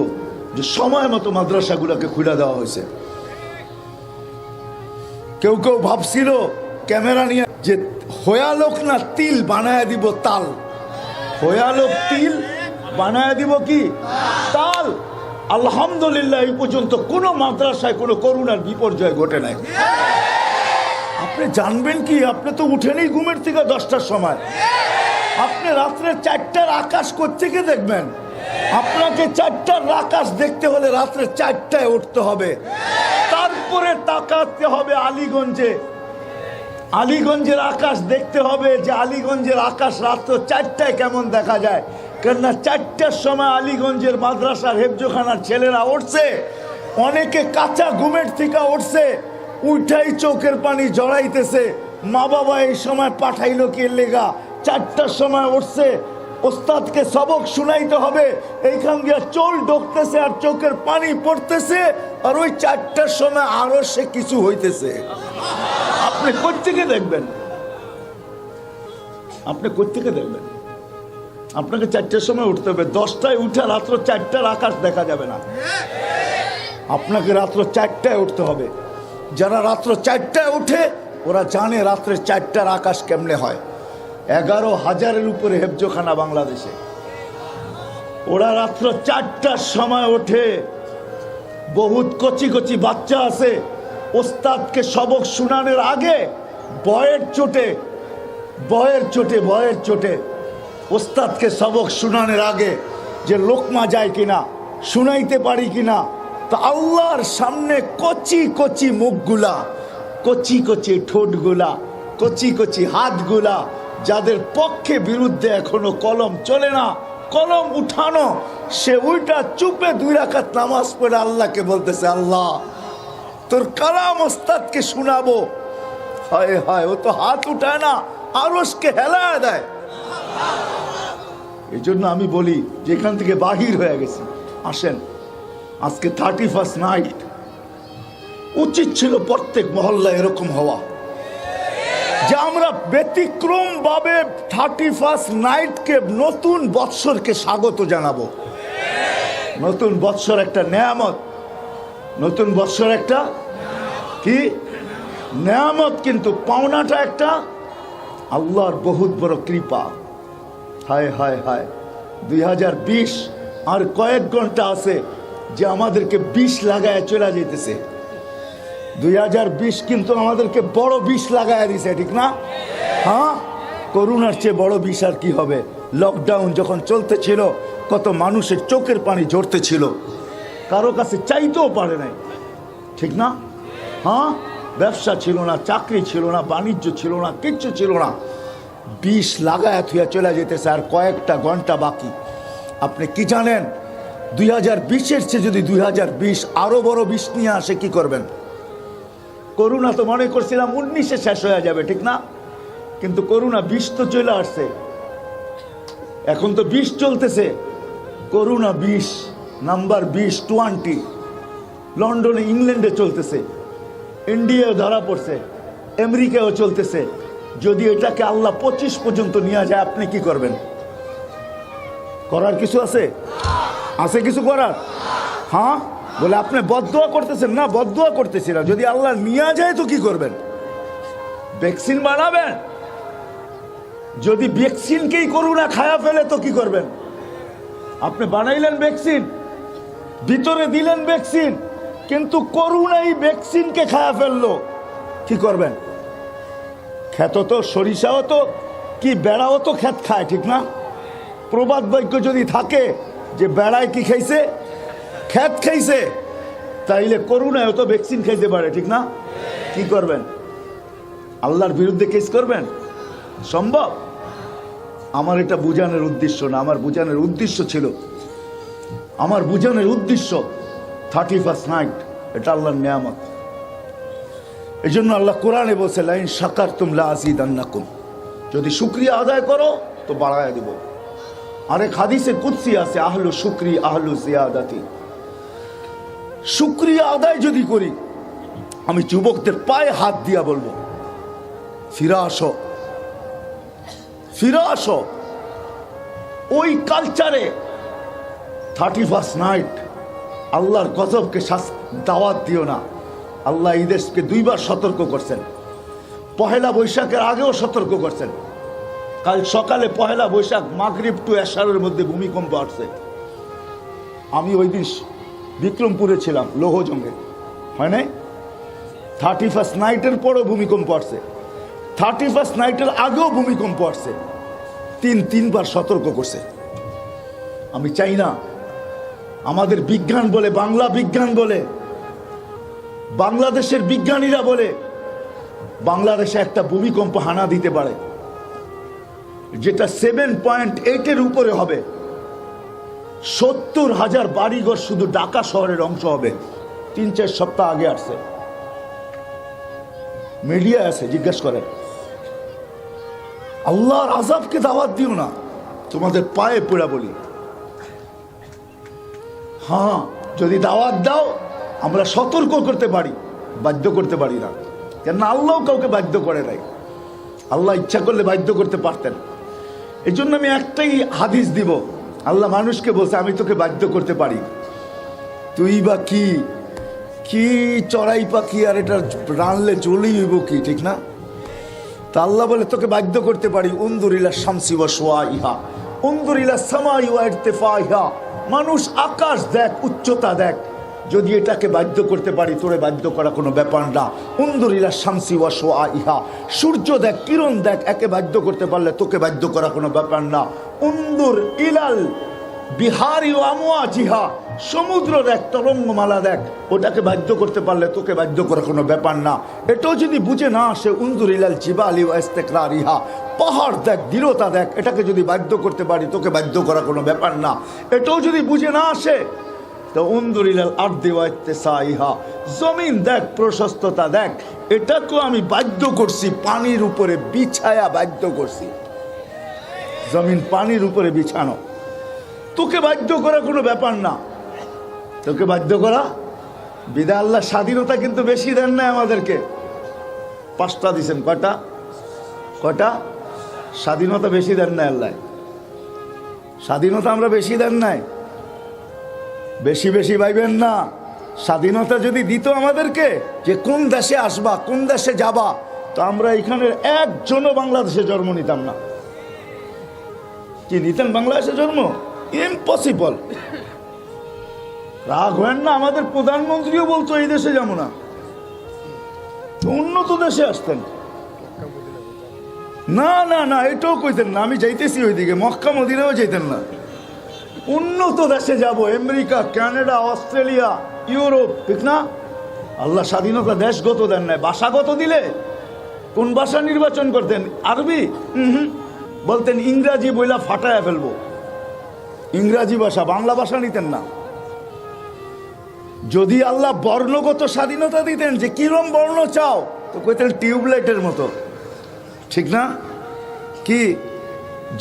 যে সময় মতো মাদ্রাসাগুলোকে খুলে দেওয়া হয়েছে। কেউ কেউ ভাবছিল ক্যামেরা নিয়ে যে হয়ালোক না তিল বানায় দিব তাল, হয়ালোক তিল বানায় দিব কি তাল। আলহামদুলিল্লাহ, এই পর্যন্ত কোনো মাদ্রাসায় কোনো করোনার বিপর্যয় ঘটে নাই। আপনি জানবেন কি, আপনি তো উঠেনই ঘুমের থেকে 10টার সময়, আপনি রাত্রে 4টার আকাশ কোত্থেকে দেখবেন? আপনাকে 4টার আকাশ দেখতে হলে রাত্রে 4টায় উঠতে হবে, তারপরে তাকাতে হবে আলীগঞ্জে, আলীগঞ্জের আকাশ দেখতে হবে যে আলীগঞ্জের আকাশ রাত্র 4টায় কেমন দেখা যায়। কেননা 4টার সময় আলীগঞ্জের মাদ্রাসার হেফজোখানার ছেলেরা উঠছে, অনেকে কাঁচা ঘুমের থেকে উঠছে, উঠাই চোখের পানি জড়াইতেছে। মা বাবা এই সময় পাঠাইলো কি লেগা? 4টার সময় উঠছে, ওস্তাদকে সবক শুনাইতে হবে, এইখান দিয়ে চোল ঢুকতেছে আর চোখের পানি পড়তেছে, আর ওই 4টার সময় আরো সে কিছু হইতেছে। আপনি কোত্থেকে দেখবেন? আপনি কোত্থেকে দেখবেন? আপনাকে 4টার সময় উঠতে হবে, 10টায় উঠে রাত্র 4টার আকাশ দেখা যাবে না। আপনাকে রাত্র 4টায় উঠতে হবে। যারা রাত্র 4টায় উঠে ওরা জানে রাত্রে 4টার আকাশ কেমনে হয়। 11,000-এর উপরে হেফজোখানা বাংলাদেশে, ওরা রাত্র 4টার সময় ওঠে। বহুত কচি কচি বাচ্চা আছে, ওস্তাদকে সবক শুনানোর আগে বয়ের চোটে ওস্তাদকে সবক শুনানোর আগে যে লোকমা যায় কিনা, শুনাইতে পারি কিনা, তো আল্লাহর সামনে কচি কচি মুখগুলা, কচি কচি ঠোঁটগুলা, কচি কচি হাতগুলা, যাদের পক্ষে বিরুদ্ধে এখনো কলম চলে না, কলম উঠানো, সে উল্টা চুপে 2 রাকাত নামাজ পড়ে আল্লাহকে বলতেছে, আল্লাহ তোর কালাম ওস্তাদকে শোনাবো। হায় হায়, ও তো হাত উঠায় না, আরশকে হেলায় দেয়। এই জন্য আমি বলি, যেখান থেকে বাহির হয়ে গেছি, আসেন আজকে 31st নাইট, উচিত ছিল প্রত্যেক মহল্লায় এরকম হওয়া, যে আমরা ব্যতিক্রম ভাবে 31st নাইটকে, নতুন বৎসরকে স্বাগত জানাবো। নতুন বৎসর একটা নেয়ামত, নতুন বৎসর একটা কি নেয়ামত, কিন্তু পাওনাটা একটা আল্লাহর বহুত বড় কৃপা। হায় হায় হায়, 2020 আর কয়েক ঘন্টা আছে যে আমাদেরকে 20 লাগায় চলে যেতেছে। 2020 কিন্তু আমাদেরকে বড় 20 লাগায় দিছে, ঠিক না? হ্যাঁ, করোনার চেয়ে বড় 20 আর কি হবে? লকডাউন যখন চলতেছিল, কত মানুষের চোখের পানি ঝরতেছিল, কারো কাছে চাইতেও পারে নাই, ঠিক না? হ্যাঁ, ব্যবসা ছিল না, চাকরি ছিল না, বাণিজ্য ছিল না, কিচ্ছু ছিল না। 20 লাগায় থুয়া চলে যেতেছে, আর কয়েকটা ঘন্টা বাকি। আপনি কি জানেন, 2020-এর চেয়ে যদি 2020 আরো বড় 20 নিয়ে আসে, কি করবেন? করোনা তো মনে করছিলাম 19-এ শেষ হয়ে যাবে, ঠিক না? কিন্তু করোনা 20 তো চলে আসছে, এখন তো 20 চলতেছে। করোনা 20, নাম্বার 20 লন্ডনে, ইংল্যান্ডে চলতেছে, ইন্ডিয়াও ধরা পড়ছে, আমেরিকাও চলতেছে। যদি এটাকে আল্লাহ 25 পর্যন্ত নিয়ে যায়, আপনি কি করবেন? করার কিছু আছে? আছে কিছু করার? হ্যাঁ, বলে আপনি বদদোয়া করতেছেন না? বদদোয়া করতেছি না, যদি আল্লাহ নিয়ে যায় তো কি করবেন? ভ্যাকসিন বানাবেন, যদি ভ্যাকসিনকেই করোনা খায়া ফেলে তো কি করবেন? আপনি বানাইলেন ভ্যাকসিন, ভিতরে দিলেন ভ্যাকসিন, কিন্তু করোনাই ভ্যাকসিনকে খায়া ফেললো, কি করবেন? ক্ষেত তো সরিষাও তো কি বেড়াও তো ক্ষেত খায়, ঠিক না? প্রবাদ বাক্য যদি থাকে যে বেড়ায় কি খাইছে? ক্ষেত খাইছে। তাইলে করোনায় তো ভ্যাকসিন খাইতে পারে, ঠিক না? কি করবেন? আল্লাহর বিরুদ্ধে কেস করবেন? সম্ভব? আমার এটা বুঝানোর উদ্দেশ্য না, আমার বুঝানোর উদ্দেশ্য ছিল, আমার বুঝানোর উদ্দেশ্য 31st নাইট এটা আল্লাহর নিয়ামত। এই জন্য আল্লাহ কোরআনে বলছে লাইন শাকারতুম লাযিদান্নাকুম, যদি শুকরিয়া আদায় করো তো বাড়ায় দিব। আরেক হাদিসে কুদসি আছে আহলু শুকরি আহলু জিয়াদাতি, শুকরিয়া আদায় যদি করি, আমি যুবকদের পায়ে হাত দিয়া বলবো ফিরে আসো, ফিরে আসো। ওই কালচারে 31st নাইট আল্লাহর গজবকে দাওয়াত দিও না। আল্লাহ এই দেশকে 2 বার সতর্ক করছেন, পহেলা বৈশাখের আগেও সতর্ক করছেন। কাল সকালে পহেলা বৈশাখ মাগরিব টু এশারের মধ্যে ভূমিকম্প আসছে। আমি ওই দিন বিক্রমপুরে ছিলাম, লৌহজঙ্গে, হয় নাই? 31st নাইটের পরেও ভূমিকম্প আসছে, 31st নাইটের আগেও ভূমিকম্প আসছে, 3বার সতর্ক করছে। আমি চাই না আমাদের বিজ্ঞান বলে, বাংলা বিজ্ঞান বলে, বাংলাদেশের বিজ্ঞানীরা বলে বাংলাদেশে একটা ভূমিকম্প হানা দিতে পারে যেটা 7.8 উপরে হবে। 70,000 বাড়িঘর শুধু ঢাকা শহরের অংশ হবে। 3-4 সপ্তাহ আগে আসছে, মিডিয়া আছে, জিজ্ঞেস করে। আল্লাহর আযাবকে দাওয়াত দিও না, তোমাদের পায়ে পড়া বলি। হ্যাঁ, যদি দাওয়াত দাও আমরা সতর্ক করতে পারি, বাধ্য করতে পারি না, কেন আল্লাহ কাউকে বাধ্য করে নাই। আল্লাহ ইচ্ছা করলে বাধ্য করতে পারতেন। এই জন্য আমি একটাই হাদিস দিব, আল্লাহ মানুষকে বলছে আমি তোকে বাধ্য করতে পারি, তুই বা কি কি চড়াই পাখি আর এটা রানলে চলেই হইব কি, ঠিক না? তা আল্লাহ বলে তোকে বাধ্য করতে পারি। উনদুরিলা শামসি ওয়া শুআইহা উনদুরিলা সামাই ওয়া ইরতিফাইহা, মানুষ আকাশ দেখ, উচ্চতা দেখ, যদি এটাকে বাধ্য করতে পারি তোরে বাধ্য করা কোনো ব্যাপার না। উনদুরিলা শামসি ওয়া শুআইহা, সূর্য দেখ, কিরণ দেখ, একে বাধ্য করতে পারলে তোকে বাধ্য করা কোনো ব্যাপার না। উনদুর ইলাল বিহারি ওয়া আমওয়াজিহা, সমুদ্র দেখ, তরঙ্গমালা দেখ, ওটাকে বাধ্য করতে পারলে তোকে বাধ্য করা কোনো ব্যাপার না। এটাও যদি বুঝে না আসে, উনদুর ইলাল জিবালি ওয়া ইস্তিকরারিহা, পাহাড় দেখ, দৃঢ়তা দেখ, এটাকে যদি বাধ্য করতে পারি তোকে বাধ্য করা কোনো ব্যাপার না। এটাও যদি বুঝে না আসে তো উনদুর ইলাল আরদি ওয়া ইত্তিসাইহা, জমিন দেখ, প্রশস্ততা দেখ, এটাকেও আমি বাধ্য করছি, পানির উপরে বিছায়া বাধ্য করছি। জমিন পানির উপরে বিছানো, তোকে বাধ্য করা কোনো ব্যাপার না, তোকে বাধ্য করা। বিদা আল্লাহ স্বাধীনতা কিন্তু বেশি দেন নাই আমাদেরকে, 5টা দিছেন। কয়টা? কয়টা? স্বাধীনতা বেশি দেন নাই আল্লাহ, স্বাধীনতা আমরা বেশি দেন নাই। বেশি বেশি ভাইবেন না। স্বাধীনতা যদি দিত আমাদেরকে যে কোন দেশে আসবা, কোন দেশে যাবা, তো আমরা এখানে একজনও বাংলাদেশে জন্ম নিতাম না। কি নিতেন বাংলাদেশে জন্ম? ইম্পসিবল। রাগ হয় না, আমাদের প্রধানমন্ত্রীও বলতো এই দেশে যাবো না, উন্নত দেশে আসতেন। না না না, এটাও কইতেন না আমি যাইতেছি ওইদিকে, মক্কা মদিনাও যাইতেন না। উন্নত দেশে যাব, আমেরিকা, কানাডা, অস্ট্রেলিয়া, ইউরোপ, ঠিক না? আল্লাহ স্বাধীনতা দেশগত দেন নাই, ভাষাগত দিলে কোন ভাষা নির্বাচন করতেন? আরবি? বলতেন ইংরাজি বইলা ফাটায়া ফেলবো, ইংরাজি ভাষা, বাংলা ভাষা নিতেন না। যদি আল্লাহ বর্ণগত স্বাধীনতা দিতেন যে কিরম বর্ণ চাও, তো কইতেন টিউবলাইটের মতো, ঠিক না? কি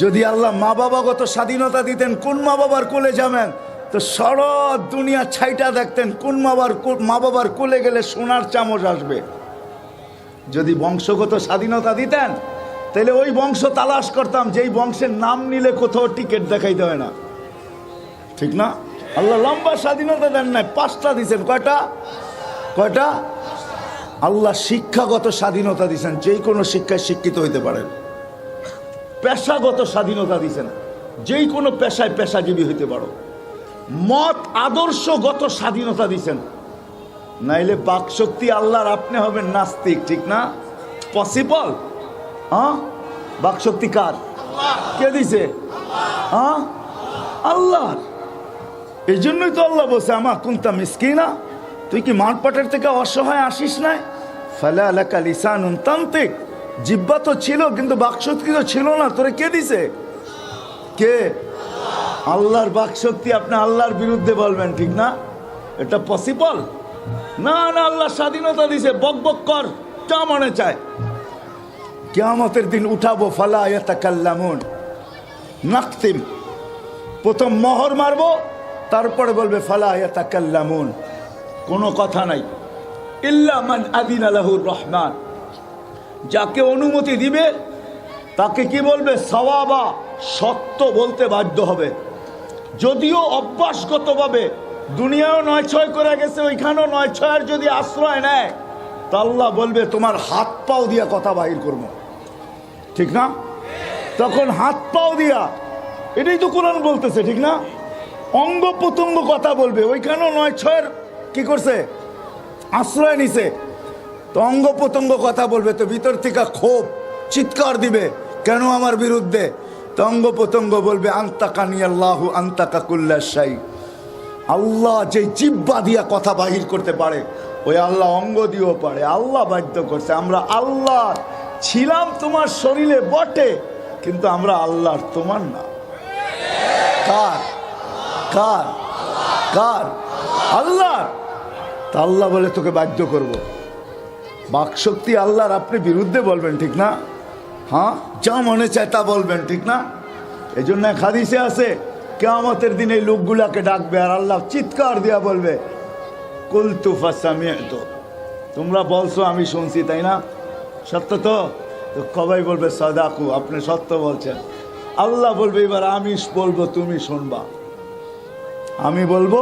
যদি আল্লাহ মা বাবাগত স্বাধীনতা দিতেন, কোন মা বাবার কোলে যাবেন, তো সারা দুনিয়া ছাইটা দেখতেন, কোন মা বাবার কোলে গেলে সোনার চামচ আসবে। যদি বংশগত স্বাধীনতা দিতেন তাহলে ওই বংশ তালাশ করতাম, যেই বংশের নাম নিলে কোথাও টিকিট দেখাইতে হয় না, ঠিক না? আল্লাহ লম্বা স্বাধীনতা দেন নাই, 5টা দিয়েছেন। কয়টা? কয়টা? আল্লাহ শিক্ষাগত স্বাধীনতা দিয়েছেন, যে কোনো শিক্ষায় শিক্ষিত হইতে পারেন। পেশাগত স্বাধীনতা দিয়েছেন, যেই কোনো পেশায় পেশাজীবী হইতে পারো। মত আদর্শগত স্বাধীনতা দিয়েছেন, নাইলে বাকশক্তি আল্লাহর, আপনি হবেন নাস্তিক, ঠিক না? পসিবল? হ্যাঁ, বাকশক্তি কার? কে দিছে? হ্যাঁ, আল্লাহর। এই জন্যই তো আল্লাহ বলছে, আমা কুনতা মিসকিনা, তুই কি মাঠপাটের থেকে অসহায় আসিস নাই? ফালা লাকা লিসানুন তান্তিক, জিহ্বা তো ছিল কিন্তু বাকশক্তি তো ছিল না, তোরে কে দিছে? কে? আল্লাহর বাকশক্তি। আপনি আল্লাহর বিরুদ্ধে বলবেন, ঠিক না? এটা পসিবল না। না, আল্লাহ স্বাধীনতা দিছে, বক বক কর, যা মনে চায়। কিয়ামতের দিন উঠাবো, ফালা ইয়াতাকাল্লামুন, নাকতিম, প্রথম মোহর মারবো, তারপরে বলবে ফালা ইয়াতাকাল্লামুন, কোনো কথা নাই। ইল্লা মান আযিনা লাহুর রহমান, যাকে অনুমতি দিবে তাকে কি বলবে? সাওয়াবা, সত্য বলতে বাধ্য হবে। যদিও অভ্যাসগতভাবে দুনিয়াও ৯-৬ করে গেছে, ওইখানেও ৯-৬ যদি আশ্রয় নেয়, তা আল্লাহ বলবে তোমার হাত পাও দিয়া কথা বাহির করবো, ঠিক না? তখন হাত পাও দিয়া, এটাই তো কোরআন বলতেছে, ঠিক না? অঙ্গ প্রত্যঙ্গ কথা বলবে, ওইখানেও ৯-৬ কি করছে? আশ্রয় নিছে। তো অঙ্গ প্রত্যঙ্গ কথা বলবে, তো ভিতর থেকে ক্ষোভ চিৎকার দিবে, কেন আমার বিরুদ্ধে? তো অঙ্গ প্রত্যঙ্গ বলবে আনতাকানি আল্লাহু আনতাকা কুল্লা শাই। আল্লাহ যে জিহ্বা দিয়া কথা বাহির করতে পারে, ওই আল্লাহ অঙ্গ দিয়েও পারে। আল্লাহ বাধ্য করছে। আমরা আল্লাহ ছিলাম তোমার শরীরে বটে, কিন্তু আমরা আল্লাহর, তোমার না। কার? কার? কার? আল্লাহ। তা আল্লাহ বলে তোকে বাধ্য করব। বাকশক্তি আল্লাহর, আপনি বিরুদ্ধে বলবেন, ঠিক না? হ্যাঁ, যা মনে চায় তা বলবেন, ঠিক না? এই জন্য এক হাদিসে আছে, কিয়ামতের দিন এই লোকগুলাকে ডাকবে আর আল্লাহ চিৎকার দিয়া বলবে কুলতু ফাসামি'তু, তোমরা বলছো আমি শুনছি, তাই না? সত্য তো? তো সবাই বলবে সাদাকু, আপনি সত্য বলছেন। আল্লাহ বলবে এবার আমি বলবো, তুমি শুনবা। আমি বলবো,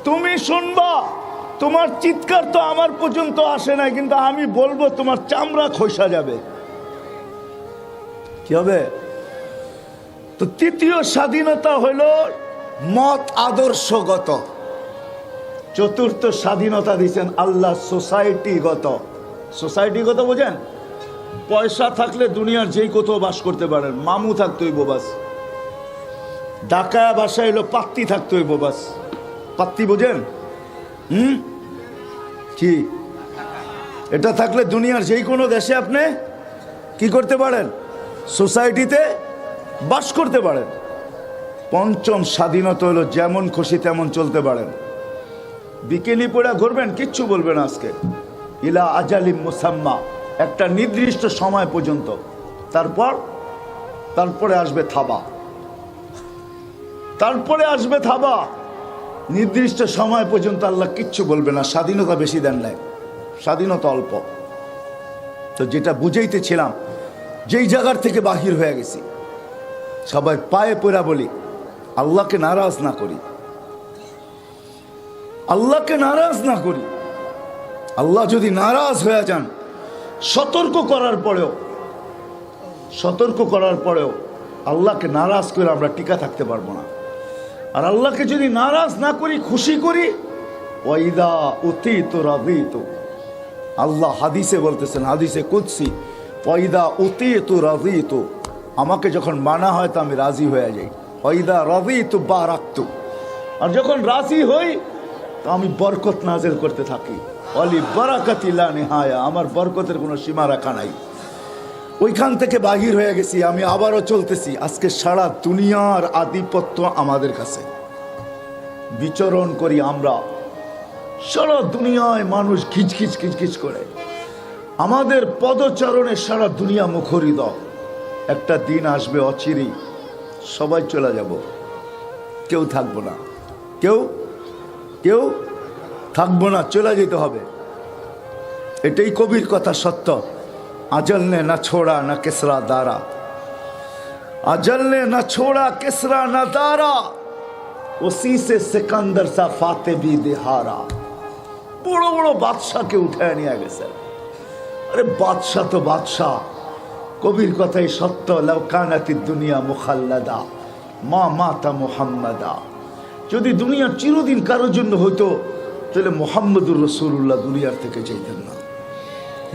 তুমি শুনবা। তোমার চিৎকার তো আমার পর্যন্ত আসে না, কিন্তু আমি বলবো, তোমার চামড়া খসা যাবে। কি হবে? তো তৃতীয় স্বাধীনতা হইল মত আদর্শগত। চতুর্থ স্বাধীনতা দিচ্ছেন আল্লাহ সোসাইটিগত। সোসাইটিগত বোঝেন? পয়সা থাকলে দুনিয়ার যেই কোথাও বাস করতে পারেন, মামু থাকতে হইব বাস। ঢাকায় বাসা হইলো পাত্তি থাকতে হইব বাস। পাত্তি বোঝেন? কি? এটা থাকলে দুনিয়ার যেই কোনো দেশে আপনি কি করতে পারেন? সোসাইটিতে বাস করতে পারেন। পঞ্চম স্বাধীনতা হলো যেমন খুশি তেমন চলতে পারেন। বিকেলি পড়া ঘুরবেন, কিচ্ছু বলবেন আজকে। ইলা আজালিম মুসাম্মা, একটা নির্দিষ্ট সময় পর্যন্ত। তারপরে আসবে থাবা। তারপরে আসবে থাবা। নির্দিষ্ট সময় পর্যন্ত আল্লাহ কিচ্ছু বলবে না। স্বাধীনতা বেশি দেন নাই, স্বাধীনতা অল্প। তো যেটা বুঝাইতেছিলাম, যেই জায়গার থেকে বাহির হয়ে গেছি, সবাই পায়ে পড়া বলি আল্লাহকে নারাজ না করি, আল্লাহকে নারাজ না করি। আল্লাহ যদি নারাজ হয়ে যান, সতর্ক করার পরেও আল্লাহকে নারাজ করে আমরা টিকা থাকতে পারবো না। আর আল্লাহকে যদি নারাজ না করি, খুশি করি, ওয়াইদা উতিতু রাদিতু, আল্লাহ হাদিসে বলতেছেন, হাদিসে কুদসি, ওয়াইদা উতিতু রাদিতু, আমাকে যখন মানা হয় তো আমি রাজি হয়ে যাই। ওয়াইদা রাদিতু বারাকতু, আর যখন রাজি হই তো আমি বরকত নাজিল করতে থাকি। ওয়ালি বারাকাতি লা নিহায়া, আমার বরকতের কোনো সীমা রাখা নাই। ওইখান থেকে বাহির হয়ে গেছি, আমি আবারও চলতেছি। আজকে সারা দুনিয়ার আধিপত্য আমাদের কাছে। বিচরণ করি আমরা, সারা দুনিয়ায় মানুষ খিচখিচ খিচখিচ করে, আমাদের পদচারণে সারা দুনিয়া মুখরিত। একটা দিন আসবে অচিরি, সবাই চলে যাব, কেউ থাকবো না, কেউ থাকবো না, চলে যেতে হবে। এটাই কবির কথা সত্য। अजल ने न छोड़ा न किसरा दारा, अजल ने न छोड़ा किसरा न दारा, उसी से सिकंदर सा फाते भी दिहारा। বড় বড় বাদশাকে উঠায় নিয়ে গেছে। আরে বাদশাহ তো বাদশাহ, কবির কথাই সত্য, লাউ কানাতি দুনিয়া মুখাল্লাদা মা মাতা মুহাম্মাদা। যদি দুনিয়া চিরদিন কারোর জন্য হইতো তাহলে মুহাম্মদুর রাসূলুল্লাহ দুনিয়ার থেকে চাইতেন না।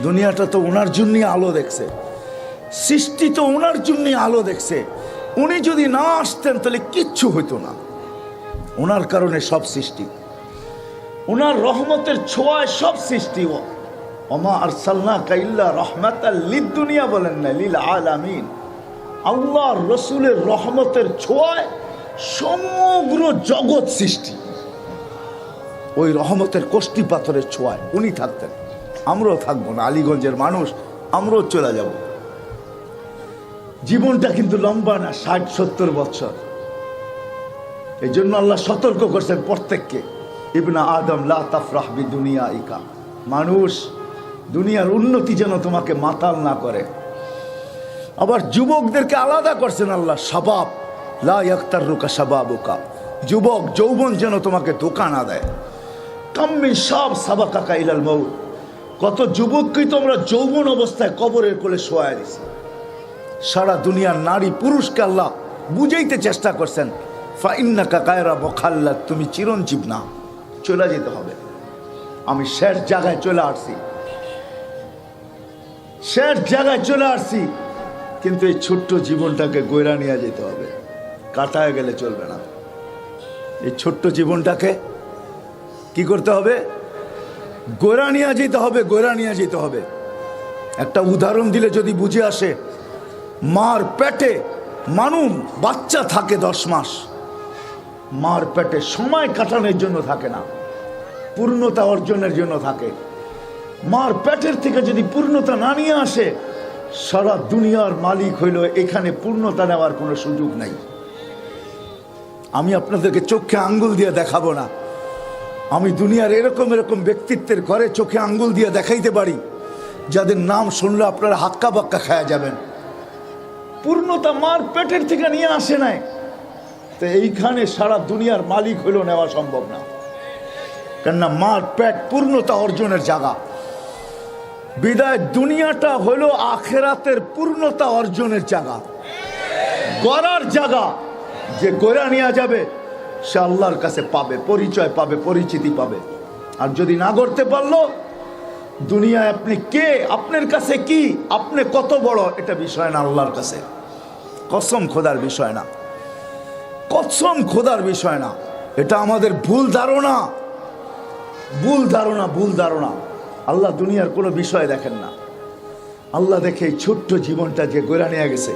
দুনিয়াটা তো ওনার জন্যই আলো দেখছে, সৃষ্টি তো ওনার জন্যই আলো দেখছে। উনি যদি না আসতেন তাহলে কিচ্ছু হইতো না। ওনার কারণে সব সৃষ্টি, ওনার রহমতের ছোঁয়ায় সব সৃষ্টি। ওমা আরসালনাকা ইল্লা রাহমাতাল লিদ-দুনিয়া বলেন না, লিল আলামিন। আল্লাহর রসুলের রহমতের ছোঁয়ায় সমগ্র জগৎ সৃষ্টি। ওই রহমতের কষ্টি পাথরের ছোঁয়ায় উনি থাকতেন, আমরাও থাকবো না। আলীগঞ্জের মানুষ, আমরাও চলে যাব। জীবনটা কিন্তু লম্বা না, 60-70 বছর। এই জন্য আল্লাহ সতর্ক করছেন প্রত্যেককে, ইবনা আদম লা তাফরাহ বিদুনিয়াইকা। মানুষ, দুনিয়ার উন্নতি যেন তোমাকে মাতাল না করে। আবার যুবকদেরকে আলাদা করছেন আল্লাহ, শাবাব লা ইয়াক্তাররুকা শাবাবুকা। যুবক যৌবন যেন তোমাকে ধোঁকা না দেয়। কাম্মি শাব সাবাকাকা ইলাল মাউত। কত যুবককেই তোমরা যৌবন অবস্থায় কবরের কোলে শোয়ায় দিছে। সারা দুনিয়ার নারী পুরুষকে আল্লাহ বুঝাইতে চেষ্টা করছেন, ফাইন্নাকা গায়রা মুখাল্লাদ, তুমি চিরঞ্জীব না, চলে যেতে হবে। আমি শেষ জায়গায় চলে আসছি, শেষ জায়গায় চলে আসছি, কিন্তু এই ছোট্ট জীবনটাকে গয়রা নিয়ে যেতে হবে, কাটায় গেলে চলবে না। এই ছোট্ট জীবনটাকে কি করতে হবে? গয়রা নিয়ে যেতে হবে, গয়রা নিয়ে যেতে হবে। একটা উদাহরণ দিলে যদি বুঝে আসে, মার পেটে মানুষ বাচ্চা থাকে 10 মাস। মার পেটে সময় কাটানোর জন্য থাকে না, পূর্ণতা অর্জনের জন্য থাকে। মার পেটের থেকে যদি পূর্ণতা না নিয়ে আসে, সারা দুনিয়ার মালিক হইল, এখানে পূর্ণতা নেওয়ার কোনো সুযোগ নাই। আমি আপনাদেরকে চোখে আঙ্গুল দিয়ে দেখাবো না। আমি দুনিয়ার এরকম এরকম ব্যক্তিত্বের ঘরে চোখে আঙ্গুল দিয়ে দেখাইতে পারি, যাদের নাম শুনলে আপনারা হাক্কা বাক্কা খায়া যাবেন। পূর্ণতা মার পেটের থেকে নিয়ে আসে নাই, তো এইখানে সারা দুনিয়ার মালিক হইল নেওয়া সম্ভব না। কেননা মার পেট পূর্ণতা অর্জনের জায়গা। বিদায় দুনিয়াটা হইল আখেরাতের পূর্ণতা অর্জনের জায়গা, গড়ার জায়গা। যে গড়া নিয়ে যাবে সে আল্লাহর কাছে পাবে, পরিচয় পাবে, পরিচিতি পাবে। আর যদি না করতে পারলো, দুনিয়ায় আপনি কে, আপনার কাছে কি, আপনি কত বড়, এটা বিষয় না আল্লাহর কাছে। কসম খোদার বিষয় না, কসম খোদার বিষয় না। এটা আমাদের ভুল ধারণা, ভুল ধারণা, ভুল ধারণা। আল্লাহ দুনিয়ার কোনো বিষয় দেখেন না। আল্লাহ দেখে এই ছোট্ট জীবনটা যে গড়া নিয়ে গেছে।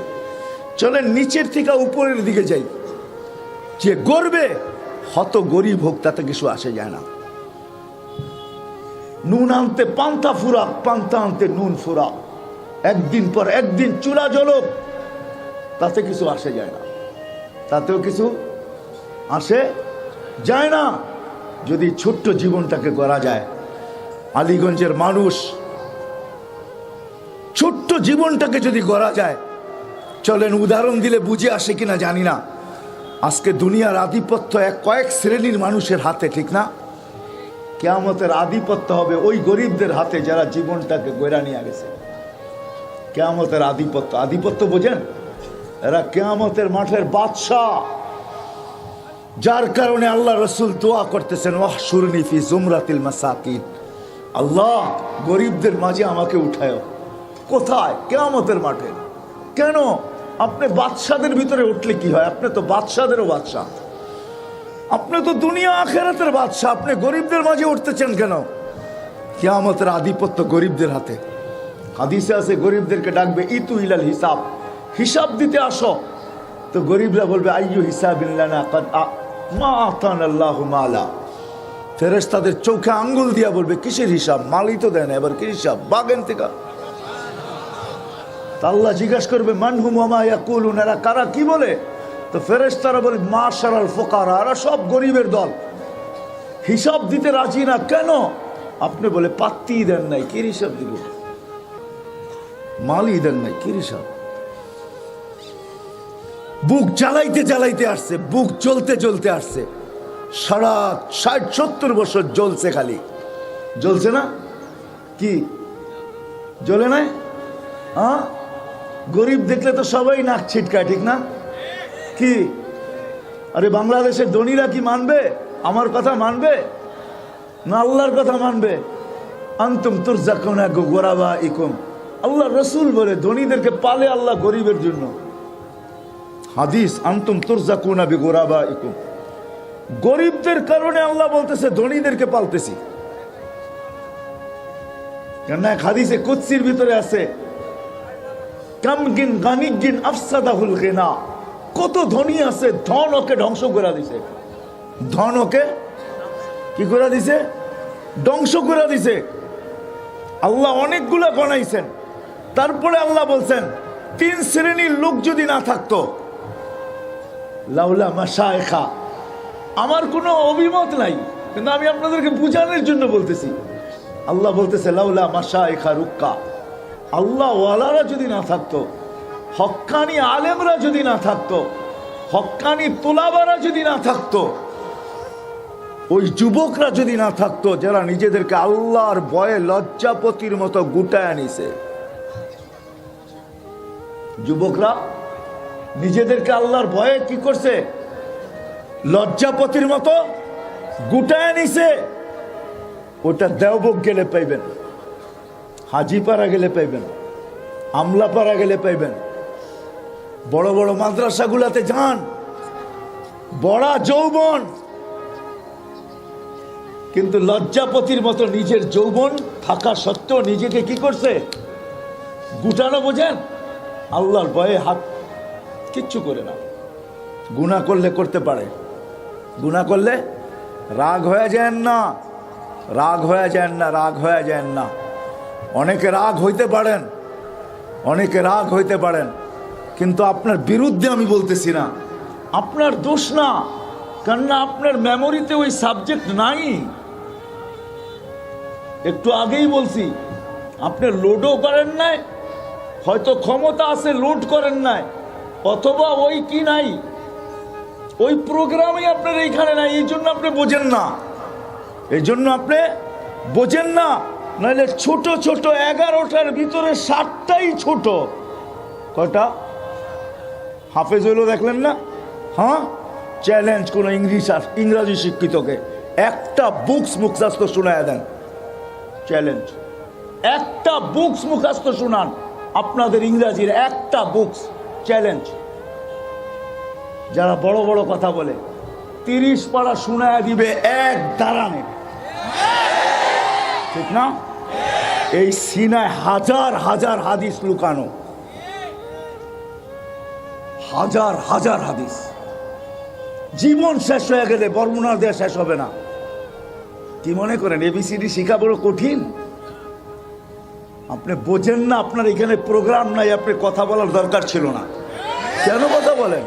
চলেন নিচের থেকে উপরের দিকে যাই। যে গড়বে হত গরিব হোক, তাতে কিছু আসে যায় না। নুন আনতে পান্তা ফুরা, পান্তা আনতে নুন ফুরা। একদিন পর একদিন চুলা জ্বলক, তাতে কিছু আসে যায় না, তাতেও কিছু আসে যায় না। যদি ছোট্ট জীবনটাকে গড়া যায়। আলীগঞ্জের মানুষ, ছোট্ট জীবনটাকে যদি গড়া যায়, চলেন উদাহরণ দিলে বুঝে আসে কিনা জানি না। আজকে দুনিয়ার আধিপত্য কয়েক শ্রেণীর মানুষের হাতে, ঠিক না? কিয়ামতের আধিপত্য হবে ওই গরিবদের হাতে যারা জীবনটাকে গড়া নিয়ে গেছে। কিয়ামতের আধিপত্য, আধিপত্য বোঝেন? এরা কিয়ামতের মাঠের বাদশাহ। যার কারণে আল্লাহ রসুল দোয়া করতেছেন, ওয়াহশুরনি ফি জুমরাতিল মাসাকিন। আল্লাহ, গরিবদের মাঝে আমাকে উঠায়। কোথায়? কিয়ামতের মাঠে। কেন? আপনি বাদশাদের ভিতরে উঠলে কি হয়? আপনি তো বাদশাদেরও বাদশাহ, আপনি তো দুনিয়া আখেরাতের বাদশাহ, আপনি গরিবদের মাঝে উঠতেছেন কেন? কিয়ামতের আধিপত্য গরিবদের হাতে। হাদিসে আছে গরিবদেরকে ডাকবে, ইতু ইলাল হিসাব, হিসাব দিতে আসো। তো গরিবরা বলবে, আইয়ু হিসাবিল্লানা কাদ মা আতানাল্লাহু মালা। ফেরেশতাদের চোখে আঙ্গুল দিয়া বলবে, কিসের হিসাব? মালই তো দেন, এবার কি হিসাব? বাগেন থেকে। আল্লাহ জিজ্ঞাসা করবে, মানহুম ওয়া মা ইয়াকুলুন, এরা কারা, কি বলে? তো ফেরেশতারা বলে, মাশারাল ফুকারা, এরা সব গরিবের দল, হিসাব দিতে রাজি না। কেন? আপনি বলে পাত্তি দেন নাই, কি হিসাব দিব? মালই দেন নাই, কি হিসাব? বুক জ্বালাইতে জ্বালাইতে আসছে, বুক জ্বলতে জ্বলতে আসছে। সারা 60-70 বছর জ্বলছে খালি। জ্বলছে না? কি জ্বলে নাই? হ্যাঁ, গরিব দেখলে তো সবাই নাক ছিটকায়, ঠিক না? কি আরে বাংলাদেশের ধনীরা কি মানবে? আমার কথা মানবে না আল্লাহর কথা মানবে? আনতুম তুরজাকুনা বিগুরাবাইকুম, আল্লাহ রসুল বলে ধনীদেরকে পালে আল্লাহ গরিবের জন্য। হাদিস, আনতুম তুরজাকুনা বিগুরাবাইকুম, গরিবদের কারণে আল্লাহ বলতেছে ধনীদেরকে পালতেছি। কেন এক হাদিসে কুদসির ভিতরে আছে, কামগিন গানিগিন আফসাদাহুল গিনা, কত ধনী আছে ধন ওকে ধ্বংস করে দিছে। ধন ওকে কি করে দিছে? ধ্বংস করে দিছে। আল্লাহ অনেকগুলো বানাইছেন, তারপরে আল্লাহ বলছেন তিন শ্রেণীর লোক যদি না থাকতো, লাউলা মাশায়েখা, আমার কোনো অভিমত নাই, কিন্তু আমি আপনাদেরকে বুঝানোর জন্য বলতেছি। আল্লাহ বলতেছে লাউলা মাশায়েখা রুক্কা, আল্লাহ ওয়ালারা যদি না থাকতো, হক্কানি আলেমরা যদি না থাকতো, হক্কানি তোলাবারা যদি না থাকতো, ওই যুবকরা যদি না থাকতো যারা নিজেদেরকে আল্লাহর ভয়ে লজ্জাপতির মতো গুটায় নিছে। যুবকরা নিজেদেরকে আল্লাহর ভয়ে কি করছে? লজ্জাপতির মতো গুটায় নিছে। ওটা দেওবক গেলে পাইবেন, হাজিপাড়া গেলে পাইবেন, আমলাপাড়া গেলে পাইবেন, বড় বড় মাদ্রাসাগুলাতে যান, বড় যৌবন, কিন্তু লজ্জাপতির মতো নিজের যৌবন থাকা সত্ত্বেও নিজেকে কি করছে? গুটানো। বোঝেন? আল্লাহর ভয়ে হাত কিচ্ছু করে না। গুনাহ করলে করতে পারে, গুনাহ করলে রাগ হয়ে যায় না, রাগ হয়ে যায় না, রাগ হয়ে যায় না। অনেকে রাগ হইতে পারেন, অনেকে রাগ হইতে পারেন, কিন্তু আপনার বিরুদ্ধে আমি বলতেছি না, আপনার দোষ না, কেননা আপনার মেমোরিতে ওই সাবজেক্ট নাই। একটু আগেই বলছি, আপনি লোডও করেন নাই, হয়তো ক্ষমতা আছে লোড করেন নাই, অথবা ওই কি নাই, ওই প্রোগ্রামই আপনার এইখানে নাই, এই জন্য আপনি বোঝেন না, এই জন্য আপনি বোঝেন না। নাহলে ছোট ছোট 11টার ভিতরে 7টাই ছোট। কয়টা হাফেজ হইলো দেখলেন না? হ্যাঁ, চ্যালেঞ্জ কোন ইংরাজি শিক্ষিতকে একটা বুকস মুখস্থ শোনায় দেন, চ্যালেঞ্জ, একটা বুকস মুখস্থ শোনান আপনাদের ইংরাজির, একটা বুকস, চ্যালেঞ্জ। যারা বড় বড় কথা বলে 30 পারা শোনায় দিবে এক দাঁড়ানে, ঠিক না? এই সিনায় হাজার হাজার হাদিস লুকানো, হাজার হাজার হাদিস। জীবন শেষ হয়ে গেলে বর্ণনা দেওয়া শেষ হবে না। কি মনে করেন এবিসিডি শিখা বড় কঠিন? আপনি বোঝেন না, আপনার এখানে প্রোগ্রাম নাই, আপনি কথা বলার দরকার ছিল না। কেন কথা বলেন?